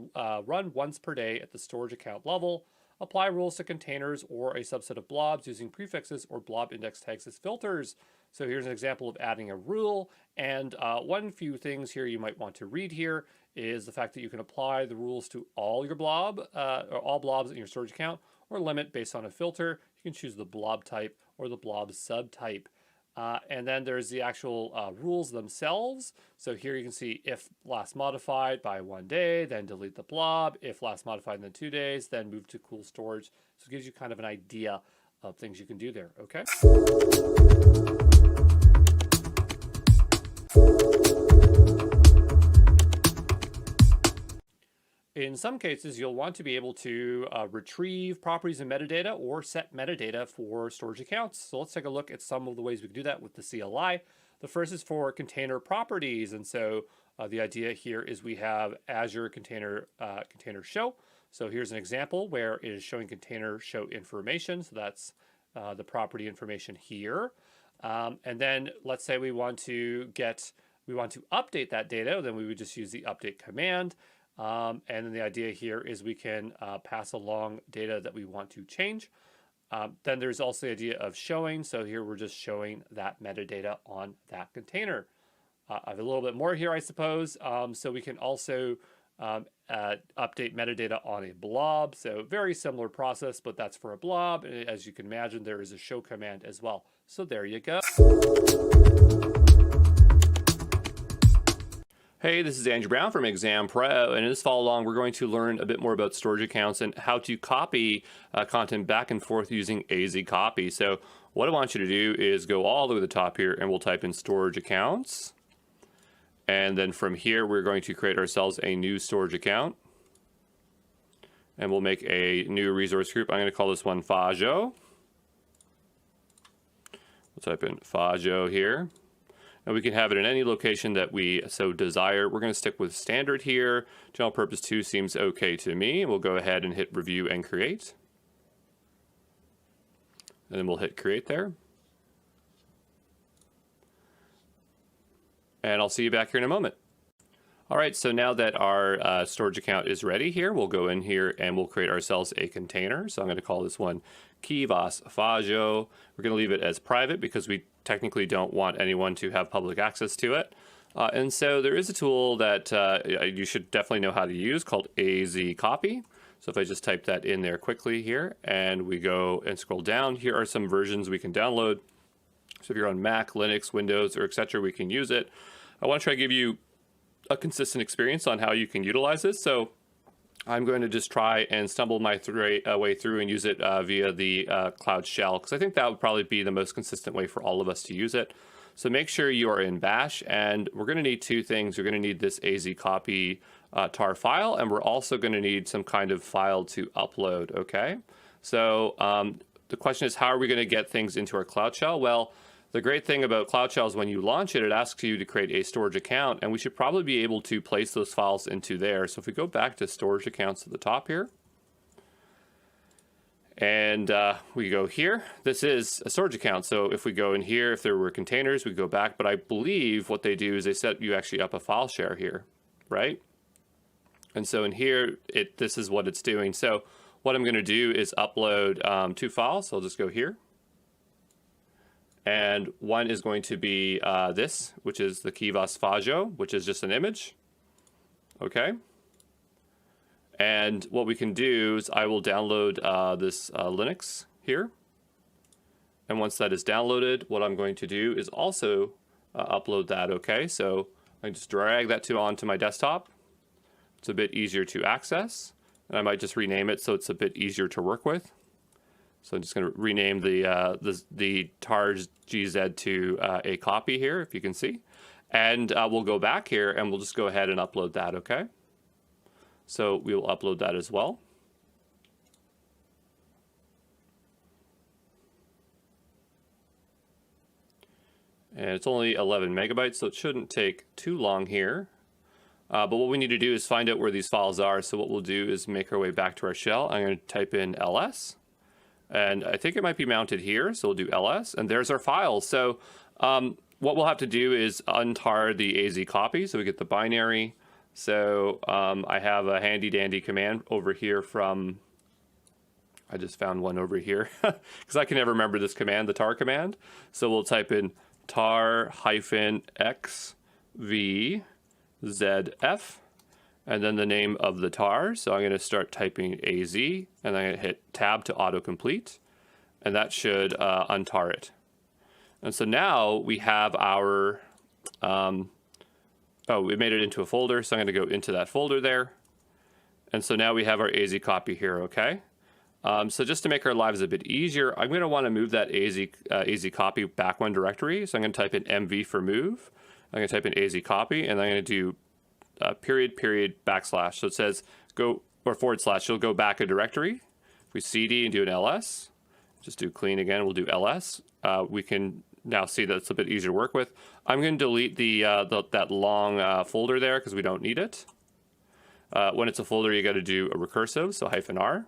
run once per day at the storage account level, apply rules to containers or a subset of blobs using prefixes or blob index tags as filters. So here's an example of adding a rule, and one few things here you might want to read here is the fact that you can apply the rules to all your blob or all blobs in your storage account, or limit based on a filter. You can choose the blob type or the blob subtype. And then there's the actual rules themselves. So here you can see if last modified by 1 day, then delete the blob. If last modified in 2 days, then move to cool storage. So it gives you kind of an idea of things you can do there, okay? In some cases, you'll want to be able to retrieve properties and metadata or set metadata for storage accounts. So let's take a look at some of the ways we can do that with the CLI. The first is for container properties. And so the idea here is we have Azure container show. So here's an example where it is showing container show information. So that's the property information here. And then let's say we want to update that data, then we would just use the update command. And then the idea here is we can pass along data that we want to change. Then there's also the idea of showing. So here we're just showing that metadata on that container. I have a little bit more here, I suppose. So we can also update metadata on a blob. So very similar process, but that's for a blob. And as you can imagine, there is a show command as well. So there you go. Hey, this is Andrew Brown from Exam Pro, and in this follow along, we're going to learn a bit more about storage accounts and how to copy content back and forth using AZ copy. So what I want you to do is go all the way to the top here, and we'll type in storage accounts. And then from here, we're going to create ourselves a new storage account. And we'll make a new resource group. I'm going to call this one Fajo. We'll type in Fajo here. And we can have it in any location that we so desire. We're going to stick with standard here. General purpose 2 seems okay to me. We'll go ahead and hit review and create. And then we'll hit create there. And I'll see you back here in a moment. All right, so now that our storage account is ready here, we'll go in here and we'll create ourselves a container. So I'm going to call this one Kivas Fajo. We're going to leave it as private because we technically don't want anyone to have public access to it. And so there is a tool that you should definitely know how to use called AZ copy. So if I just type that in there quickly here and we go and scroll down, here are some versions we can download. So if you're on Mac, Linux, Windows, or etc., we can use it. I want to try to give you a consistent experience on how you can utilize this. So I'm going to just try and stumble my way through and use it via the Cloud Shell, because I think that would probably be the most consistent way for all of us to use it. So make sure you are in Bash, and we're going to need two things. We're going to need this AZ copy tar file, and we're also going to need some kind of file to upload, okay? So the question is, how are we going to get things into our Cloud Shell? Well, the great thing about Cloud Shell is when you launch it, it asks you to create a storage account, and we should probably be able to place those files into there. So if we go back to storage accounts at the top here, and we go here, this is a storage account. So if we go in here, if there were containers, we go back, but I believe what they do is they set you actually up a file share here, right? And so in here, this is what it's doing. So what I'm gonna do is upload 2 files. So I'll just go here. And one is going to be this, which is the Kivas Fajo, which is just an image. Okay. And what we can do is I will download this Linux here. And once that is downloaded, what I'm going to do is also upload that. Okay. So I can just drag that onto my desktop. It's a bit easier to access. And I might just rename it so it's a bit easier to work with. So I'm just going to rename the tar GZ to a copy here, if you can see. And we'll go back here and we'll just go ahead and upload that, okay? So we will upload that as well. And it's only 11 megabytes, so it shouldn't take too long here. But what we need to do is find out where these files are. So what we'll do is make our way back to our shell. I'm going to type in ls. And I think it might be mounted here, so we'll do ls, and there's our files. So what we'll have to do is untar the AZ copy, so we get the binary. So I have a handy dandy command over here from, I just found one over here, because I can never remember this command, the tar command. So we'll type in tar-xvzf. And then the name of the tar. So I'm going to start typing AZ, and I'm going to hit tab to autocomplete, and that should untar it. And so now we have our, we made it into a folder, so I'm going to go into that folder there. And so now we have our AZ copy here, okay? So just to make our lives a bit easier, I'm going to want to move that AZ copy back one directory. So I'm going to type in MV for move. I'm going to type in AZ copy, and I'm going to do period backslash. So it says go, or forward slash, you'll go back a directory. If we cd and do an ls, just do clean again, we'll do ls. We can now see that it's a bit easier to work with. I'm going to delete that long folder there because we don't need it. When it's a folder, you got to do a recursive, so -r.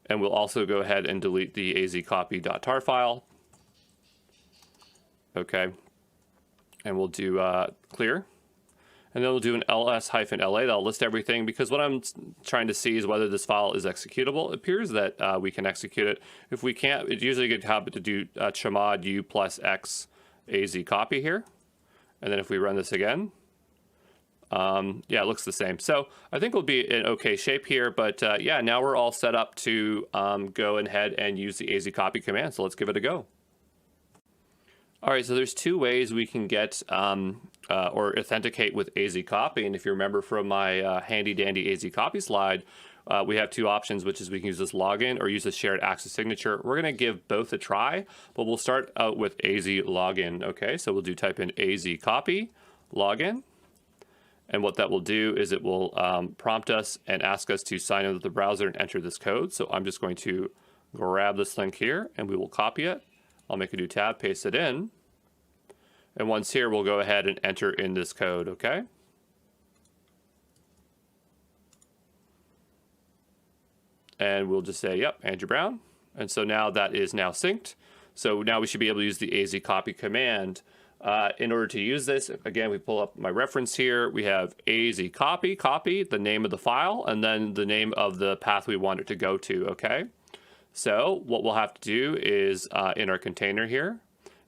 And we'll also go ahead and delete the azcopy.tar file. Okay. And we'll do clear. And then we'll do an ls-la. That'll list everything, because what I'm trying to see is whether this file is executable. It appears that we can execute it. If we can't, it's usually good to have it to do chmod u plus x az copy here. And then if we run this again, Yeah, it looks the same. So I think we'll be in okay shape here, but yeah, now we're all set up to go ahead and use the AZ copy command. So let's give it a go. All right, so there's two ways we can get or authenticate with AZ copy. And if you remember from my handy dandy AZ copy slide, we have two options, which is we can use this login or use a shared access signature. We're going to give both a try, but we'll start out with AZ login. Okay, so we'll type in AZ copy login. And what that will do is it will prompt us and ask us to sign into the browser and enter this code. So I'm just going to grab this link here and we will copy it. I'll make a new tab, paste it in. And once here, we'll go ahead and enter in this code, okay? And we'll just say, yep, Andrew Brown. And so now that is now synced. So now we should be able to use the AZ copy command. In order to use this, again, we pull up my reference here. We have AZ copy, the name of the file, and then the name of the path we want it to go to, okay? So what we'll have to do is in our container here,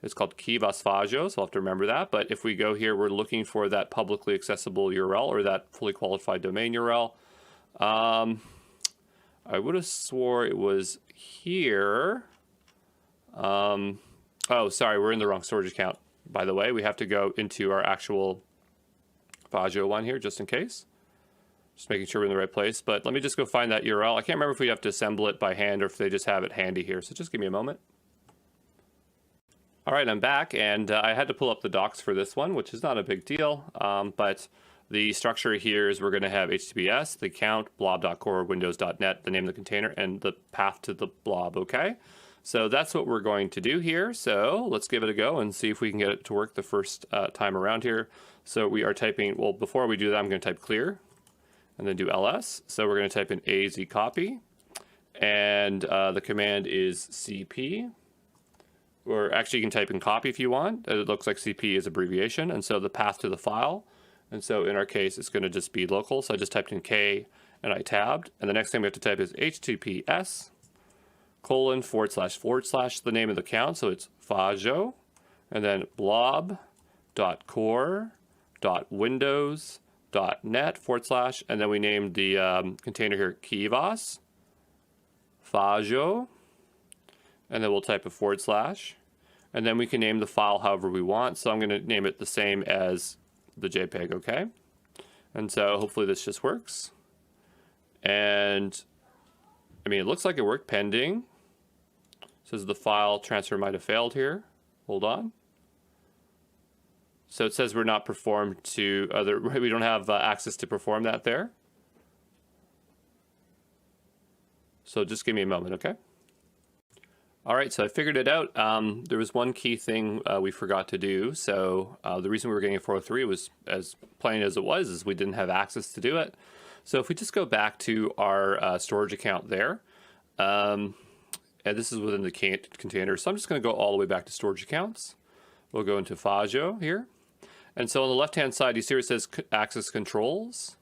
it's called Kivas Fajo, so we'll have to remember that. But if we go here, we're looking for that publicly accessible URL or that fully qualified domain URL. I would have swore it was here. Oh, sorry, we're in the wrong storage account. By the way, we have to go into our actual Fajo one here, just in case. Just making sure we're in the right place. But let me just go find that URL. I can't remember if we have to assemble it by hand or if they just have it handy here. So just give me a moment. All right, I'm back, and I had to pull up the docs for this one, which is not a big deal. But the structure here is we're going to have HTTPS, the account, blob.core, windows.net, the name of the container, and the path to the blob, okay? So that's what we're going to do here. So let's give it a go and see if we can get it to work the first time around here. So we are typing, well, before we do that, I'm going to type clear and then do ls. So we're going to type in AZ copy, and the command is CP. Or actually, you can type in copy if you want. It looks like CP is abbreviation, and so the path to the file. And so in our case, it's going to just be local. So I just typed in K and I tabbed. And the next thing we have to type is HTTPS :/ the name of the account. So it's Fajo, and then blob.core.windows.net / and then we named the container here Kivas Fajo, and then we'll type a /, and then we can name the file however we want. So I'm going to name it the same as the JPEG, okay? And so hopefully this just works. And I mean, it looks like it worked pending. It says the file transfer might have failed here. Hold on. So it says we're not performed to other, we don't have access to perform that there. So just give me a moment, okay? All right, so I figured it out. There was one key thing we forgot to do. So the reason we were getting a 403 was, as plain as it was, is we didn't have access to do it. So if we just go back to our storage account there, and this is within the container. So I'm just going to go all the way back to storage accounts. We'll go into Fajo here. And so on the left-hand side, you see where it says access controls,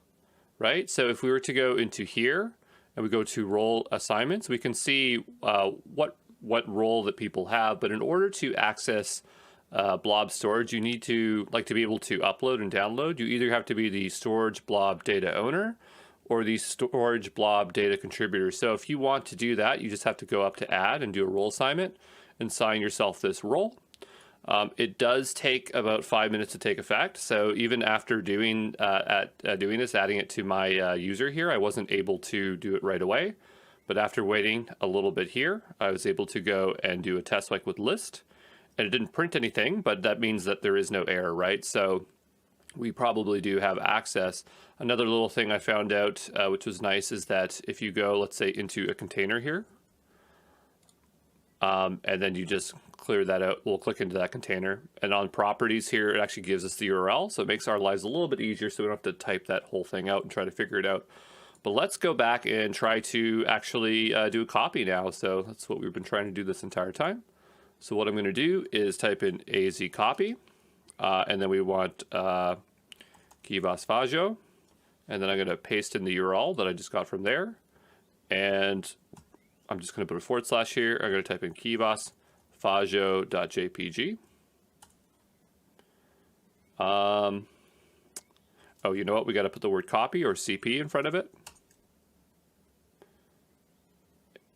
right? So if we were to go into here and we go to role assignments, we can see what role that people have. But in order to access blob storage, you need to be able to upload and download. You either have to be the storage blob data owner or the storage blob data contributor. So if you want to do that, you just have to go up to add and do a role assignment and assign yourself this role. It does take about 5 minutes to take effect. So even after doing this, adding it to my user here, I wasn't able to do it right away. But after waiting a little bit here, I was able to go and do a test like with list. And it didn't print anything, but that means that there is no error, right? So we probably do have access. Another little thing I found out, which was nice, is that if you go, let's say, into a container here, and then you just clear that out, we'll click into that container. And on properties here, it actually gives us the URL. So it makes our lives a little bit easier so we don't have to type that whole thing out and try to figure it out. But let's go back and try to actually do a copy now. So that's what we've been trying to do this entire time. So what I'm going to do is type in AZ copy, and then we want Kivas Fajo, and then I'm going to paste in the URL that I just got from there. And I'm just going to put a / here. I'm going to type in Kivas Fajo.jpg. Oh, you know what? We got to put the word copy or CP in front of it.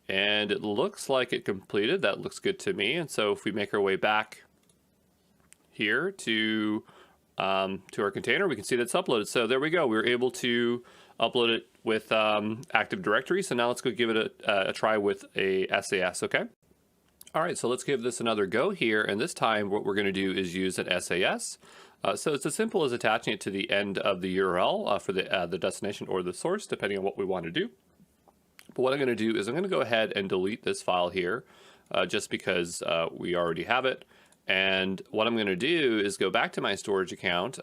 And it looks like it completed. That looks good to me. And so if we make our way back here to our container, we can see that it's uploaded. So there we go. We were able to upload it with Active Directory. So now let's go give it a try with a SAS, okay? All right, so let's give this another go here. And this time what we're going to do is use an SAS. So it's as simple as attaching it to the end of the URL for the destination or the source, depending on what we want to do. But what I'm going to do is I'm going to go ahead and delete this file here just because we already have it. And what I'm going to do is go back to my storage account.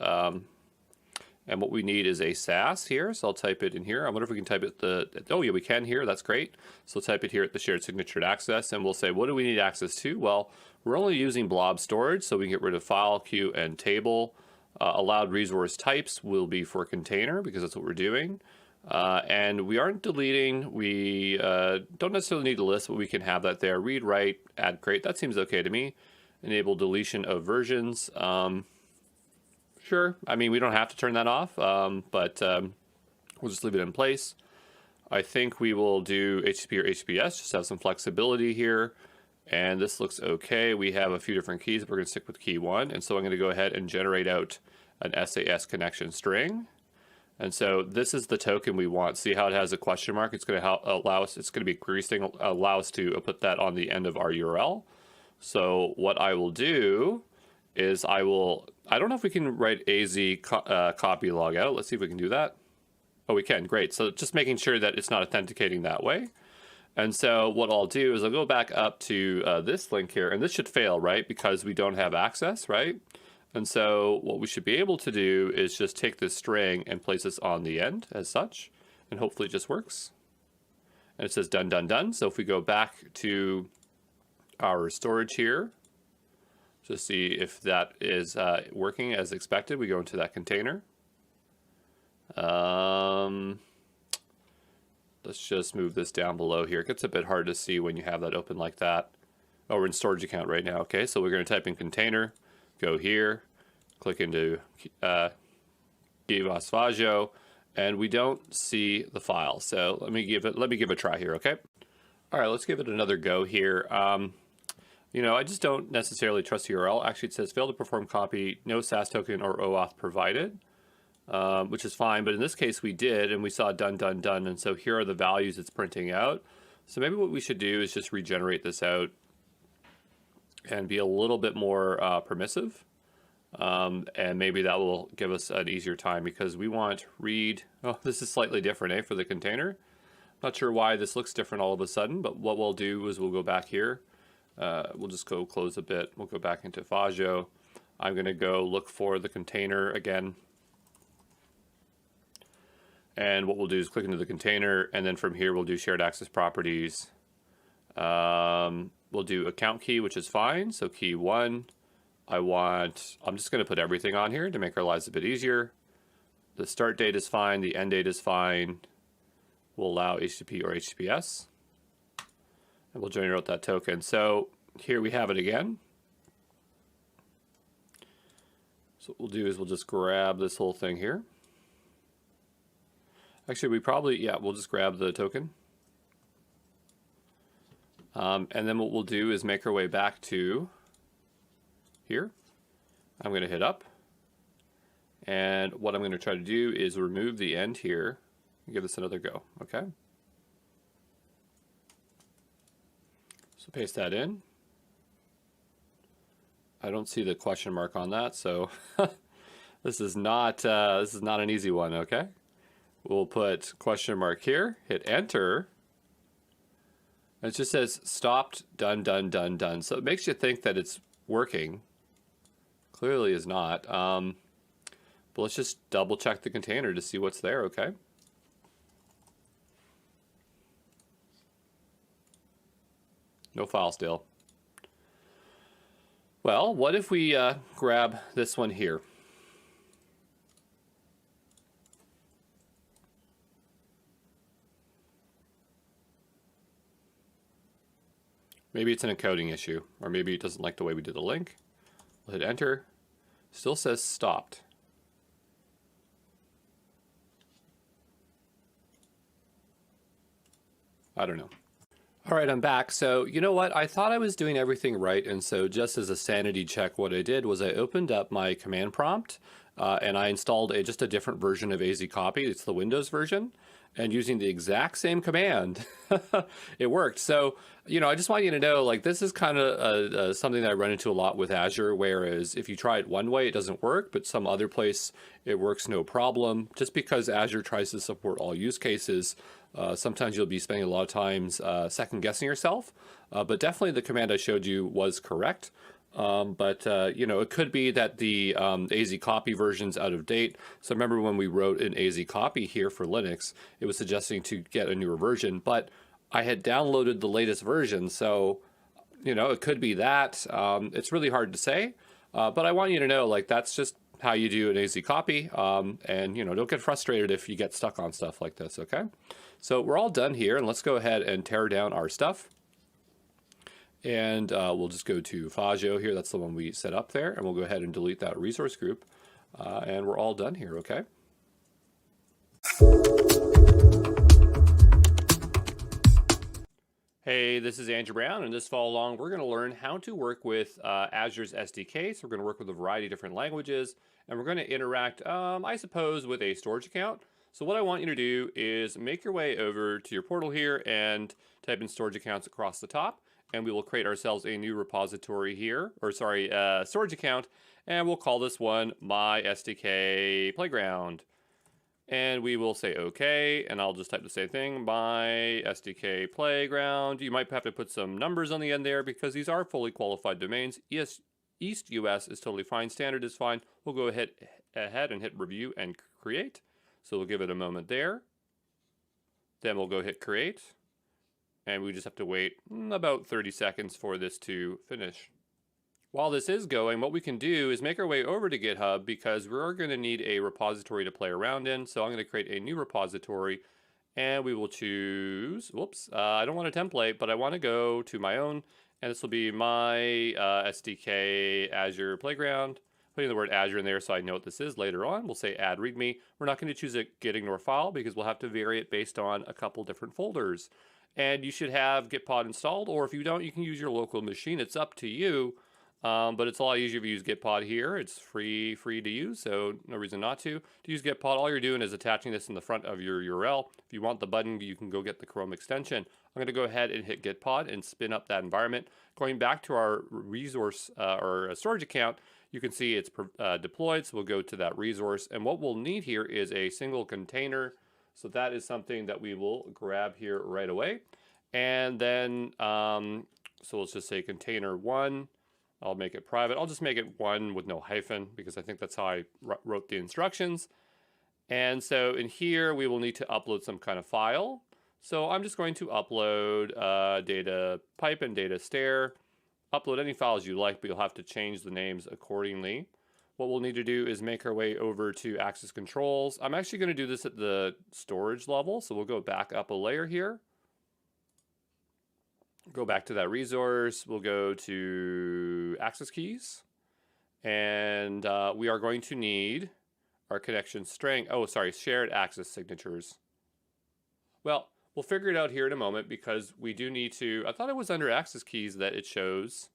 And what we need is a SAS here. So I'll type it in here. I wonder if we can type it oh yeah, we can here. That's great. So we'll type it here at the shared signature access. And we'll say, what do we need access to? Well, we're only using blob storage. So we can get rid of file, queue, and table. Allowed resource types will be for container because that's what we're doing. And we aren't deleting. We don't necessarily need a list, but we can have that there. Read, write, add, create. That seems okay to me. Enable deletion of versions. Sure. I mean, we don't have to turn that off, but we'll just leave it in place. I think we will do HTTP or HTTPS, just have some flexibility here. And this looks okay. We have a few different keys, but we're going to stick with key 1. And so I'm going to go ahead and generate out an SAS connection string. And so this is the token we want. See how it has a question mark? It's going to allow us, it's going to be query string, allow us to put that on the end of our URL. So what I will do is I don't know if we can write AZ copy log out. Let's see if we can do that. Oh, we can. Great. So just making sure that it's not authenticating that way. And so what I'll do is I'll go back up to this link here, and this should fail, right? Because we don't have access, right? And so what we should be able to do is just take this string and place this on the end as such, and hopefully it just works. And it says done, done, done. So if we go back to our storage here, to see if that is working as expected, we go into that container. Let's just move this down below here. It gets a bit hard to see when you have that open like that. Oh, we're in storage account right now. Okay, so we're going to type in container, go here, click into Vajo, and we don't see the file. So let me give a try here. Okay. All right, let's give it another go here. You know, I just don't necessarily trust the URL. Actually, it says fail to perform copy, no SAS token or OAuth provided, which is fine. But in this case, we did, and we saw done, done, done. And so here are the values it's printing out. So maybe what we should do is just regenerate this out and be a little bit more permissive. And maybe that will give us an easier time because we want read. Oh, this is slightly different, for the container. Not sure why this looks different all of a sudden, but what we'll do is we'll go back here. We'll just go close a bit. We'll go back into Vajo. I'm going to go look for the container again. And what we'll do is click into the container, and then from here we'll do shared access properties. We'll do account key, which is fine. So key 1. I'm just going to put everything on here to make our lives a bit easier. The start date is fine. The end date is fine. We'll allow HTTP or HTTPS. And we'll generate that token. So here we have it again. So what we'll do is we'll just grab this whole thing here. Actually, we'll just grab the token. And then what we'll do is make our way back to here. I'm going to hit up. And what I'm going to try to do is remove the end here and give this another go. Okay. So paste that in. I don't see the question mark on that, so this is not an easy one. Okay, we'll put question mark here, hit enter, and it just says stopped, done, done, done, done. So it makes you think that it's working. Clearly is not. But let's just double check the container to see what's there. Okay. No file still. Well, what if we grab this one here? Maybe it's an encoding issue, or maybe it doesn't like the way we did the link. We'll hit enter. Still says stopped. I don't know. All right, I'm back. So, you know what? I thought I was doing everything right. And so, just as a sanity check, what I did was I opened up my command prompt and I installed just a different version of AZ Copy. It's the Windows version. And using the exact same command, it worked. So, I just want you to know, like, this is kind of something that I run into a lot with Azure. Whereas if you try it one way, it doesn't work, but some other place, it works no problem. Just because Azure tries to support all use cases, sometimes you'll be spending a lot of times second guessing yourself, but definitely the command I showed you was correct. But it could be that the AZ copy version's out of date. So remember when we wrote an AZ copy here for Linux, it was suggesting to get a newer version, but I had downloaded the latest version. So, it could be that. It's really hard to say, but I want you to know, like, that's just how you do an AZ copy. And, don't get frustrated if you get stuck on stuff like this, okay? So we're all done here, and let's go ahead and tear down our stuff. And we'll just go to Fagio here. That's the one we set up there. And we'll go ahead and delete that resource group. And we're all done here, okay? Hey, this is Andrew Brown, and this fall along, we're going to learn how to work with Azure's SDK. So we're going to work with a variety of different languages, and we're going to interact, I suppose, with a storage account. So what I want you to do is make your way over to your portal here and type in storage accounts across the top, and we will create ourselves a new repository here, storage account, and we'll call this one My SDK Playground. And we will say OK, and I'll just type the same thing, My SDK Playground. You might have to put some numbers on the end there because these are fully qualified domains. East US is totally fine. Standard is fine. We'll go ahead and hit review and create. So we'll give it a moment there. Then we'll go hit create. And we just have to wait about 30 seconds for this to finish. While this is going, what we can do is make our way over to GitHub because we're going to need a repository to play around in. So I'm going to create a new repository and we will choose, I don't want a template, but I want to go to my own, and this will be my SDK Azure Playground. Putting the word Azure in there so I know what this is later on. We'll say add readme. We're not going to choose a git ignore file because we'll have to vary it based on a couple different folders. And you should have Gitpod installed, or if you don't, you can use your local machine. It's up to you. But it's a lot easier if you use Gitpod here. It's free to use, so no reason not to. To use Gitpod, all you're doing is attaching this in the front of your URL. If you want the button, you can go get the Chrome extension. I'm going to go ahead and hit Gitpod and spin up that environment. Going back to our resource or storage account, you can see it's deployed, so we'll go to that resource. And what we'll need here is a single container. So that is something that we will grab here right away. And then, so let's just say container 1. I'll make it private. I'll just make it 1 with no hyphen because I think that's how I wrote the instructions. And so in here, we will need to upload some kind of file. So I'm just going to upload data pipe and data stair. Upload any files you like, but you'll have to change the names accordingly. What we'll need to do is make our way over to access controls. I'm actually going to do this at the storage level. So we'll go back up a layer here. Go back to that resource. We'll go to access keys. And we are going to need our connection string. Oh, sorry, shared access signatures. Well, we'll figure it out here in a moment because we do need to, I thought it was under access keys that it shows.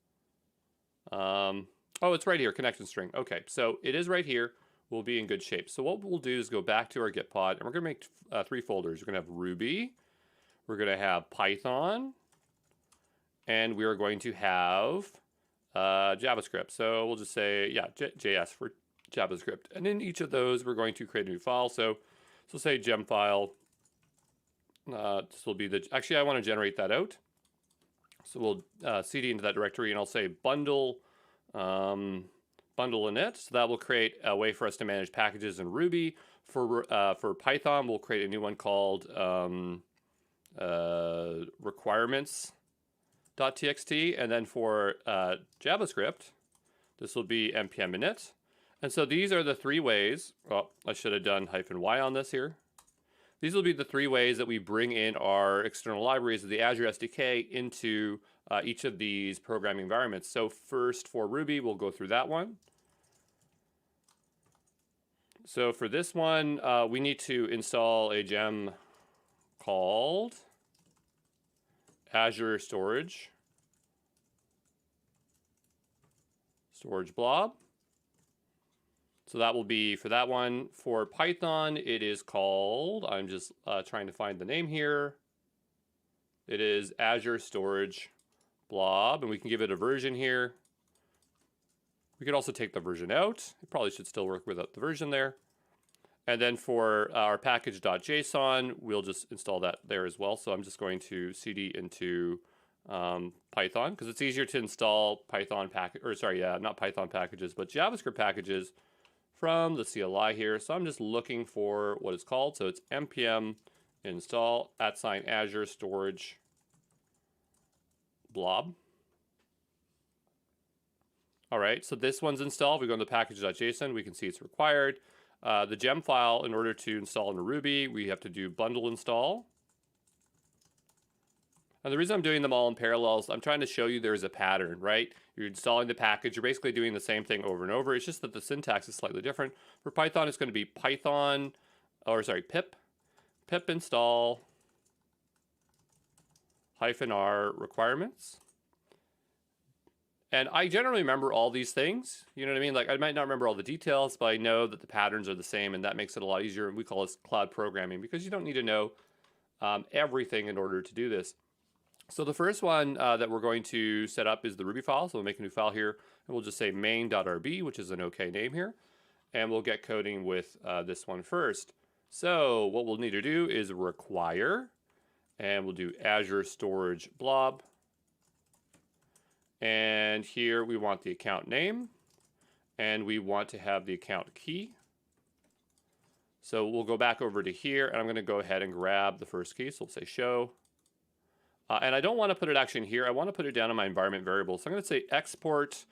Oh, it's right here, connection string. Okay, so it is right here. We'll be in good shape. So what we'll do is go back to our Gitpod, and we're going to make 3 folders. We're going to have Ruby, we're going to have Python, and we are going to have JavaScript. So we'll just say, yeah, JS for JavaScript. And in each of those, we're going to create a new file. So say gem file. This will be the, actually, I want to generate that out. So we'll cd into that directory, and I'll say bundle init. So that will create a way for us to manage packages in Ruby. For Python, we'll create a new one called requirements.txt. And then for JavaScript, this will be npm init. And so these are the 3 ways. Well, I should have done -y on this here. These will be the 3 ways that we bring in our external libraries of the Azure SDK into each of these programming environments. So first for Ruby, we'll go through that one. So for this one, we need to install a gem called Azure Storage blob. So that will be for that one. For Python, it is called, I'm just trying to find the name here. It is Azure Storage blob, and we can give it a version here. We could also take the version out. It probably should still work without the version there. And then for our package.json, we'll just install that there as well. So I'm just going to cd into Python, because it's easier to install Python package, or sorry, yeah, not Python packages, but JavaScript packages from the CLI here. So I'm just looking for what it's called. So it's npm install @Azure Storage blob. All right, so this one's installed. We go into package.json. We can see it's required. The gem file, in order to install into Ruby, we have to do bundle install. And the reason I'm doing them all in parallel is I'm trying to show you there's a pattern, right? You're installing the package. You're basically doing the same thing over and over. It's just that the syntax is slightly different. For Python, it's going to be pip install -r requirements. And I generally remember all these things. You know what I mean? Like, I might not remember all the details, but I know that the patterns are the same, and that makes it a lot easier. And we call this cloud programming, because you don't need to know everything in order to do this. So the first one that we're going to set up is the Ruby file. So we'll make a new file here, and we'll just say main.rb, which is an okay name here. And we'll get coding with this one first. So what we'll need to do is require, and we'll do Azure Storage blob. And here we want the account name, and we want to have the account key. So we'll go back over to here, and I'm going to go ahead and grab the first key. So we'll say show. And I don't want to put it actually in here. I want to put it down in my environment variable. So I'm going to say export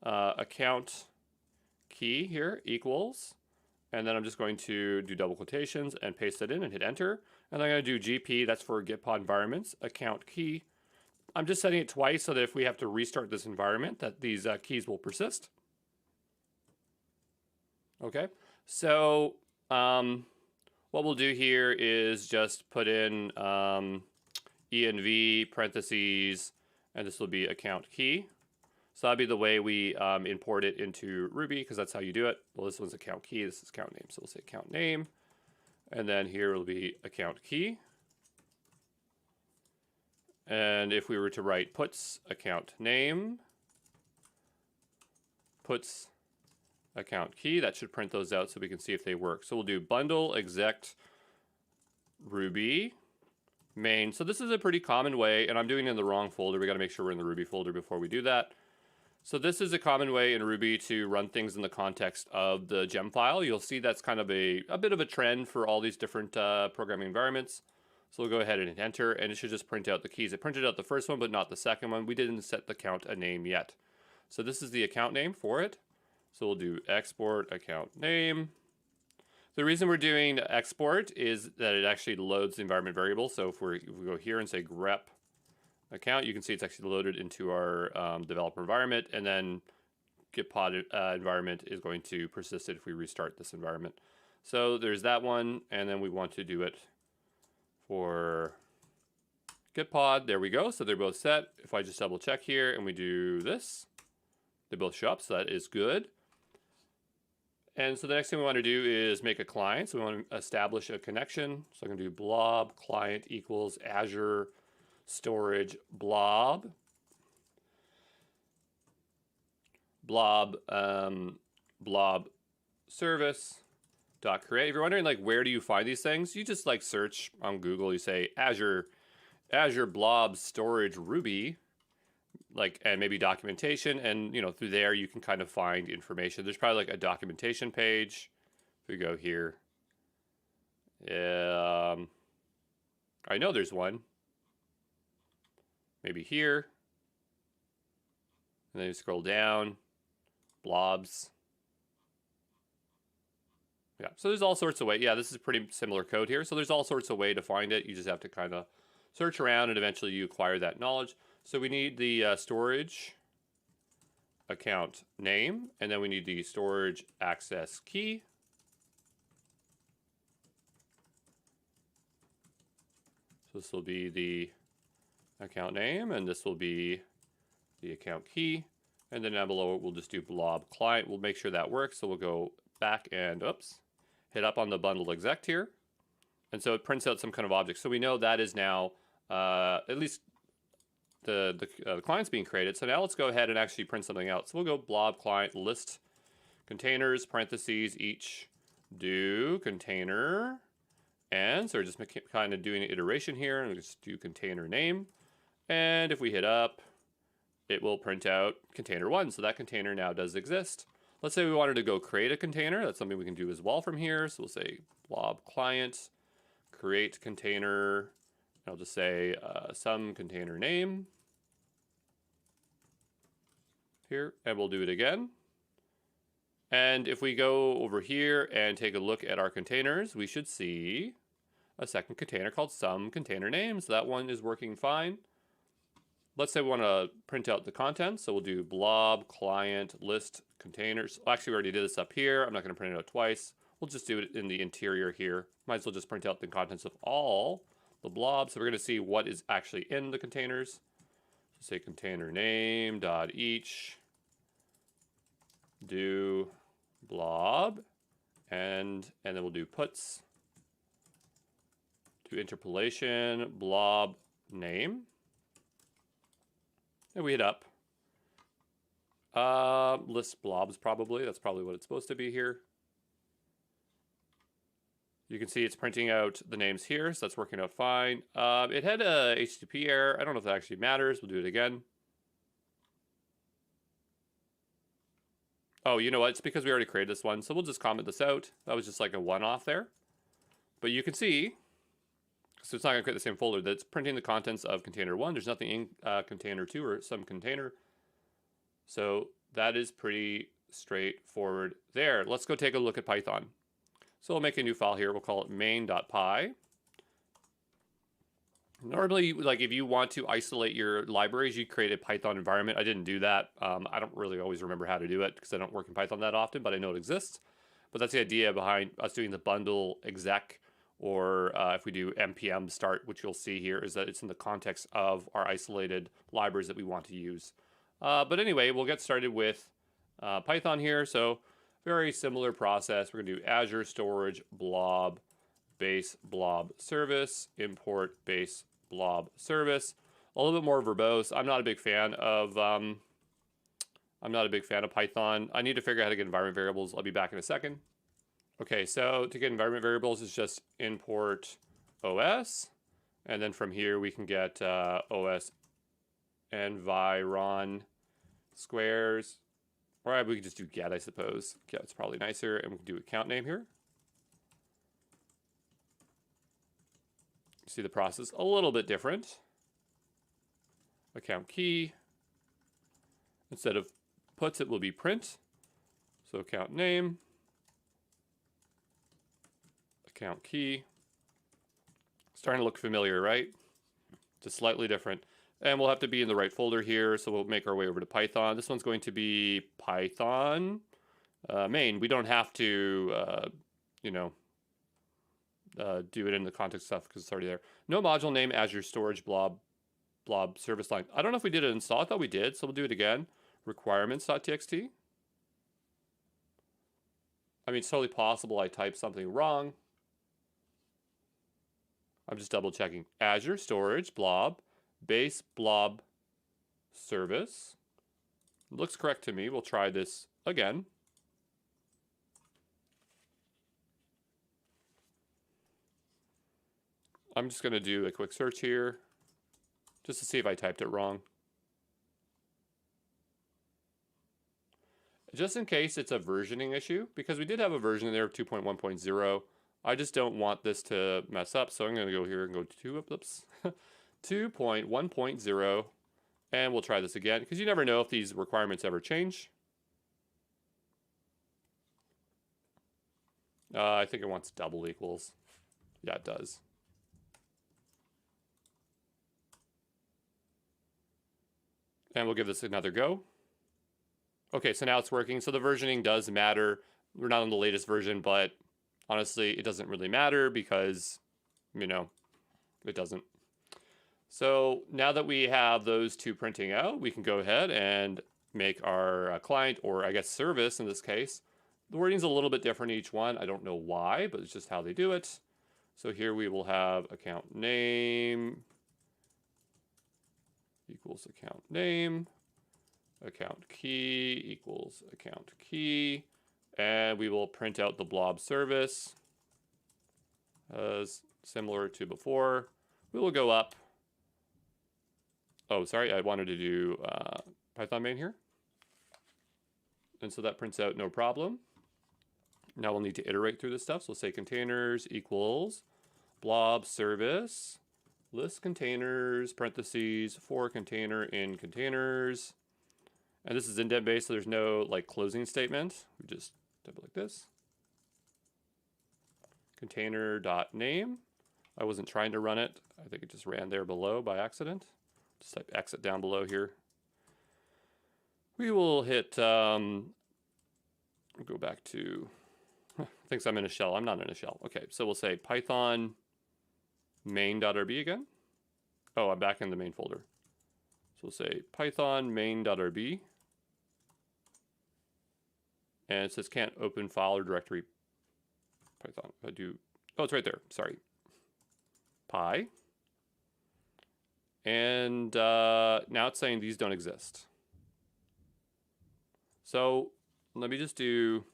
account key here equals, and then I'm just going to do double quotations and paste it in and hit enter. And I'm going to do GP, that's for Gitpod environments, account key. I'm just setting it twice so that if we have to restart this environment, that these keys will persist. Okay, so what we'll do here is just put in env parentheses, and this will be account key. So that'll be the way we import it into Ruby, because that's how you do it. Well, this one's account key, this is account name. So we'll say account name, and then here will be account key. And if we were to write puts account name, puts account key, that should print those out so we can see if they work. So we'll do bundle exec Ruby main. So this is a pretty common way, and I'm doing it in the wrong folder. We got to make sure we're in the Ruby folder before we do that. So this is a common way in Ruby to run things in the context of the gem file. You'll see that's kind of a bit of a trend for all these different programming environments. So we'll go ahead and hit enter, and it should just print out the keys. It printed out the first one, but not the second one. We didn't set the account a name yet. So this is the account name for it. So we'll do export account name. The reason we're doing export is that it actually loads the environment variable. So if we go here and say grep account, you can see it's actually loaded into our developer environment, and then Gitpod environment is going to persist it if we restart this environment. So there's that one, and then we want to do it for Gitpod. There we go. So they're both set. If I just double check here and we do this, they both show up, so that is good. And so the next thing we want to do is make a client. So we want to establish a connection. So I'm going to do blob client equals Azure Storage blob service dot create. If you're wondering like where do you find these things, you just like search on Google. You say Azure blob storage Ruby, like, and maybe documentation, and you know, through there you can kind of find information. There's probably like a documentation page. If we go here, I know there's one. Maybe here, and then you scroll down, blobs. Yeah, so there's all sorts of ways. Yeah, this is pretty similar code here. So there's all sorts of way to find it. You just have to kind of search around, and eventually you acquire that knowledge. So we need the storage account name, and then we need the storage access key. So this will be the account name, and this will be the account key. And then down below, we'll just do blob client. We'll make sure that works. So we'll go back and, hit up on the bundle exec here. And so it prints out some kind of object. So we know that is now, at least the client's being created. So now let's go ahead and actually print something out. So we'll go blob client list containers, parentheses, each do container. And so we're just kind of doing an iteration here, and we'll just do container name. And if we hit up, it will print out container 1. So that container now does exist. Let's say we wanted to go create a container. That's something we can do as well from here. So we'll say blob client, create container. I'll just say some container name here, and we'll do it again. And if we go over here and take a look at our containers, we should see a second container called some container name. So that one is working fine. Let's say we want to print out the contents. So we'll do blob client list containers. Actually, we already did this up here. I'm not going to print it out twice. We'll just do it in the interior here. Might as well just print out the contents of all the blobs. So we're going to see what is actually in the containers. So say container name dot each do blob, and then we'll do puts, do interpolation blob name, and we hit up. List blobs probably. That's probably what it's supposed to be here. You can see it's printing out the names here, so that's working out fine. It had a HTTP error. I don't know if that actually matters. We'll do it again. Oh, you know what? It's because we already created this one, so we'll just comment this out. That was just like a one-off there. But you can see, so it's not going to create the same folder, that it's printing the contents of container 1. There's nothing in container 2 or some container. So that is pretty straightforward there. Let's go take a look at Python. So we'll make a new file here. We'll call it main.py. Normally, like if you want to isolate your libraries, you create a Python environment. I didn't do that. I don't really always remember how to do it because I don't work in Python that often, but I know it exists. But that's the idea behind us doing the bundle exec, or if we do npm start, which you'll see here, is that it's in the context of our isolated libraries that we want to use. But anyway, we'll get started with Python here. So very similar process. We're going to do Azure Storage blob base blob service, import base blob service. A little bit more verbose. I'm not a big fan of Python. I need to figure out how to get environment variables. I'll be back in a second. Okay, so to get environment variables is just import OS, and then from here we can get OS environ squares, or we can just do get, I suppose. Get, it's probably nicer, and we can do account name here. See the process a little bit different. Account key. Instead of puts, it will be print. So account name, account key. Starting to look familiar, right? Just slightly different. And we'll have to be in the right folder here, so we'll make our way over to Python. This one's going to be Python main. We don't have to, do it in the context stuff because it's already there. No module name Azure Storage blob service line. I don't know if we did it install. I thought we did, so we'll do it again. Requirements.txt. I mean, it's totally possible I typed something wrong. I'm just double checking. Azure Storage blob base blob service. Looks correct to me. We'll try this again. I'm just going to do a quick search here just to see if I typed it wrong. Just in case it's a versioning issue, because we did have a version in there of 2.1.0. I just don't want this to mess up, so I'm going to go here and go to 2.1.0, and we'll try this again, because you never know if these requirements ever change. I think it wants double equals. Yeah, it does. And we'll give this another go. Okay, so now it's working. So the versioning does matter. We're not on the latest version, but honestly, it doesn't really matter because, it doesn't. So now that we have those two printing out, we can go ahead and make our client, or I guess service in this case. The wording's a little bit different each one. I don't know why, but it's just how they do it. So here we will have account name equals account name, account key equals account key, and we will print out the blob service as similar to before. We will go up. Oh, sorry, I wanted to do Python main here. And so that prints out no problem. Now we'll need to iterate through this stuff. So we'll say containers equals blob service, list containers, parentheses, for container in containers. And this is indent based, so there's no like closing statement. We just type it like this. Container.name. I wasn't trying to run it. I think it just ran there below by accident. Just type exit down below here. We will hit, go back to, thinks I'm in a shell. I'm not in a shell. Okay, so we'll say Python main.rb again. Oh, I'm back in the main folder. So we'll say Python main.rb. And it says can't open file or directory Python. I do, oh, it's right there. Sorry. Py. And now it's saying these don't exist. So let me just do,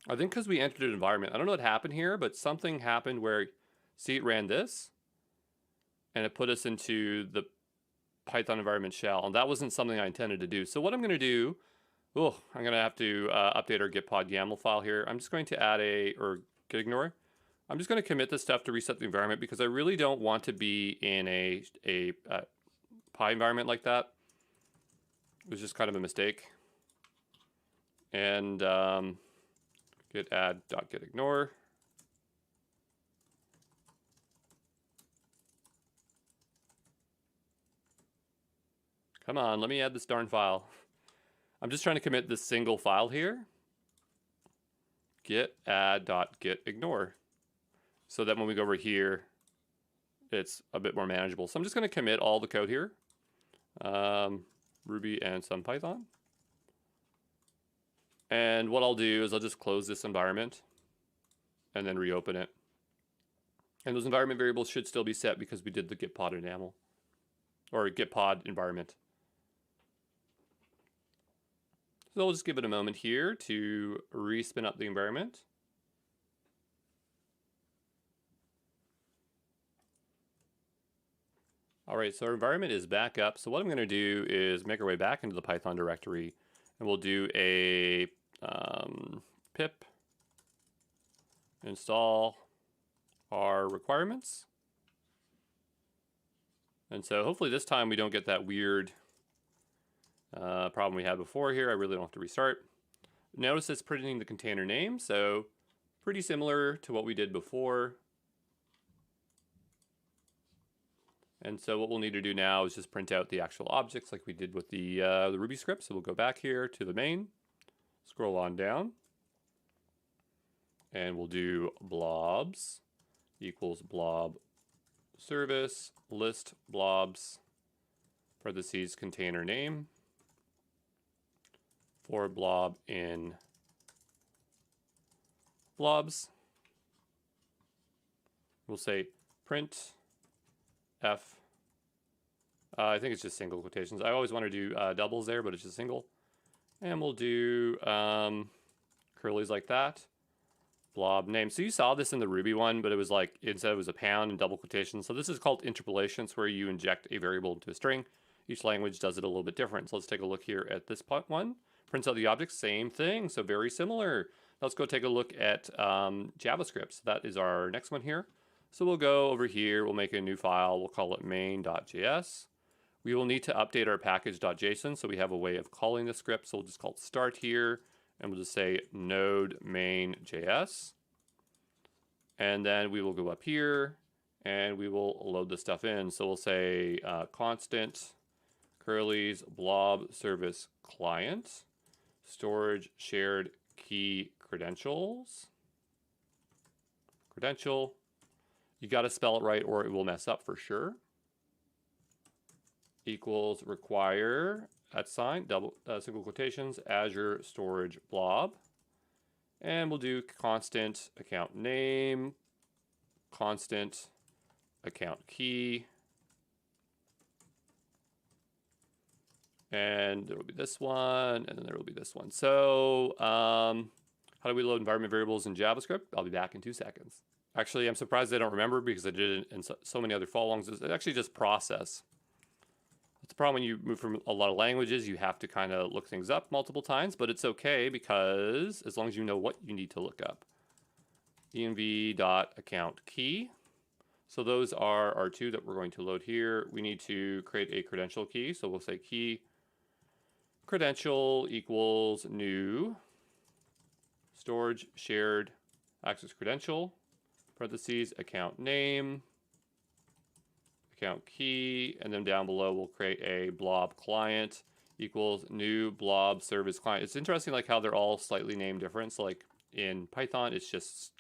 I think because we entered an environment, I don't know what happened here, but something happened where, see, it ran this, and it put us into the Python environment shell, and that wasn't something I intended to do. So what I'm going to do, I'm going to have to update our gitpod YAML file here. I'm just going to add or git ignore. I'm just going to commit this stuff to reset the environment because I really don't want to be in a Py environment like that. It was just kind of a mistake. And git add .git ignore. Come on, let me add this darn file. I'm just trying to commit this single file here. Git add .git ignore. So that when we go over here, it's a bit more manageable. So I'm just going to commit all the code here. Ruby and some Python. And what I'll do is I'll just close this environment and then reopen it. And those environment variables should still be set because we did the gitpod enamel or gitpod environment. So I'll just give it a moment here to respin up the environment. All right, so our environment is back up. So what I'm going to do is make our way back into the Python directory, and we'll do a pip install our requirements. And so hopefully this time we don't get that weird problem we had before here. I really don't have to restart. Notice it's printing the container name, so pretty similar to what we did before. And so what we'll need to do now is just print out the actual objects like we did with the Ruby script. So we'll go back here to the main, scroll on down, and we'll do blobs equals blob service list blobs parentheses container name for blob in blobs. We'll say print F. I think it's just single quotations. I always want to do doubles there, but it's just single. And we'll do curlies like that. Blob name. So you saw this in the Ruby one, but it was like, instead it was a pound and double quotations. So this is called interpolation. It's where you inject a variable into a string. Each language does it a little bit different. So let's take a look here at this one. Prints out the object, same thing. So very similar. Let's go take a look at JavaScript. So that is our next one here. So we'll go over here, we'll make a new file, we'll call it main.js. We will need to update our package.json, so we have a way of calling the script. So we'll just call it start here, and we'll just say node main.js. And then we will go up here, and we will load the stuff in. So we'll say constant curly's blob service client, storage shared key credentials, credential. You got to spell it right or it will mess up for sure. equals require @ double single quotations Azure storage blob, and we'll do constant account name, constant account key, and there will be this one, and then there will be this one. So how do we load environment variables in JavaScript? I'll be back in 2 seconds. Actually, I'm surprised I don't remember because I did it in so many other follow-alongs. It's actually just process. It's a problem when you move from a lot of languages, you have to kind of look things up multiple times, but it's okay because as long as you know what you need to look up. env.account key. So those are our two that we're going to load here. We need to create a credential key. So we'll say key credential equals new storage shared access credential, parentheses, account name, account key, and then down below we'll create a blob client equals new blob service client. It's interesting like how they're all slightly named different. So like in Python, it's just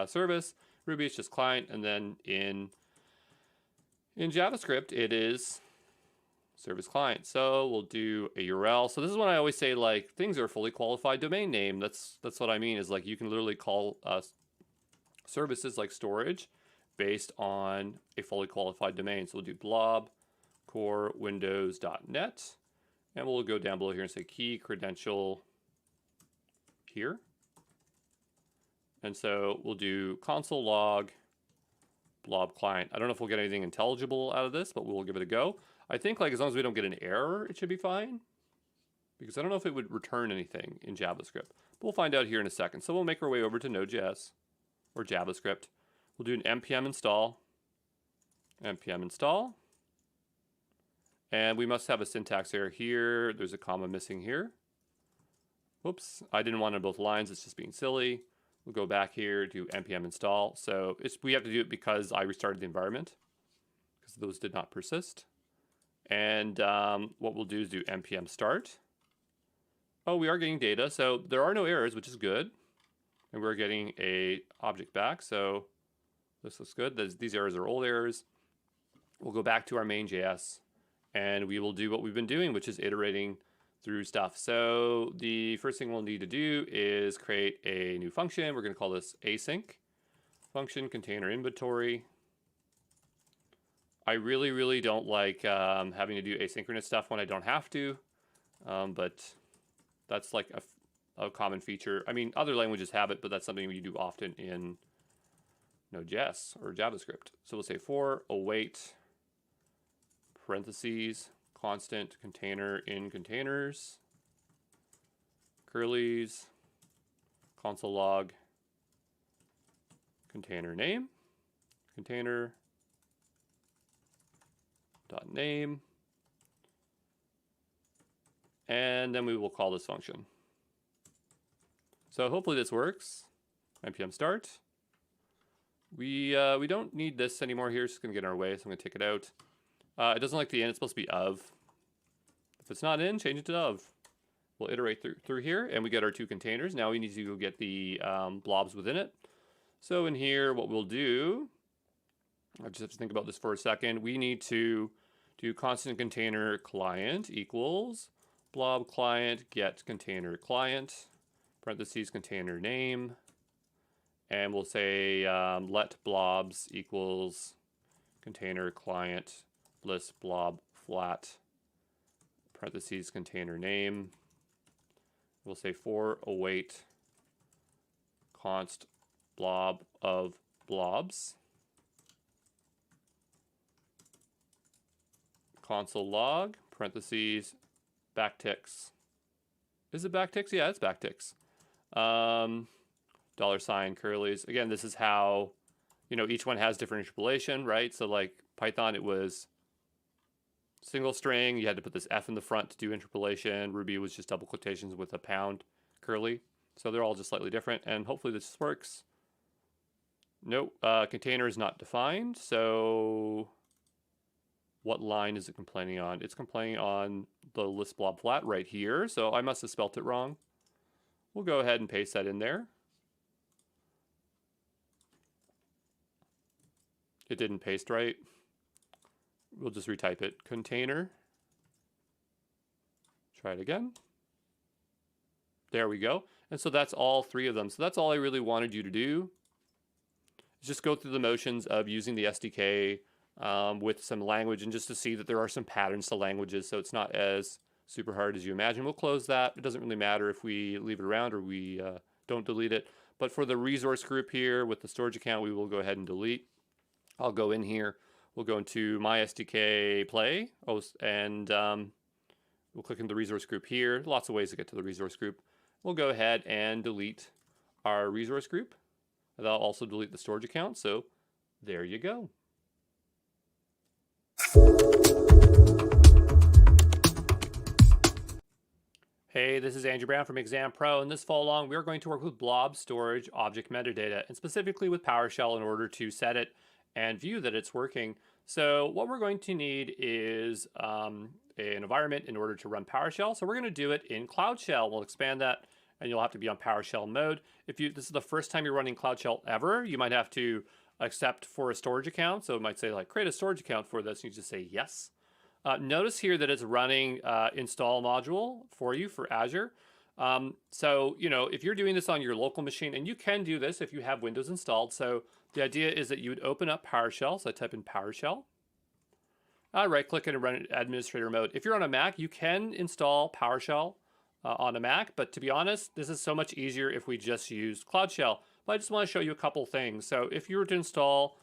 service, Ruby, it's just client, and then in JavaScript, it is service client. So we'll do a URL. So this is when I always say like things are fully qualified domain name. That's what I mean is like you can literally call services like storage based on a fully qualified domain. So we'll do blob core windows.net, and we'll go down below here and say key credential here. And so we'll do console log blob client. I don't know if we'll get anything intelligible out of this, but we'll give it a go. I think like as long as we don't get an error, it should be fine. Because I don't know if it would return anything in JavaScript. But we'll find out here in a second. So we'll make our way over to Node.js or JavaScript. We'll do an npm install. npm install. And we must have a syntax error here. There's a comma missing here. Whoops, I didn't want it on both lines. It's just being silly. We'll go back here to npm install. So we have to do it because I restarted the environment because those did not persist. And what we'll do is do npm start. Oh, we are getting data. So there are no errors, which is good. And we're getting a object back. So this looks good. These errors are old errors. We'll go back to our main.js and we will do what we've been doing, which is iterating through stuff. So the first thing we'll need to do is create a new function. We're going to call this async function container inventory. I really don't like having to do asynchronous stuff when I don't have to, but that's like a common feature. I mean, other languages have it, but that's something you do often in Node.js or JavaScript. So we'll say for await parentheses constant container in containers, curlies, console log, container name, container dot name, and then we will call this function. So hopefully this works. npm start. We don't need this anymore here. It's just gonna get in our way, so I'm gonna take it out. It doesn't like the in. It's supposed to be of. If it's not in, change it to of. We'll iterate through here, and we get our two containers. Now we need to go get the blobs within it. So in here, what we'll do, I just have to think about this for a second. We need to do constant container client equals blob client get container client, parentheses container name, and we'll say let blobs equals container client list blob flat, parentheses container name. We'll say for await const blob of blobs, console log, parentheses, backticks. Is it backticks? Yeah, it's backticks. $, curlies. Again, this is how, each one has different interpolation, right? So like Python, it was single string. You had to put this F in the front to do interpolation. Ruby was just double quotations with a pound curly. So they're all just slightly different. And hopefully this works. Nope, container is not defined. So what line is it complaining on? It's complaining on the list blob flat right here. So I must have spelt it wrong. We'll go ahead and paste that in there. It didn't paste right. We'll just retype it. Container Try it again. There we go. And so that's all 3 of them. So that's all I really wanted you to do. Just go through the motions of using the SDK with some language, and just to see that there are some patterns to languages, so it's not as super hard as you imagine. We'll close that. It doesn't really matter if we leave it around or we don't delete it. But for the resource group here with the storage account, we will go ahead and delete. I'll go in here. We'll go into my SDK play, and we'll click in the resource group here. Lots of ways to get to the resource group. We'll go ahead and delete our resource group. And I'll also delete the storage account. So there you go. Hey, this is Andrew Brown from Exam Pro, and this fall long we are going to work with blob storage object metadata, and specifically with PowerShell in order to set it and view that it's working. So what we're going to need is an environment in order to run PowerShell. So we're going to do it in Cloud Shell. We'll expand that, and you'll have to be on PowerShell mode. If this is the first time you're running Cloud Shell ever, you might have to accept for a storage account. So it might say like create a storage account for this, and you just say yes. Notice here that it's running install module for you for Azure. So, if you're doing this on your local machine, and you can do this if you have Windows installed. So the idea is that you would open up PowerShell. So I type in PowerShell. Right click it and run it administrator mode. If you're on a Mac, you can install PowerShell on a Mac, but to be honest, this is so much easier if we just use Cloud Shell. But I just want to show you a couple things. So if you were to install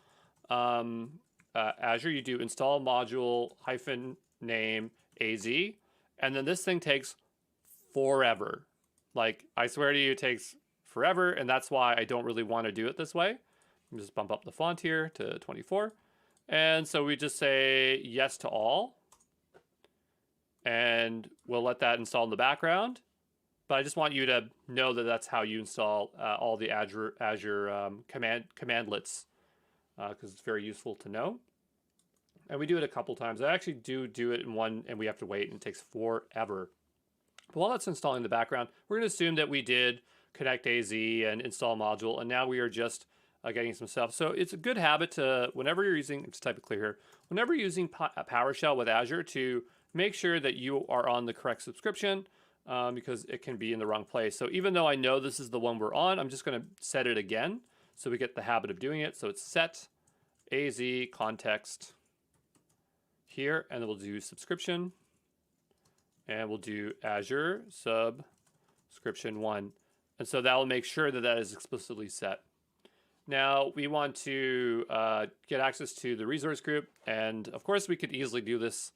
Azure, you do install module -name AZ, and then this thing takes forever. Like, I swear to you, it takes forever, and that's why I don't really want to do it this way. Let me just bump up the font here to 24. And so we just say yes to all, and we'll let that install in the background. But I just want you to know that that's how you install all the Azure commandlets, because it's very useful to know. And we do it a couple times. I actually do it in one, and we have to wait, and it takes forever. But while that's installing in the background, we're going to assume that we did connect AZ and install module, and now we are just getting some stuff. So it's a good habit to, whenever you're using, just type it clear here, whenever you're using PowerShell with Azure, to make sure that you are on the correct subscription, because it can be in the wrong place. So even though I know this is the one we're on, I'm just going to set it again so we get the habit of doing it. So it's set AZ context here, and then we'll do subscription, and we'll do Azure subscription 1. And so that will make sure that that is explicitly set. Now we want to get access to the resource group, and of course we could easily do this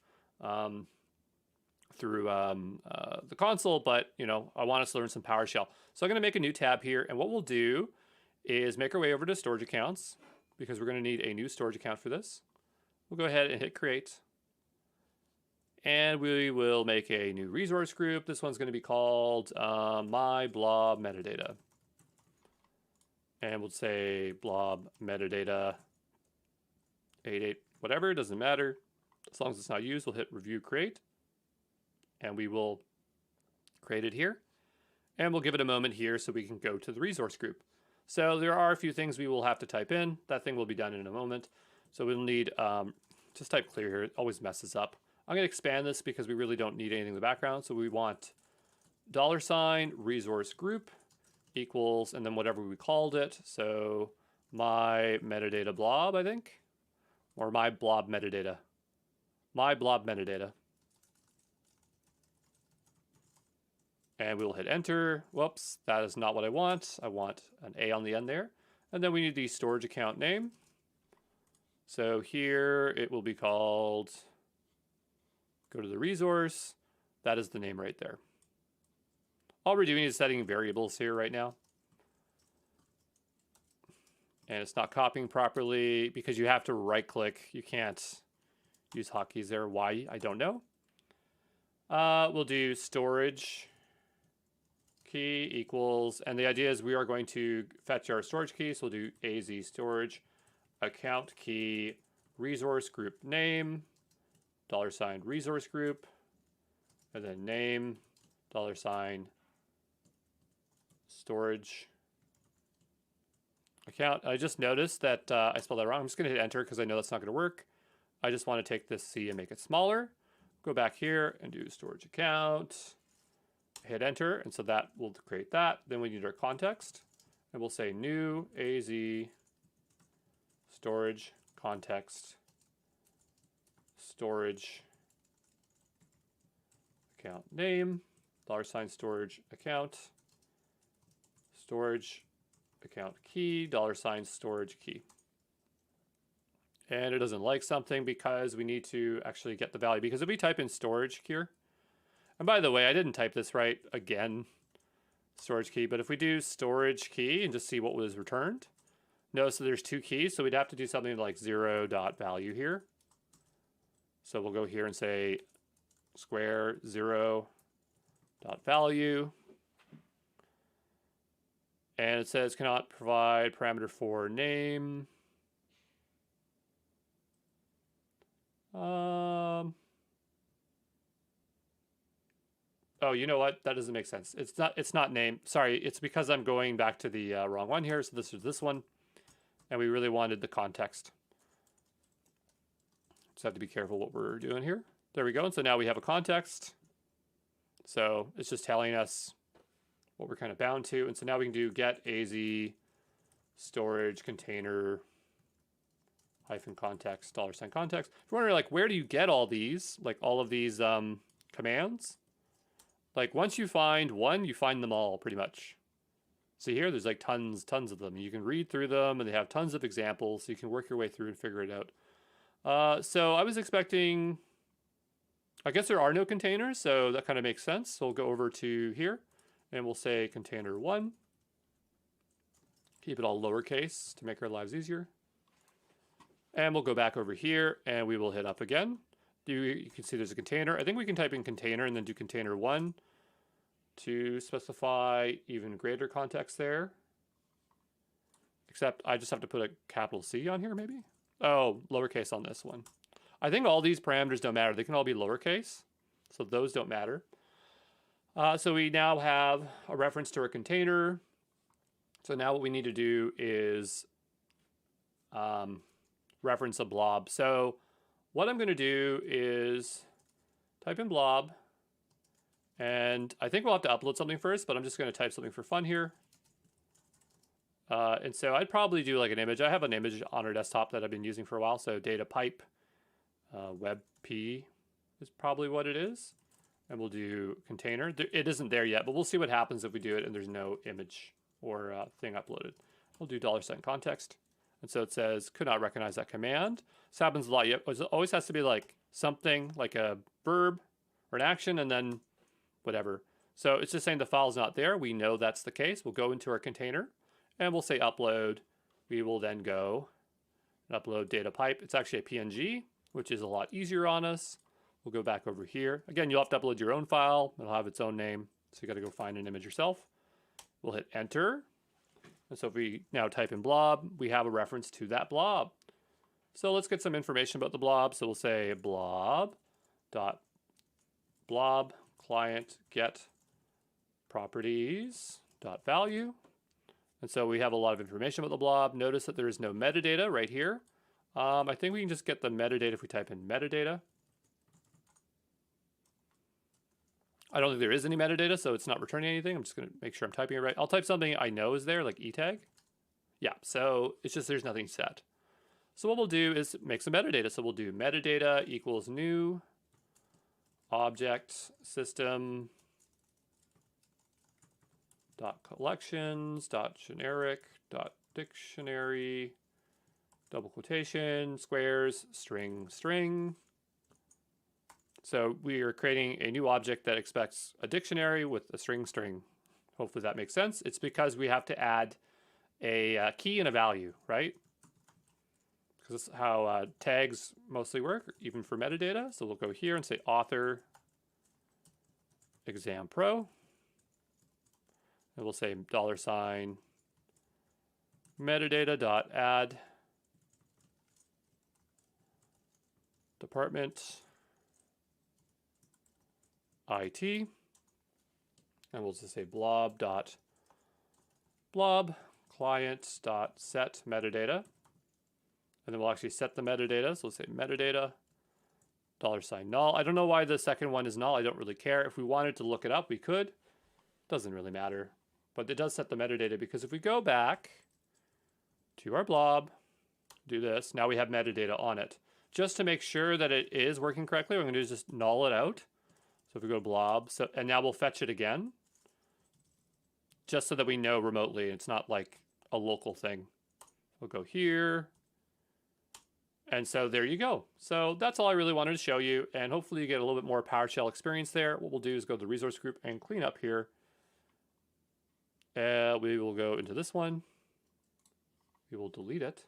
through the console, but I want us to learn some PowerShell. So I'm going to make a new tab here, and what we'll do is make our way over to storage accounts, because we're going to need a new storage account for this. We'll go ahead and hit create, and we will make a new resource group. This one's going to be called my blob metadata, and we'll say blob metadata 88 whatever, doesn't matter as long as it's not used. We'll hit review create, and we will create it here, and we'll give it a moment here so we can go to the resource group. So there are a few things we will have to type in. That thing will be done in a moment. So we'll need, just type clear here, it always messes up. I'm going to expand this because we really don't need anything in the background. So we want $resource group equals, and then whatever we called it. So my metadata blob, I think, or my blob metadata. My blob metadata. And we'll hit enter. Whoops, that is not what I want. I want an A on the end there. And then we need the storage account name. So here it will be called, go to the resource. That is the name right there. All we're doing is setting variables here right now. And it's not copying properly because you have to right click. You can't use hotkeys there. Why? I don't know. We'll do storage key equals, and the idea is we are going to fetch our storage key. So we'll do AZ storage account key resource group name, $resource group, and then name, $storage account. I just noticed that I spelled that wrong. I'm just going to hit enter because I know that's not going to work. I just want to take this C and make it smaller. Go back here and do storage account, hit enter, and so that will create that. Then we need our context, and we'll say new AZ storage context storage account name, $ storage account, storage account key, $ storage key. And it doesn't like something because we need to actually get the value. Because if we type in storage here, and by the way, I didn't type this right again, storage key, but if we do storage key and just see what was returned, notice that there's 2 keys, so we'd have to do something like 0.value here. So we'll go here and say square 0.value. And it says cannot provide parameter for name. Oh, you know what? That doesn't make sense. It's not name. Sorry, it's because I'm going back to the wrong one here. So this is this one. And we really wanted the context. Just have to be careful what we're doing here. There we go. And so now we have a context. So it's just telling us what we're kind of bound to. And so now we can do get AZ storage container hyphen context, $ context. If you're wondering, like, where do you get all these, like all of these commands? Like once you find one, you find them all pretty much. See here, there's like tons of them. You can read through them and they have tons of examples. So you can work your way through and figure it out. So I was expecting, I guess there are no containers, so that kind of makes sense. So we'll go over to here and we'll say container 1. Keep it all lowercase to make our lives easier. And we'll go back over here and we will hit up again. You can see there's a container. I think we can type in container and then do container 1 to specify even greater context there. Except I just have to put a capital C on here maybe. Oh, lowercase on this one. I think all these parameters don't matter. They can all be lowercase. So those don't matter. So we now have a reference to our container. So now what we need to do is reference a blob. So what I'm going to do is type in blob. And I think we'll have to upload something first, but I'm just going to type something for fun here. And so I'd probably do like an image. I have an image on our desktop that I've been using for a while. So data pipe webp is probably what it is. And we'll do container. It isn't there yet, but we'll see what happens if we do it and there's no image or thing uploaded. We'll do $ context. And so it says, could not recognize that command. This happens a lot. It always has to be like something like a verb or an action and then whatever. So it's just saying the file's not there. We know that's the case. We'll go into our container and we'll say upload. We will then go and upload data pipe. It's actually a PNG, which is a lot easier on us. We'll go back over here. Again, you'll have to upload your own file. It'll have its own name. So you got to go find an image yourself. We'll hit enter. And so if we now type in blob, we have a reference to that blob. So let's get some information about the blob. So we'll say blob client get properties value. And so we have a lot of information about the blob. Notice that there is no metadata right here. I think we can just get the metadata if we type in metadata. I don't think there is any metadata, so it's not returning anything. I'm just going to make sure I'm typing it right. I'll type something I know is there, like etag. Yeah, so it's just there's nothing set. So what we'll do is make some metadata. So we'll do metadata equals new object system dot collections dot generic dot dictionary double quotation squares string string. So we are creating a new object that expects a dictionary with a string string. Hopefully that makes sense. It's because we have to add a key and a value, right? Because that's how tags mostly work, even for metadata. So we'll go here and say author exam pro. And we'll say $ metadata.add department IT, and we'll just say blob client set metadata, and then we'll actually set the metadata. So we'll say metadata $null. I don't know why the second one is null. I don't really care. If we wanted to look it up, we could. Doesn't really matter. But it does set the metadata, because if we go back to our blob, do this, now we have metadata on it. Just to make sure that it is working correctly, what I'm going to do is just null it out. So if we go to blob, and now we'll fetch it again, just so that we know remotely. It's not like a local thing. We'll go here. And so there you go. So that's all I really wanted to show you. And hopefully you get a little bit more PowerShell experience there. What we'll do is go to the resource group and clean up here. We will go into this one. We will delete it.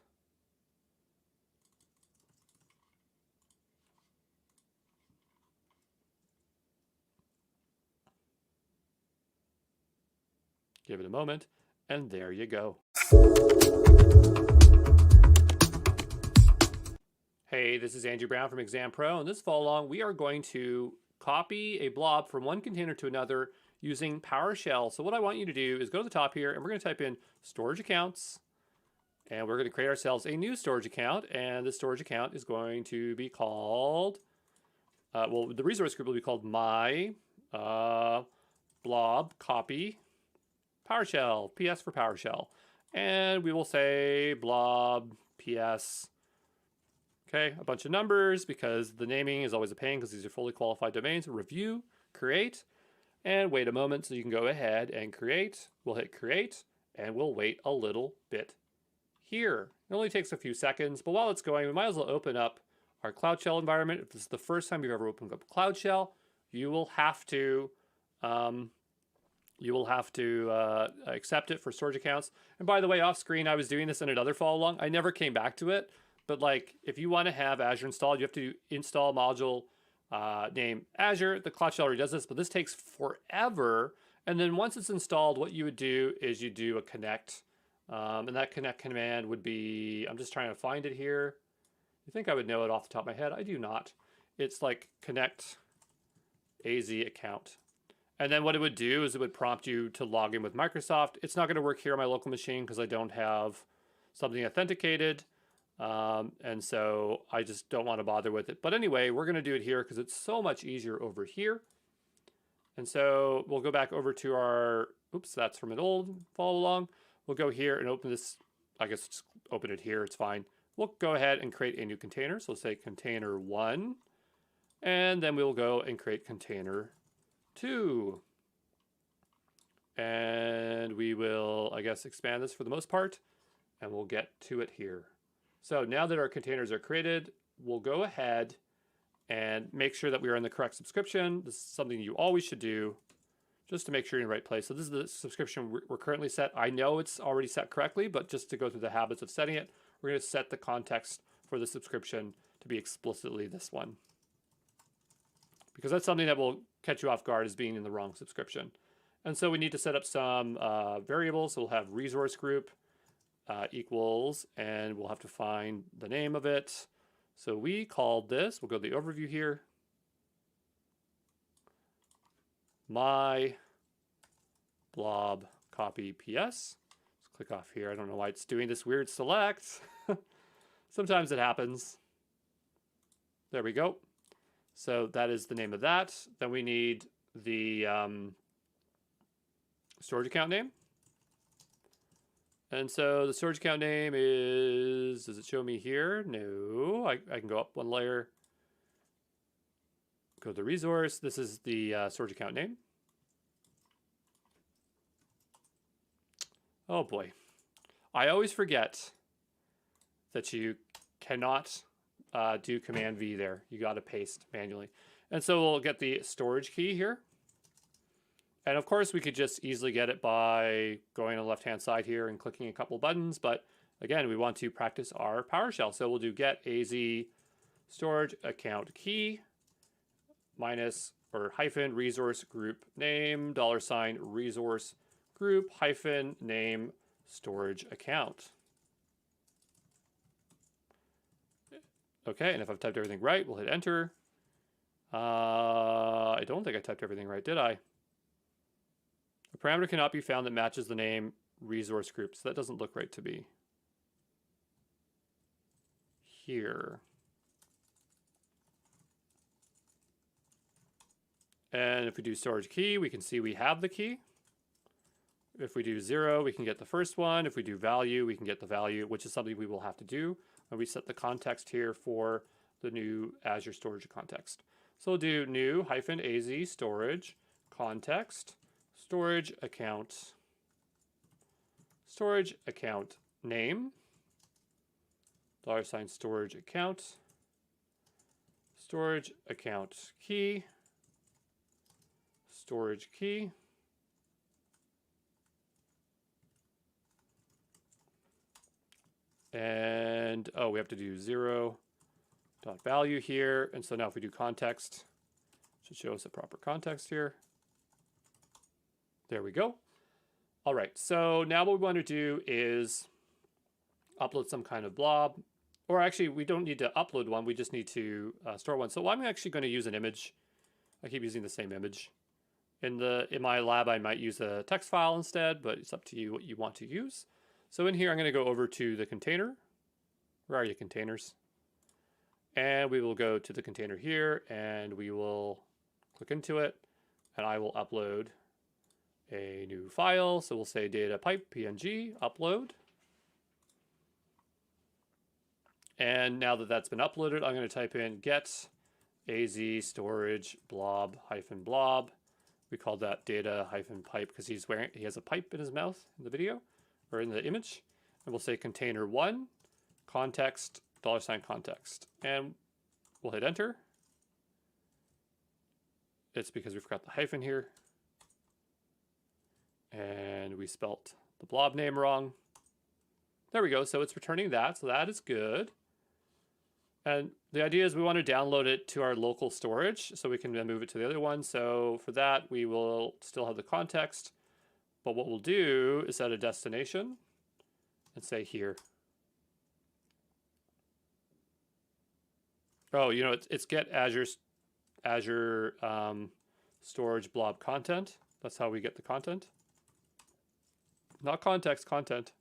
Give it a moment, and there you go. Hey, this is Andrew Brown from Exam Pro, and this fall along we are going to copy a blob from one container to another using PowerShell. So what I want you to do is go to the top here, and we're going to type in storage accounts, and we're going to create ourselves a new storage account, and this storage account is going to be called, well, the resource group will be called my blob copy PowerShell, PS for PowerShell. And we will say blob PS, okay, a bunch of numbers, because the naming is always a pain because these are fully qualified domains. Review, create, and wait a moment so you can go ahead and create. We'll hit create, and we'll wait a little bit here. It only takes a few seconds, but while it's going, we might as well open up our Cloud Shell environment. If this is the first time you've ever opened up Cloud Shell, you will have to accept it for storage accounts. And by the way, off screen, I was doing this in another follow along. I never came back to it, but like if you want to have Azure installed, you have to install module name Azure. The Cloud Shell already does this, but this takes forever. And then once it's installed, what you would do is you do a connect. And that connect command would be, I'm just trying to find it here. You think I would know it off the top of my head. I do not. It's like connect AZ account. And then what it would do is it would prompt you to log in with Microsoft. It's not going to work here on my local machine because I don't have something authenticated. And so I just don't want to bother with it. But anyway, we're going to do it here because it's so much easier over here. And so we'll go back over to our, oops, that's from an old follow along. We'll go here and open this. I guess just open it here. It's fine. We'll go ahead and create a new container. So we'll say container 1. And then we'll go and create container 2. And we will, I guess, expand this for the most part. And we'll get to it here. So now that our containers are created, we'll go ahead and make sure that we are in the correct subscription. This is something you always should do just to make sure you're in the right place. So this is the subscription we're currently set. I know it's already set correctly, but just to go through the habits of setting it, we're going to set the context for the subscription to be explicitly this one. Because that's something that will catch you off guard as being in the wrong subscription. And so we need to set up some variables. So we'll have resource group equals, and we'll have to find the name of it. So we called this, we'll go to the overview here, my blob copy PS. Let's click off here. I don't know why it's doing this weird select. Sometimes it happens. There we go. So that is the name of that. Then we need the storage account name. And so the storage account name is, does it show me here? No, I can go up one layer. Go to the resource. This is the storage account name. Oh boy. I always forget that you cannot do Command V there. You got to paste manually. And so we'll get the storage key here. And of course, we could just easily get it by going on the left-hand side here and clicking a couple buttons. But again, we want to practice our PowerShell. So we'll do get AZ storage account key minus or hyphen resource group name $ resource group hyphen name storage account. Okay, and if I've typed everything right, we'll hit enter. I don't think I typed everything right, did I? A parameter cannot be found that matches the name resource group, so that doesn't look right to me. Here. And if we do storage key, we can see we have the key. If we do 0, we can get the first one. If we do value, we can get the value, which is something we will have to do. And we set the context here for the new Azure storage context. So we'll do new -az storage context, storage account name, $ storage account key, storage key, and we have to do 0 dot value here. And so now if we do context, it should show us a proper context here. There we go. All right, so now what we want to do is upload some kind of blob, or actually we don't need to upload one, we just need to store one. So I'm actually going to use an image. I keep using the same image. In my lab, I might use a text file instead, but it's up to you what you want to use. So in here, I'm going to go over to the container. Where are you, containers? And we will go to the container here, and we will click into it, and I will upload a new file. So we'll say data pipe png upload. And now that that's been uploaded, I'm going to type in get az storage blob -blob. We called that data -pipe because he has a pipe in his mouth in the video or in the image. And we'll say container1 context $context, and we'll hit enter. It's because we forgot the hyphen here, and we spelt the blob name wrong. There we go. So it's returning that. So that is good. And the idea is we want to download it to our local storage so we can then move it to the other one. So for that, we will still have the context, but what we'll do is set a destination and say here. Oh, you know, it's get Azure storage blob content. That's how we get the content. Not context, content.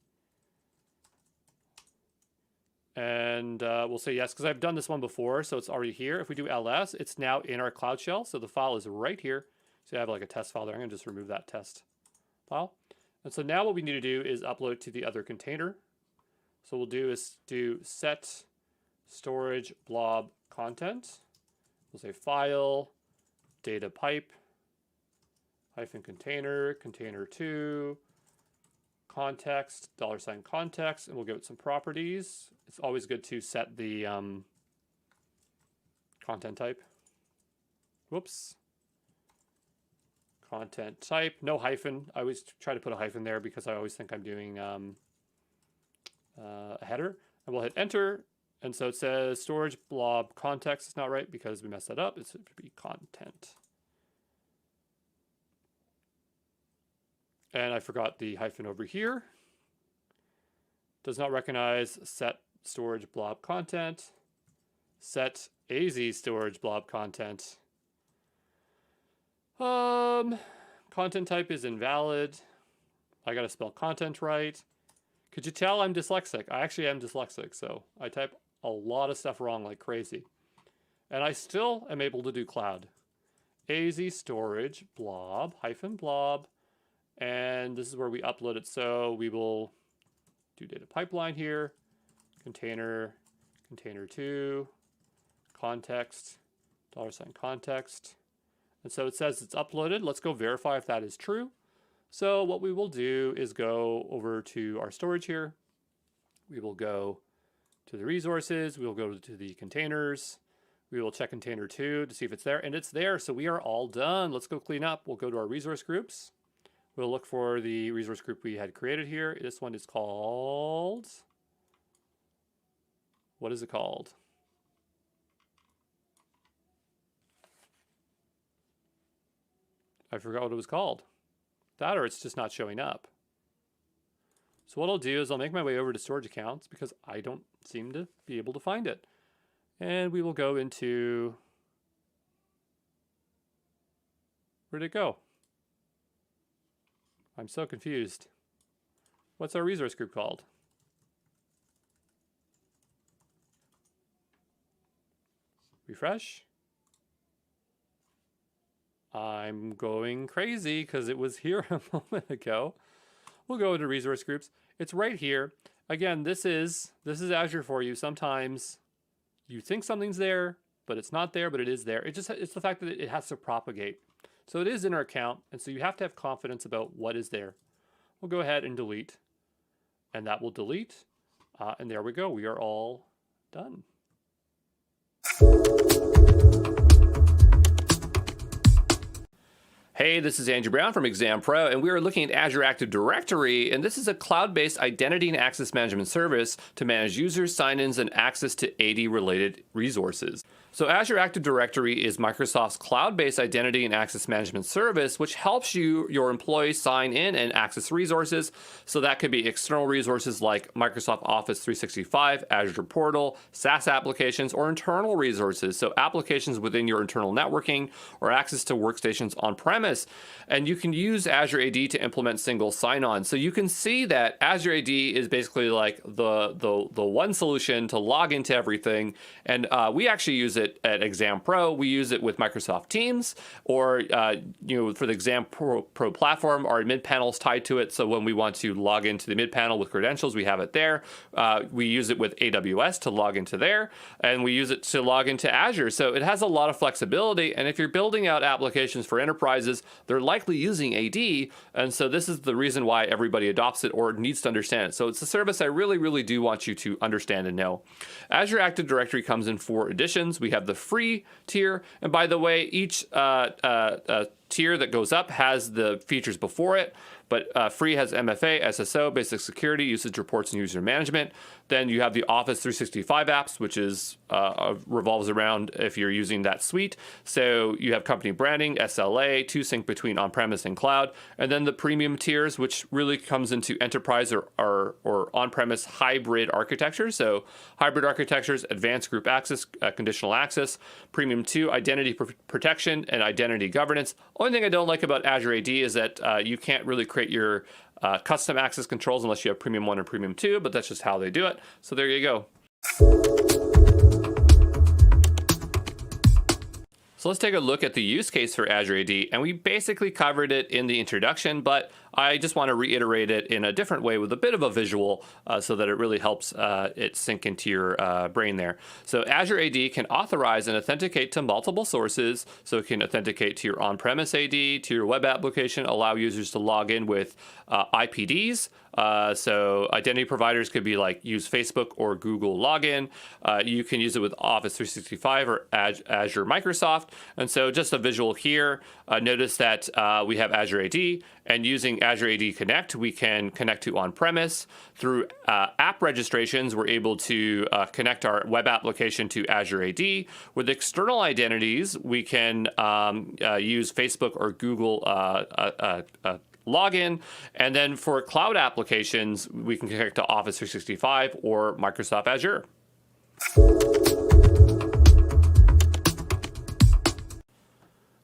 And we'll say yes, because I've done this one before, so it's already here. If we do ls, it's now in our Cloud Shell, so the file is right here. So I have like a test file there. I'm going to just remove that test file. And so now what we need to do is upload to the other container. So we'll do is do set storage blob content. We'll say file, data pipe, -container, container2, context, $context, and we'll give it some properties. It's always good to set the content type. Whoops. Content type, no hyphen. I always try to put a hyphen there because I always think I'm doing a header. And we'll hit enter. And so it says storage blob context is not right because we messed that up. It should be content. And I forgot the hyphen over here. Does not recognize set storage blob content. Set az storage blob content. Content type is invalid. I gotta spell content right. Could you tell I'm dyslexic? I actually am dyslexic, so I type a lot of stuff wrong like crazy. And I still am able to do cloud. Az storage blob -blob. And this is where we upload it. So we will do data pipeline here, container, container2, context, $context. And so it says it's uploaded. Let's go verify if that is true. So what we will do is go over to our storage here. We will go to the resources. We will go to the containers. We will check container2 to see if it's there. And it's there. So we are all done. Let's go clean up. We'll go to our resource groups. We'll look for the resource group we had created here. This one is called, what is it called? I forgot what it was called. That or it's just not showing up. So what I'll do is I'll make my way over to storage accounts because I don't seem to be able to find it. And we will go into, where'd it go? I'm so confused. What's our resource group called? Refresh. I'm going crazy because it was here a moment ago. We'll go into resource groups. It's right here. Again, this is Azure for you. Sometimes you think something's there, but it's not there, but it is there. It's the fact that it has to propagate. So it is in our account, and so you have to have confidence about what is there. We'll go ahead and delete, and that will delete. And there we go. We are all done. Hey, this is Andrew Brown from Exam Pro, and we are looking at Azure Active Directory, and this is a cloud-based identity and access management service to manage users, sign-ins, and access to AD-related resources. So Azure Active Directory is Microsoft's cloud-based identity and access management service, which helps your employees sign in and access resources. So that could be external resources like Microsoft Office 365, Azure Portal, SaaS applications, or internal resources. So applications within your internal networking or access to workstations on-premise. And you can use Azure AD to implement single sign-on. So you can see that Azure AD is basically like the one solution to log into everything. And we actually use it at Exam Pro. We use it with Microsoft Teams, or for the Exam Pro platform, our mid panel is tied to it. So when we want to log into the mid panel with credentials, we have it there. We use it with AWS to log into there, and we use it to log into Azure. So it has a lot of flexibility. And if you're building out applications for enterprises, they're likely using AD. And so this is the reason why everybody adopts it or needs to understand it. So it's a service I really, really do want you to understand and know. Azure Active Directory comes in 4 editions. We have the free tier, and by the way, each tier that goes up has the features before it, but free has MFA, SSO, basic security, usage reports, and user management. Then you have the Office 365 apps, which is revolves around if you're using that suite. So you have company branding, SLA, to sync between on-premise and cloud, and then the premium tiers, which really comes into enterprise or on-premise hybrid architecture. So hybrid architectures, advanced group access, conditional access, premium 2, identity protection, and identity governance. Only thing I don't like about Azure AD is that you can't really create your custom access controls unless you have Premium 1 or Premium 2, but that's just how they do it. So there you go. So let's take a look at the use case for Azure AD, and we basically covered it in the introduction, but I just want to reiterate it in a different way with a bit of a visual so that it really helps it sink into your brain there. So Azure AD can authorize and authenticate to multiple sources. So it can authenticate to your on-premise AD, to your web application, allow users to log in with IPDs. So identity providers could be like use Facebook or Google login. You can use it with Office 365 or Azure Microsoft. And so just a visual here, notice that we have Azure AD, and using Azure AD Connect, we can connect to on-premise. Through app registrations, we're able to connect our web application to Azure AD. With external identities, we can use Facebook or Google login. And then for cloud applications, we can connect to Office 365 or Microsoft Azure.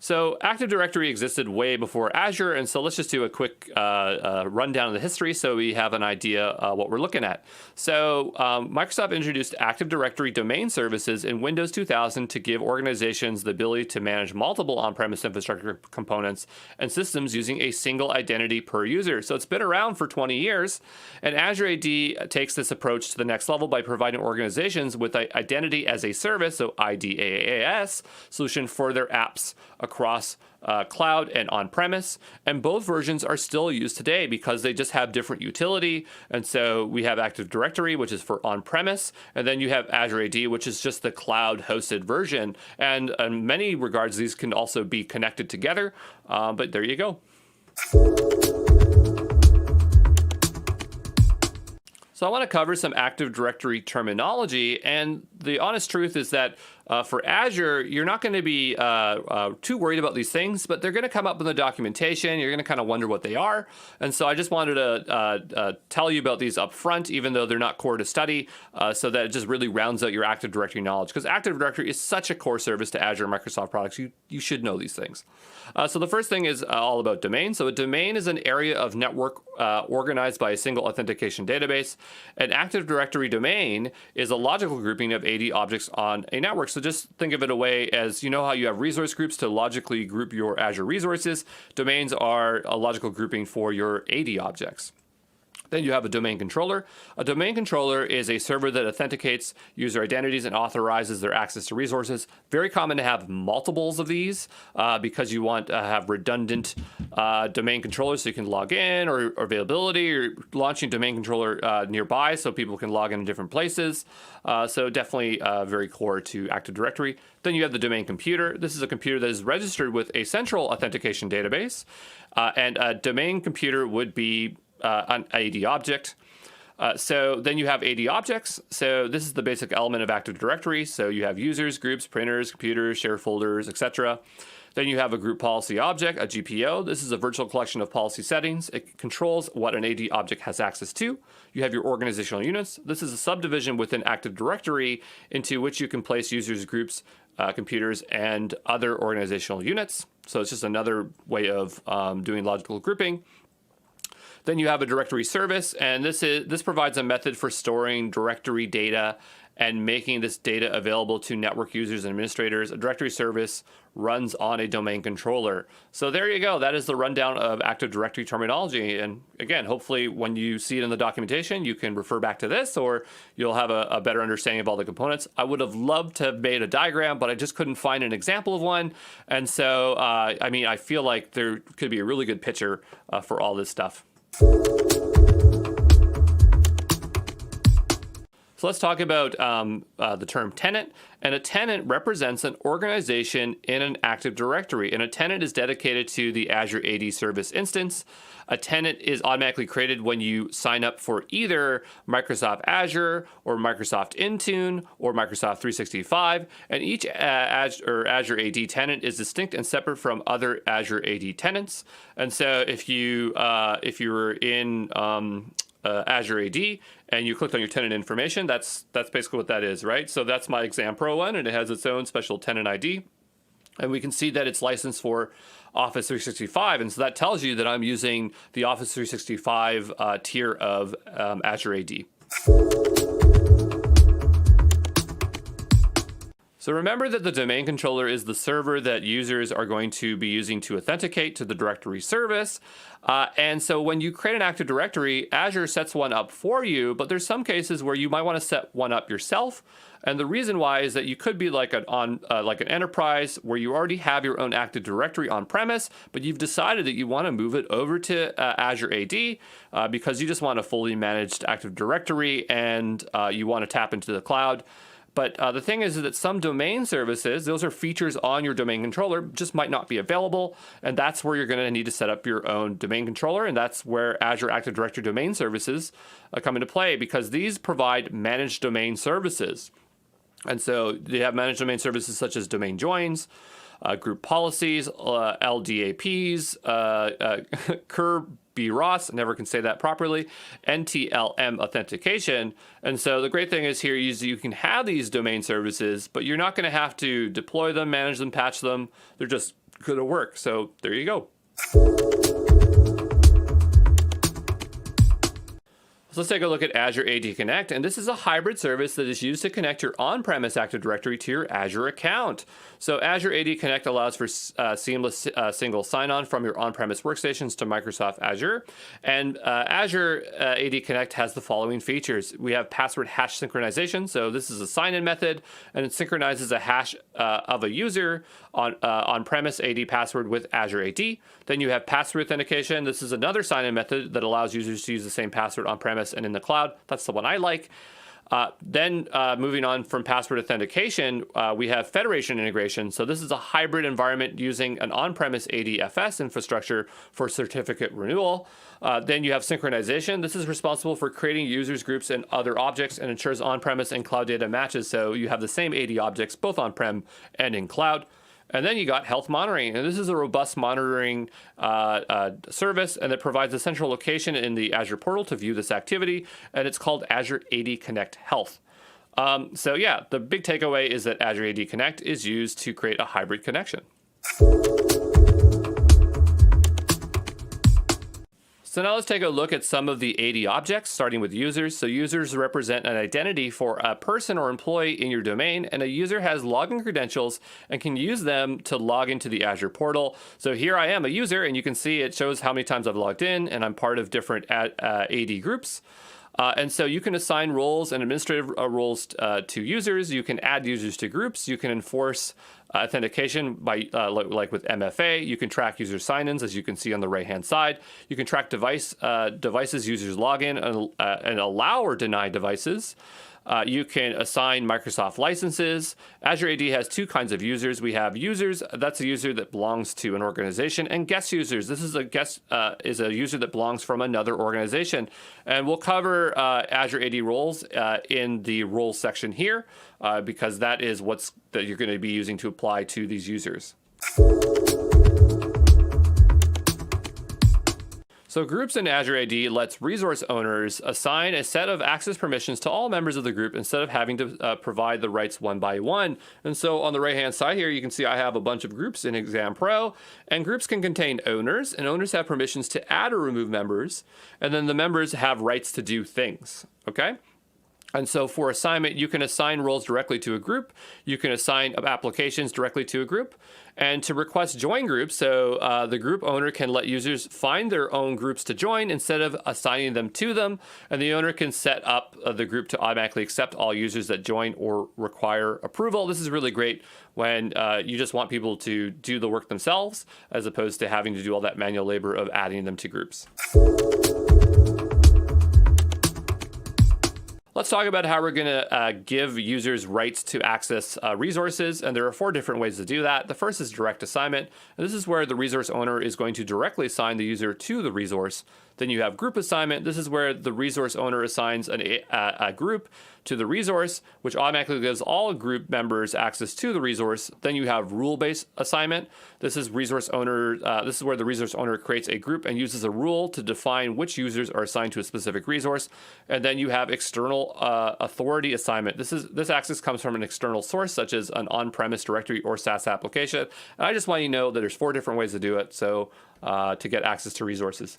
So Active Directory existed way before Azure, and so let's just do a quick rundown of the history so we have an idea what we're looking at. So Microsoft introduced Active Directory domain services in Windows 2000 to give organizations the ability to manage multiple on-premise infrastructure components and systems using a single identity per user. So it's been around for 20 years, and Azure AD takes this approach to the next level by providing organizations with an identity as a service, so IDaaS, solution for their apps across cloud and on-premise, and both versions are still used today because they just have different utility. And so we have Active Directory, which is for on-premise, and then you have Azure AD, which is just the cloud-hosted version. And in many regards, these can also be connected together, but there you go. So I want to cover some Active Directory terminology, and the honest truth is that for Azure, you're not going to be too worried about these things, but they're going to come up in the documentation. You're going to kind of wonder what they are. And so I just wanted to tell you about these up front, even though they're not core to study, so that it just really rounds out your Active Directory knowledge. Because Active Directory is such a core service to Azure and Microsoft products, you should know these things. So the first thing is all about domain. So a domain is an area of network organized by a single authentication database. An Active Directory domain is a logical grouping of AD objects on a network. So So just think of it a way as, you know how you have resource groups to logically group your Azure resources. Domains are a logical grouping for your AD objects. Then you have a domain controller. A domain controller is a server that authenticates user identities and authorizes their access to resources. Very common to have multiples of these because you want to have redundant domain controllers so you can log in, or availability, or launching domain controller nearby so people can log in different places. So definitely very core to Active Directory. Then you have the domain computer. This is a computer that is registered with a central authentication database. And a domain computer would be an AD object. So then you have AD objects. So this is the basic element of Active Directory. So you have users, groups, printers, computers, share folders, etc. Then you have a group policy object, a GPO. This is a virtual collection of policy settings. It controls what an AD object has access to. You have your organizational units. This is a subdivision within Active Directory into which you can place users, groups, computers, and other organizational units. So it's just another way of doing logical grouping. Then you have a directory service, and this provides a method for storing directory data and making this data available to network users and administrators. A directory service runs on a domain controller. So there you go. That is the rundown of Active Directory terminology. And again, hopefully when you see it in the documentation, you can refer back to this, or you'll have a better understanding of all the components. I would have loved to have made a diagram, but I just couldn't find an example of one. And so, I mean, I feel like there could be a really good picture for all this stuff. So let's talk about the term tenant. And a tenant represents an organization in an Active Directory. And a tenant is dedicated to the Azure AD service instance. A tenant is automatically created when you sign up for either Microsoft Azure or Microsoft Intune or Microsoft 365. And each Azure AD tenant is distinct and separate from other Azure AD tenants. And so if you were in Azure AD and you clicked on your tenant information, that's basically what that is, right? So that's my Exam Pro one, and it has its own special tenant ID. And we can see that it's licensed for Office 365. And so that tells you that I'm using the Office 365 tier of Azure AD. So remember that the domain controller is the server that users are going to be using to authenticate to the directory service. And so when you create an Active Directory, Azure sets one up for you, but there's some cases where you might want to set one up yourself. And the reason why is that you could be like an enterprise where you already have your own Active Directory on premise, but you've decided that you want to move it over to Azure AD because you just want a fully managed Active Directory and you want to tap into the cloud. But the thing is that some domain services, those are features on your domain controller, just might not be available. And that's where you're going to need to set up your own domain controller. And that's where Azure Active Directory domain services come into play, because these provide managed domain services. And so they have managed domain services such as domain joins, group policies, LDAPs, Ross, never can say that properly, NTLM authentication. And so the great thing is here is you can have these domain services, but you're not going to have to deploy them, manage them, patch them. They're just going to work. So there you go. So let's take a look at Azure AD Connect, and this is a hybrid service that is used to connect your on-premise Active Directory to your Azure account. So Azure AD Connect allows for seamless single sign-on from your on-premise workstations to Microsoft Azure. And Azure AD Connect has the following features. We have password hash synchronization. So this is a sign-in method, and it synchronizes a hash of a user on-premise AD password with Azure AD. Then you have password authentication. This is another sign-in method that allows users to use the same password on-premise and in the cloud. That's the one I like. Then moving on from password authentication, we have federation integration. So this is a hybrid environment using an on-premise ADFS infrastructure for certificate renewal. Then you have synchronization. This is responsible for creating users, groups, and other objects and ensures on-premise and cloud data matches. So you have the same AD objects both on-prem and in cloud. And then you got health monitoring, and this is a robust monitoring service, and it provides a central location in the Azure portal to view this activity, and it's called Azure AD Connect Health. So yeah, the big takeaway is that Azure AD Connect is used to create a hybrid connection. So So now let's take a look at some of the AD objects, starting with users. So users represent an identity for a person or employee in your domain, and a user has login credentials and can use them to log into the Azure portal. So here I am a user, and you can see it shows how many times I've logged in, and I'm part of different AD groups. And so you can assign roles and administrative roles to users. You can add users to groups. You can enforce authentication by like with MFA. You can track user sign-ins, as you can see on the right-hand side. You can track devices users log in and allow or deny devices. You can assign Microsoft licenses. Azure AD has two kinds of users. We have users, that's a user that belongs to an organization, and guest users. This is is a user that belongs from another organization. And we'll cover Azure AD roles in the roles section here because that is that you're going to be using to apply to these users. So groups in Azure AD lets resource owners assign a set of access permissions to all members of the group instead of having to provide the rights one by one. And so on the right-hand side here, you can see I have a bunch of groups in Exam Pro, and groups can contain owners, and owners have permissions to add or remove members, and then the members have rights to do things, okay? And so for assignment, you can assign roles directly to a group. You can assign applications directly to a group. And to request join groups, so the group owner can let users find their own groups to join instead of assigning them to them. And the owner can set up the group to automatically accept all users that join or require approval. This is really great when you just want people to do the work themselves, as opposed to having to do all that manual labor of adding them to groups. Let's talk about how we're going to give users rights to access resources, and there are 4 different ways to do that. The first is direct assignment, and this is where the resource owner is going to directly assign the user to the resource. Then you have group assignment. This is where the resource owner assigns a group to the resource, which automatically gives all group members access to the resource. Then you have rule-based assignment. This is resource owner. This is where the resource owner creates a group and uses a rule to define which users are assigned to a specific resource. And then you have external authority assignment. This access comes from an external source, such as an on-premise directory or SaaS application. And I just want you to know that there's 4 different ways to do it. So to get access to resources.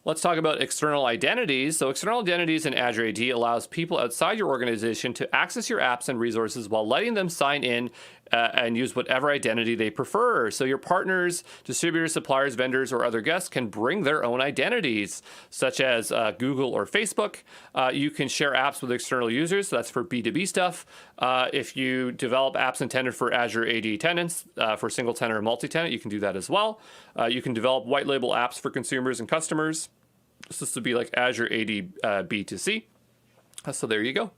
Let's talk about external identities. So external identities in Azure AD allows people outside your organization to access your apps and resources while letting them sign in and use whatever identity they prefer. So your partners, distributors, suppliers, vendors, or other guests can bring their own identities, such as Google or Facebook. You can share apps with external users. So that's for B2B stuff. If you develop apps intended for Azure AD tenants, for single tenant or multi-tenant, you can do that as well. You can develop white label apps for consumers and customers. This would be like Azure AD B2C. So there you go.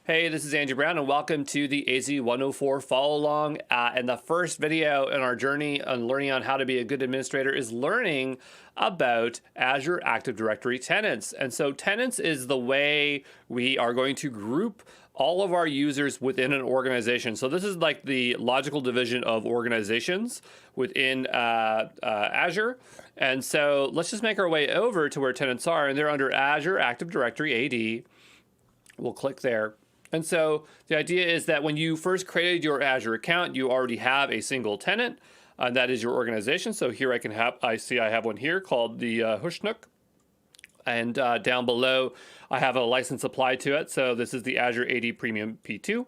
Hey, this is Andrew Brown, and welcome to the AZ104 follow along. And the first video in our journey on learning on how to be a good administrator is learning about Azure Active Directory tenants. And so tenants is the way we are going to group all of our users within an organization. So this is like the logical division of organizations within Azure. And so let's just make our way over to where tenants are, and they're under Azure Active Directory AD. We'll click there. And so the idea is that when you first created your Azure account, you already have a single tenant, and that is your organization. So here I have one here called the Hushnook. And down below, I have a license applied to it. So this is the Azure AD Premium P2.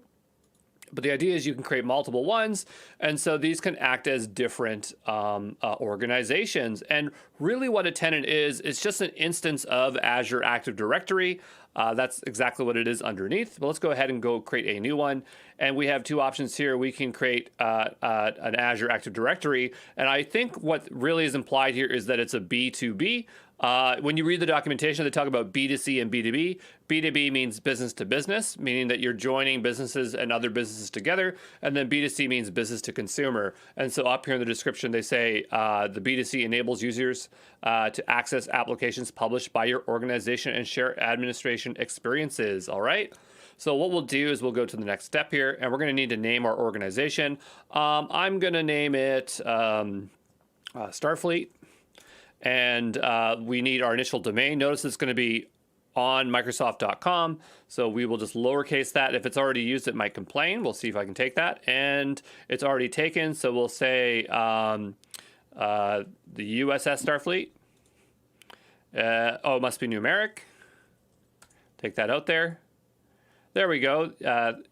But the idea is you can create multiple ones. And so these can act as different organizations. And really what a tenant is just an instance of Azure Active Directory. That's exactly what it is underneath. But let's go ahead and go create a new one. And we have 2 options here. We can create an Azure Active Directory. And I think what really is implied here is that it's a B2B. When you read the documentation, they talk about B2C and B2B. B2B means business to business, meaning that you're joining businesses and other businesses together. And then B2C means business to consumer. And so up here in the description, they say the B2C enables users to access applications published by your organization and share administration experiences. All right. So what we'll do is we'll go to the next step here, and we're going to need to name our organization. I'm going to name it Starfleet. And we need our initial domain. Notice it's going to be on Microsoft.com. So we will just lowercase that. If it's already used, it might complain. We'll see if I can take that. And it's already taken. So we'll say the USS Starfleet. Oh, it must be numeric. Take that out there. There we go.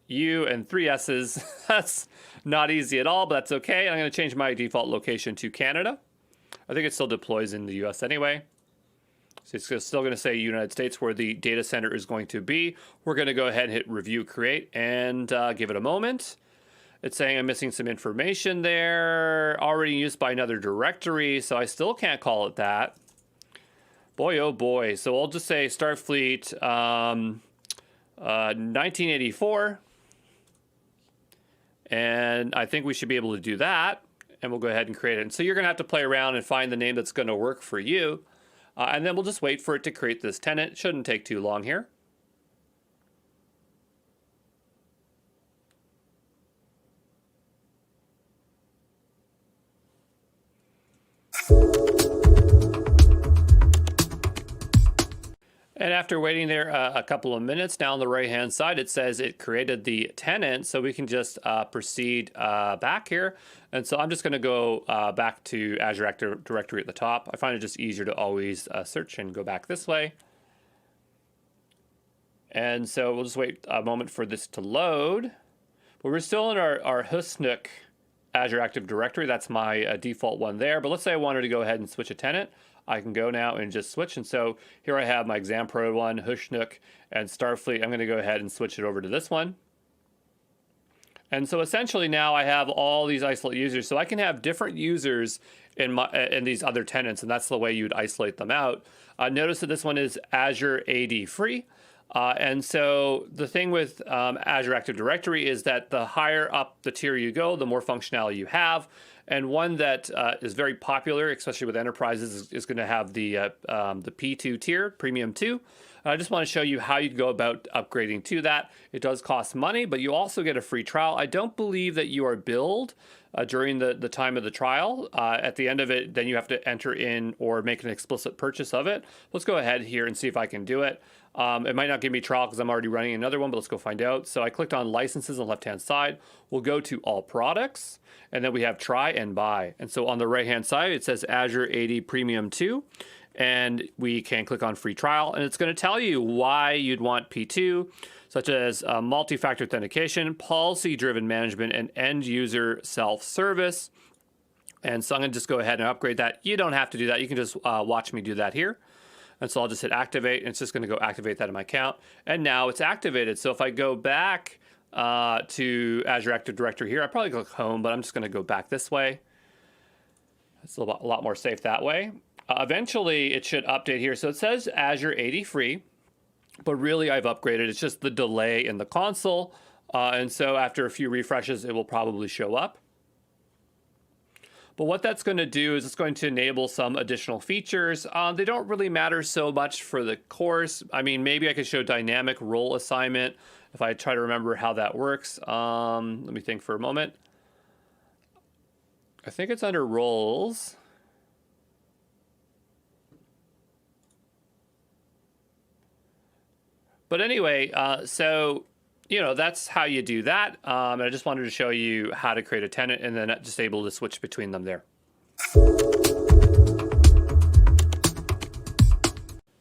U and 3 S's. That's not easy at all, but that's okay. I'm going to change my default location to Canada. I think it still deploys in the US anyway. So it's still going to say United States where the data center is going to be. We're going to go ahead and hit review create and give it a moment. It's saying I'm missing some information there. Already used by another directory, so I still can't call it that. Boy, oh boy. So I'll just say Starfleet 1984. And I think we should be able to do that. And we'll go ahead and create it. And so you're going to have to play around and find the name that's going to work for you. And then we'll just wait for it to create this tenant. It shouldn't take too long here. And after waiting there a couple of minutes, down the right-hand side, it says it created the tenant, so we can just proceed back here. And so I'm just going to go back to Azure Active Directory at the top. I find it just easier to always search and go back this way. And so we'll just wait a moment for this to load. But we're still in our Husnook Azure Active Directory. That's my default one there. But let's say I wanted to go ahead and switch a tenant. I can go now and just switch. And so here I have my Exam Pro one, Husnook, and Starfleet. I'm going to go ahead and switch it over to this one. And so essentially now I have all these isolate users. So I can have different users in these other tenants, and that's the way you'd isolate them out. Notice that this one is Azure AD free. And so the thing with Azure Active Directory is that the higher up the tier you go, the more functionality you have. And one that is very popular, especially with enterprises, is going to have the P2 tier, Premium 2. I just want to show you how you'd go about upgrading to that. It does cost money, but you also get a free trial. I don't believe that you are billed during the time of the trial. At the end of it, then you have to enter in or make an explicit purchase of it. Let's go ahead here and see if I can do it. It might not give me trial because I'm already running another one, but let's go find out. So I clicked on licenses on the left-hand side. We'll go to all products, and then we have try and buy. And so on the right-hand side, it says Azure AD Premium 2. And we can click on free trial, and it's going to tell you why you'd want P2, such as multi-factor authentication, policy-driven management, and end-user self-service. And so I'm going to just go ahead and upgrade that. You don't have to do that. You can just watch me do that here. And so I'll just hit activate, and it's just going to go activate that in my account. And now it's activated. So if I go back to Azure Active Directory here, I probably click home, but I'm just going to go back this way. It's a lot more safe that way. Eventually, it should update here. So it says Azure AD free, but really I've upgraded. It's just the delay in the console. And so after a few refreshes, it will probably show up. But what that's going to do is it's going to enable some additional features. They don't really matter so much for the course. I mean, maybe I could show dynamic role assignment if I try to remember how that works. Let me think for a moment. I think it's under roles. But anyway, so, you know, that's how you do that. And I just wanted to show you how to create a tenant and then just able to switch between them there.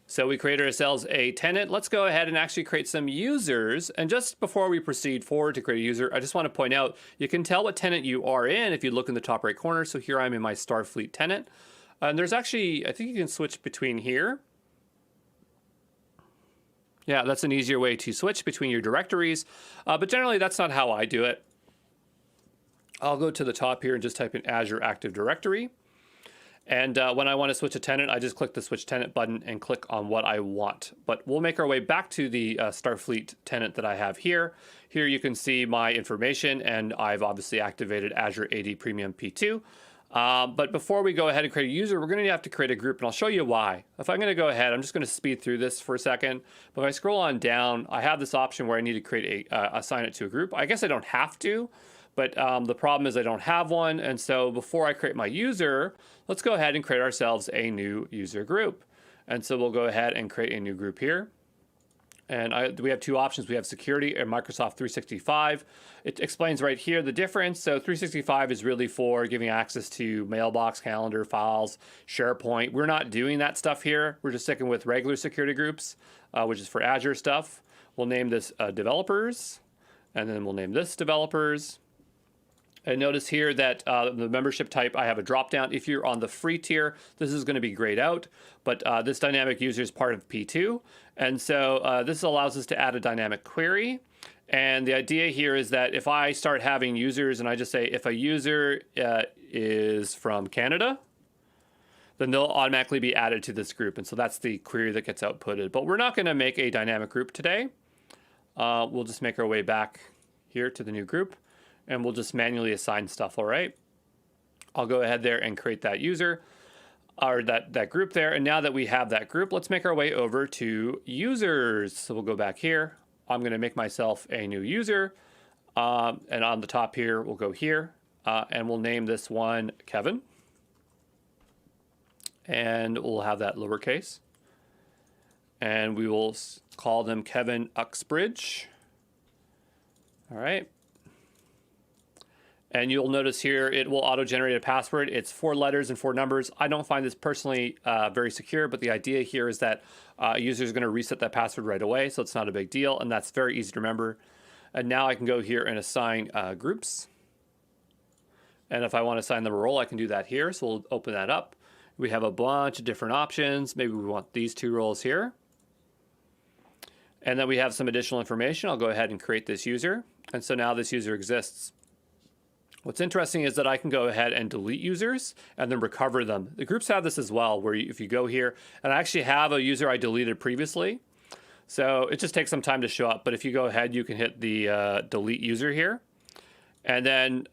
So we created ourselves a tenant. Let's go ahead and actually create some users. And just before we proceed forward to create a user, I just want to point out, you can tell what tenant you are in if you look in the top right corner. So here I'm in my Starfleet tenant. And there's actually, I think you can switch between here. Yeah, that's an easier way to switch between your directories, but generally that's not how I do it. I'll go to the top here and just type in Azure Active Directory. And when I want to switch a tenant, I just click the Switch Tenant button and click on what I want. But we'll make our way back to the Starfleet tenant that I have here. Here you can see my information, and I've obviously activated Azure AD Premium P2. But before we go ahead and create a user, we're going to have to create a group, and I'll show you why. If I'm going to go ahead, I'm just going to speed through this for a second. But if I scroll on down, I have this option where I need to create assign it to a group. I guess I don't have to, but the problem is I don't have one. And so before I create my user, let's go ahead and create ourselves a new user group. And so we'll go ahead and create a new group here. And we have two options. We have security and Microsoft 365. It explains right here the difference. So 365 is really for giving access to mailbox, calendar, files, SharePoint. We're not doing that stuff here. We're just sticking with regular security groups, which is for Azure stuff. We'll name this developers, and then we'll name this developers. And notice here that the membership type, I have a drop-down. If you're on the free tier, this is going to be grayed out, but this dynamic user is part of P2. And so this allows us to add a dynamic query. And the idea here is that if I start having users and I just say, if a user is from Canada, then they'll automatically be added to this group. And so that's the query that gets outputted. But we're not going to make a dynamic group today. We'll just make our way back here to the new group. And we'll just manually assign stuff, all right? I'll go ahead there and create that user, or that group there. And now that we have that group, let's make our way over to users. So we'll go back here. I'm gonna make myself a new user. And on the top here, we'll go here, and we'll name this one Kevin. And we'll have that lowercase. And we will call them Kevin Uxbridge. All right. And you'll notice here, it will auto-generate a password. It's 4 letters and 4 numbers. I don't find this personally very secure, but the idea here is that a user is going to reset that password right away, so it's not a big deal, and that's very easy to remember. And now I can go here and assign groups. And if I want to assign them a role, I can do that here. So we'll open that up. We have a bunch of different options. Maybe we want these 2 roles here. And then we have some additional information. I'll go ahead and create this user. And so now this user exists. What's interesting is that I can go ahead and delete users and then recover them. The groups have this as well, where if you go here, and I actually have a user I deleted previously, so it just takes some time to show up. But if you go ahead, you can hit the delete user here, and then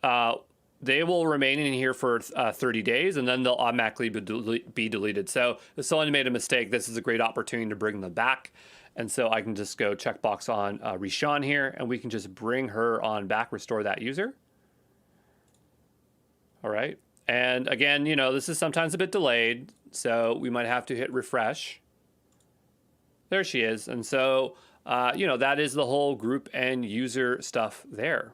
they will remain in here for 30 days, and then they'll automatically be deleted. So if someone made a mistake, this is a great opportunity to bring them back. And so I can just go checkbox on Rishan here, and we can just bring her on back, restore that user. All right, and again, you know, this is sometimes a bit delayed, so we might have to hit refresh. There she is, and so, you know, that is the whole group and user stuff there.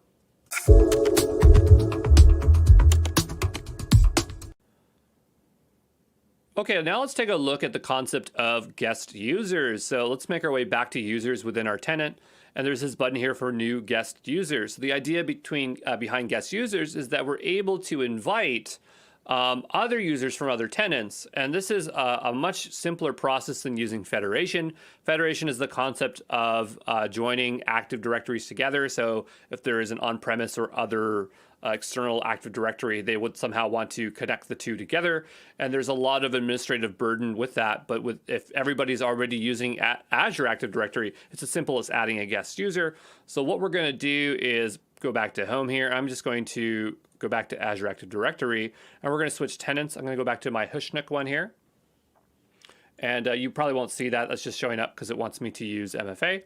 Okay, now let's take a look at the concept of guest users. So let's make our way back to users within our tenant. And there's this button here for new guest users. So the idea behind guest users is that we're able to invite other users from other tenants. And this is a much simpler process than using federation. Federation is the concept of joining Active Directories together. So if there is an on-premise or other external Active Directory, they would somehow want to connect the two together. And there's a lot of administrative burden with that. But if everybody's already using Azure Active Directory, it's as simple as adding a guest user. So what we're going to do is go back to home here. I'm just going to go back to Azure Active Directory, and we're going to switch tenants. I'm going to go back to my Hushnook one here. And you probably won't see that. That's just showing up because it wants me to use MFA.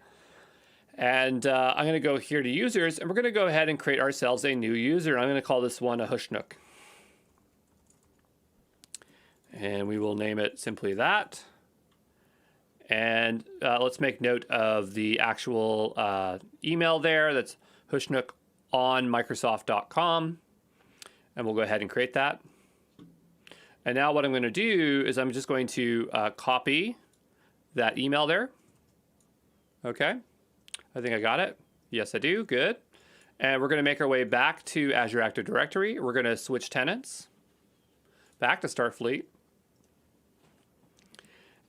And I'm going to go here to users, and we're going to go ahead and create ourselves a new user. I'm going to call this one a Hushnook. And we will name it simply that. And let's make note of the actual email there. That's hushnook@microsoft.com. And we'll go ahead and create that. And now what I'm going to do is I'm just going to copy that email there. Okay. I think I got it. Yes, I do. Good. And we're going to make our way back to Azure Active Directory. We're going to switch tenants back to Starfleet.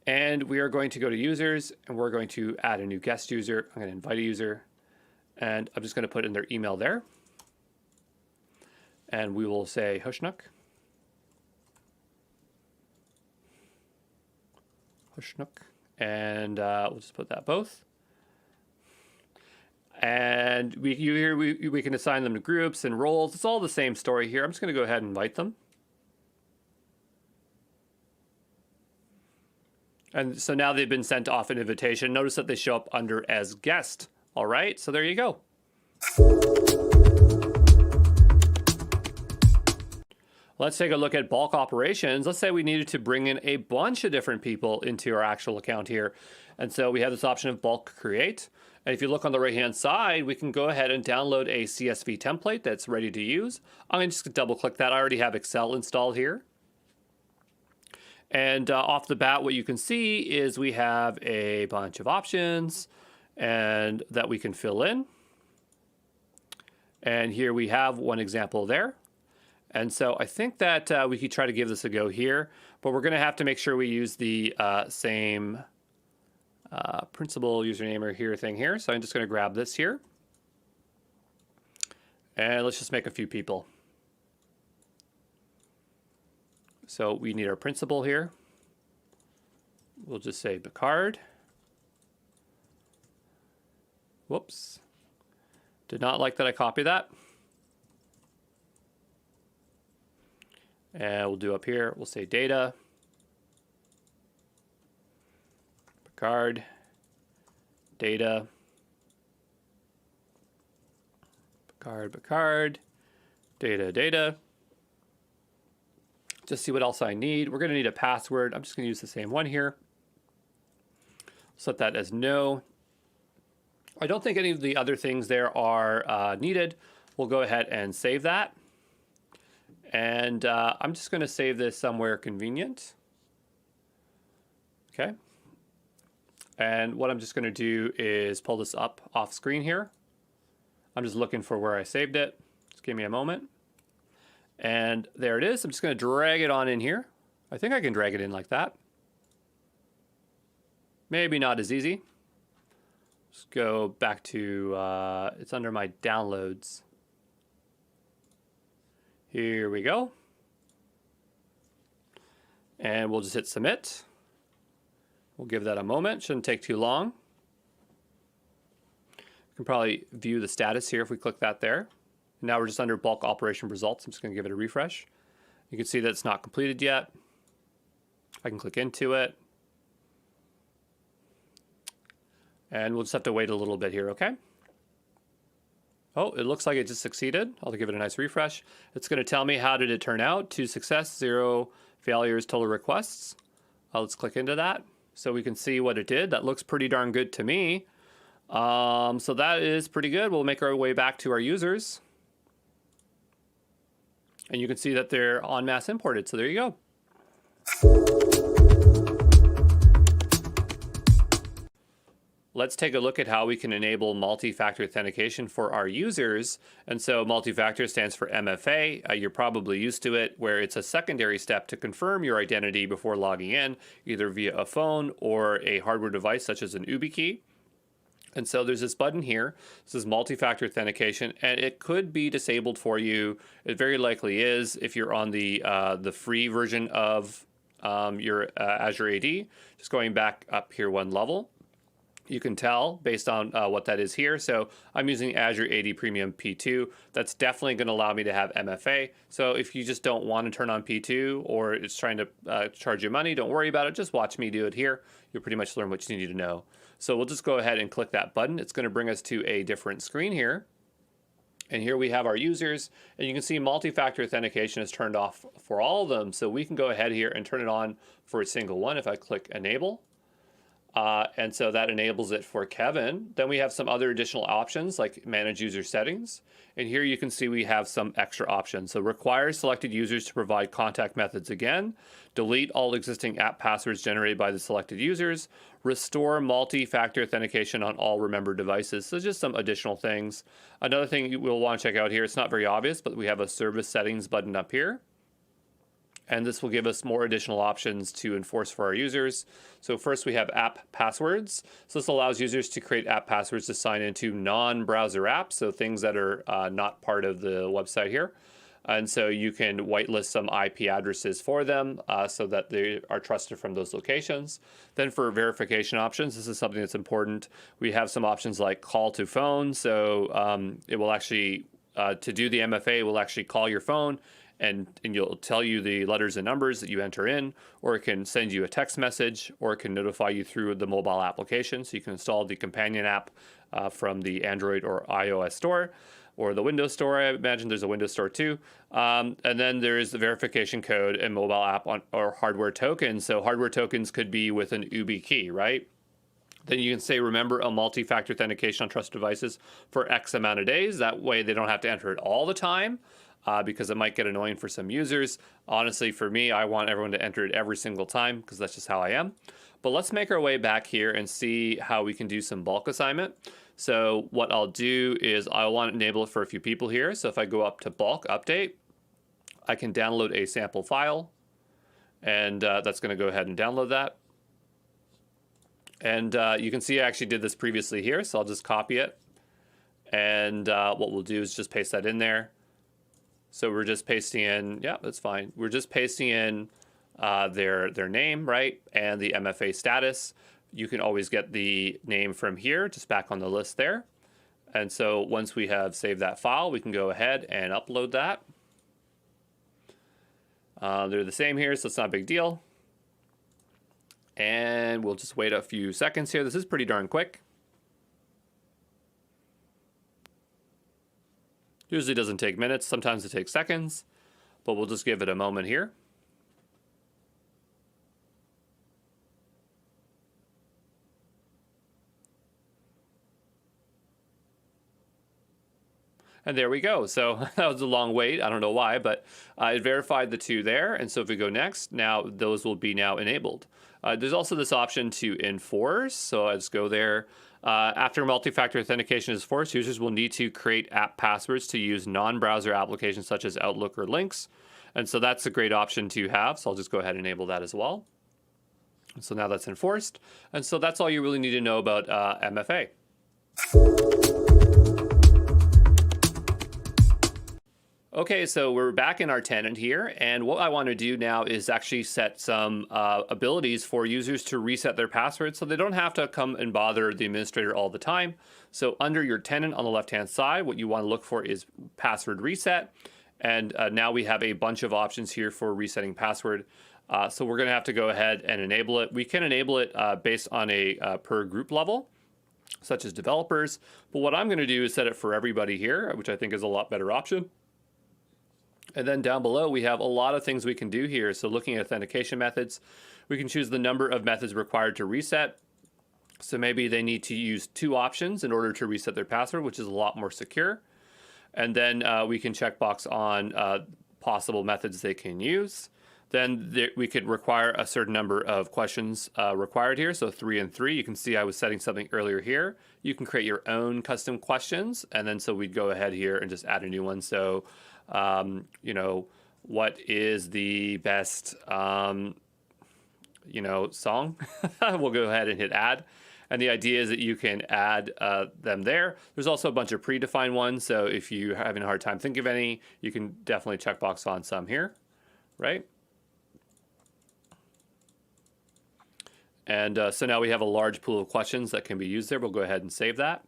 And we are going to go to users, and we're going to add a new guest user. I'm going to invite a user, and I'm just going to put in their email there. And we will say Hushnook. Hushnook. And we'll just put that both. And we can assign them to groups and roles. It's all the same story here. I'm just going to go ahead and invite them. And so now they've been sent off an invitation. Notice that they show up under as guest. All right, so there you go. Let's take a look at bulk operations. Let's say we needed to bring in a bunch of different people into our actual account here. And so we have this option of bulk create. And if you look on the right-hand side, we can go ahead and download a CSV template that's ready to use. I'm going to just double click that. I already have Excel installed here. And off the bat, what you can see is we have a bunch of options and that we can fill in. And here we have one example there. And so I think that we could try to give this a go here, but we're going to have to make sure we use the same principal username or here thing here. So I'm just going to grab this here. And let's just make a few people. So we need our principal here. We'll just say Picard. Whoops. Did not like that I copied that. And we'll do up here, we'll say data, Picard, data, Picard, data. Just see what else I need. We're going to need a password. I'm just going to use the same one here. Set that as no. I don't think any of the other things there are needed. We'll go ahead and save that. And I'm just going to save this somewhere convenient. Okay. And what I'm just going to do is pull this up off screen here. I'm just looking for where I saved it. Just give me a moment. And there it is. I'm just going to drag it on in here. I think I can drag it in like that. Maybe not as easy. Just go back to, it's under my downloads. Here we go. And we'll just hit submit. We'll give that a moment. Shouldn't take too long. You can probably view the status here if we click that there. Now we're just under bulk operation results. I'm just going to give it a refresh. You can see that it's not completed yet. I can click into it. And we'll just have to wait a little bit here, okay? Oh, it looks like it just succeeded. I'll give it a nice refresh. It's going to tell me how did it turn out. 2 success, 0 failures, total requests. Let's click into that so we can see what it did. That looks pretty darn good to me. So that is pretty good. We'll make our way back to our users. And you can see that they're en masse imported. So there you go. Let's take a look at how we can enable multi-factor authentication for our users. And so multi-factor stands for MFA. You're probably used to it, where it's a secondary step to confirm your identity before logging in, either via a phone or a hardware device such as an YubiKey. And so there's this button here. This is multi-factor authentication, and it could be disabled for you. It very likely is if you're on the free version of your Azure AD. Just going back up here one level. You can tell based on what that is here. So I'm using Azure AD Premium P2. That's definitely going to allow me to have MFA. So if you just don't want to turn on P2 or it's trying to charge you money, don't worry about it. Just watch me do it here. You'll pretty much learn what you need to know. So we'll just go ahead and click that button. It's going to bring us to a different screen here. And here we have our users, and you can see multi-factor authentication is turned off for all of them. So we can go ahead here and turn it on for a single one if I click enable. And so that enables it for Kevin. Then we have some other additional options like manage user settings. And here you can see we have some extra options. So requires selected users to provide contact methods again, delete all existing app passwords generated by the selected users, restore multi-factor authentication on all remembered devices. So just some additional things. Another thing we'll want to check out here, it's not very obvious, but we have a service settings button up here. And this will give us more additional options to enforce for our users. So first we have app passwords. So this allows users to create app passwords to sign into non-browser apps, so things that are not part of the website here. And so you can whitelist some IP addresses for them so that they are trusted from those locations. Then for verification options, this is something that's important. We have some options like call to phone. So it will actually, to do the MFA, it will actually call your phone and you'll tell you the letters and numbers that you enter in, or it can send you a text message, or it can notify you through the mobile application. So you can install the companion app from the Android or iOS store. or the Windows Store. I imagine there's a Windows Store too. And then there's the verification code and mobile app or hardware tokens. So hardware tokens could be with an YubiKey, right? Then you can say, remember a multi-factor authentication on trusted devices for X amount of days. That way they don't have to enter it all the time because it might get annoying for some users. Honestly, for me, I want everyone to enter it every single time because that's just how I am. But let's make our way back here and see how we can do some bulk assignment. So what I'll do is I want to enable it for a few people here. So if I go up to bulk update, I can download a sample file, and that's going to go ahead and download that. And you can see I actually did this previously here, so I'll just copy it. And what we'll do is just paste that in there. So we're just pasting in, yeah, that's fine. We're just pasting in their name, right, and the MFA status. You can always get the name from here, just back on the list there. And so once we have saved that file, we can go ahead and upload that. They're the same here, so it's not a big deal. And we'll just wait a few seconds here. This is pretty darn quick. Usually doesn't take minutes. Sometimes it takes seconds, but we'll just give it a moment here. And there we go. So that was a long wait. I don't know why, but it verified the two there. And so if we go next, now those will be now enabled. There's also this option to enforce. So let's go there. After multi-factor authentication is forced, users will need to create app passwords to use non-browser applications such as Outlook or links. And so that's a great option to have. So I'll just go ahead and enable that as well. So now that's enforced. And so that's all you really need to know about MFA. Okay, so we're back in our tenant here, and what I want to do now is actually set some abilities for users to reset their passwords so they don't have to come and bother the administrator all the time. So under your tenant on the left-hand side, what you want to look for is password reset, and now we have a bunch of options here for resetting password. So we're going to have to go ahead and enable it. We can enable it based on a per group level, such as developers, but what I'm going to do is set it for everybody here, which I think is a lot better option. And then down below, we have a lot of things we can do here. So looking at authentication methods, we can choose the number of methods required to reset. So maybe they need to use 2 options in order to reset their password, which is a lot more secure. And then we can checkbox on possible methods they can use. Then we could require a certain number of questions required here. So 3 and 3, you can see I was setting something earlier here. You can create your own custom questions. And then so we'd go ahead here and just add a new one. So you know, what is the best, you know, song? We'll go ahead and hit add. And the idea is that you can add them there. There's also a bunch of predefined ones. So if you're having a hard time thinking of any, you can definitely checkbox on some here, right? And so now we have a large pool of questions that can be used there. We'll go ahead and save that.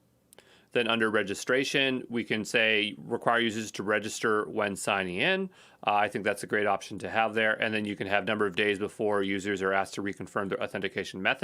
Then under registration, we can say require users to register when signing in. I think that's a great option to have there. And then you can have number of days before users are asked to reconfirm their authentication method.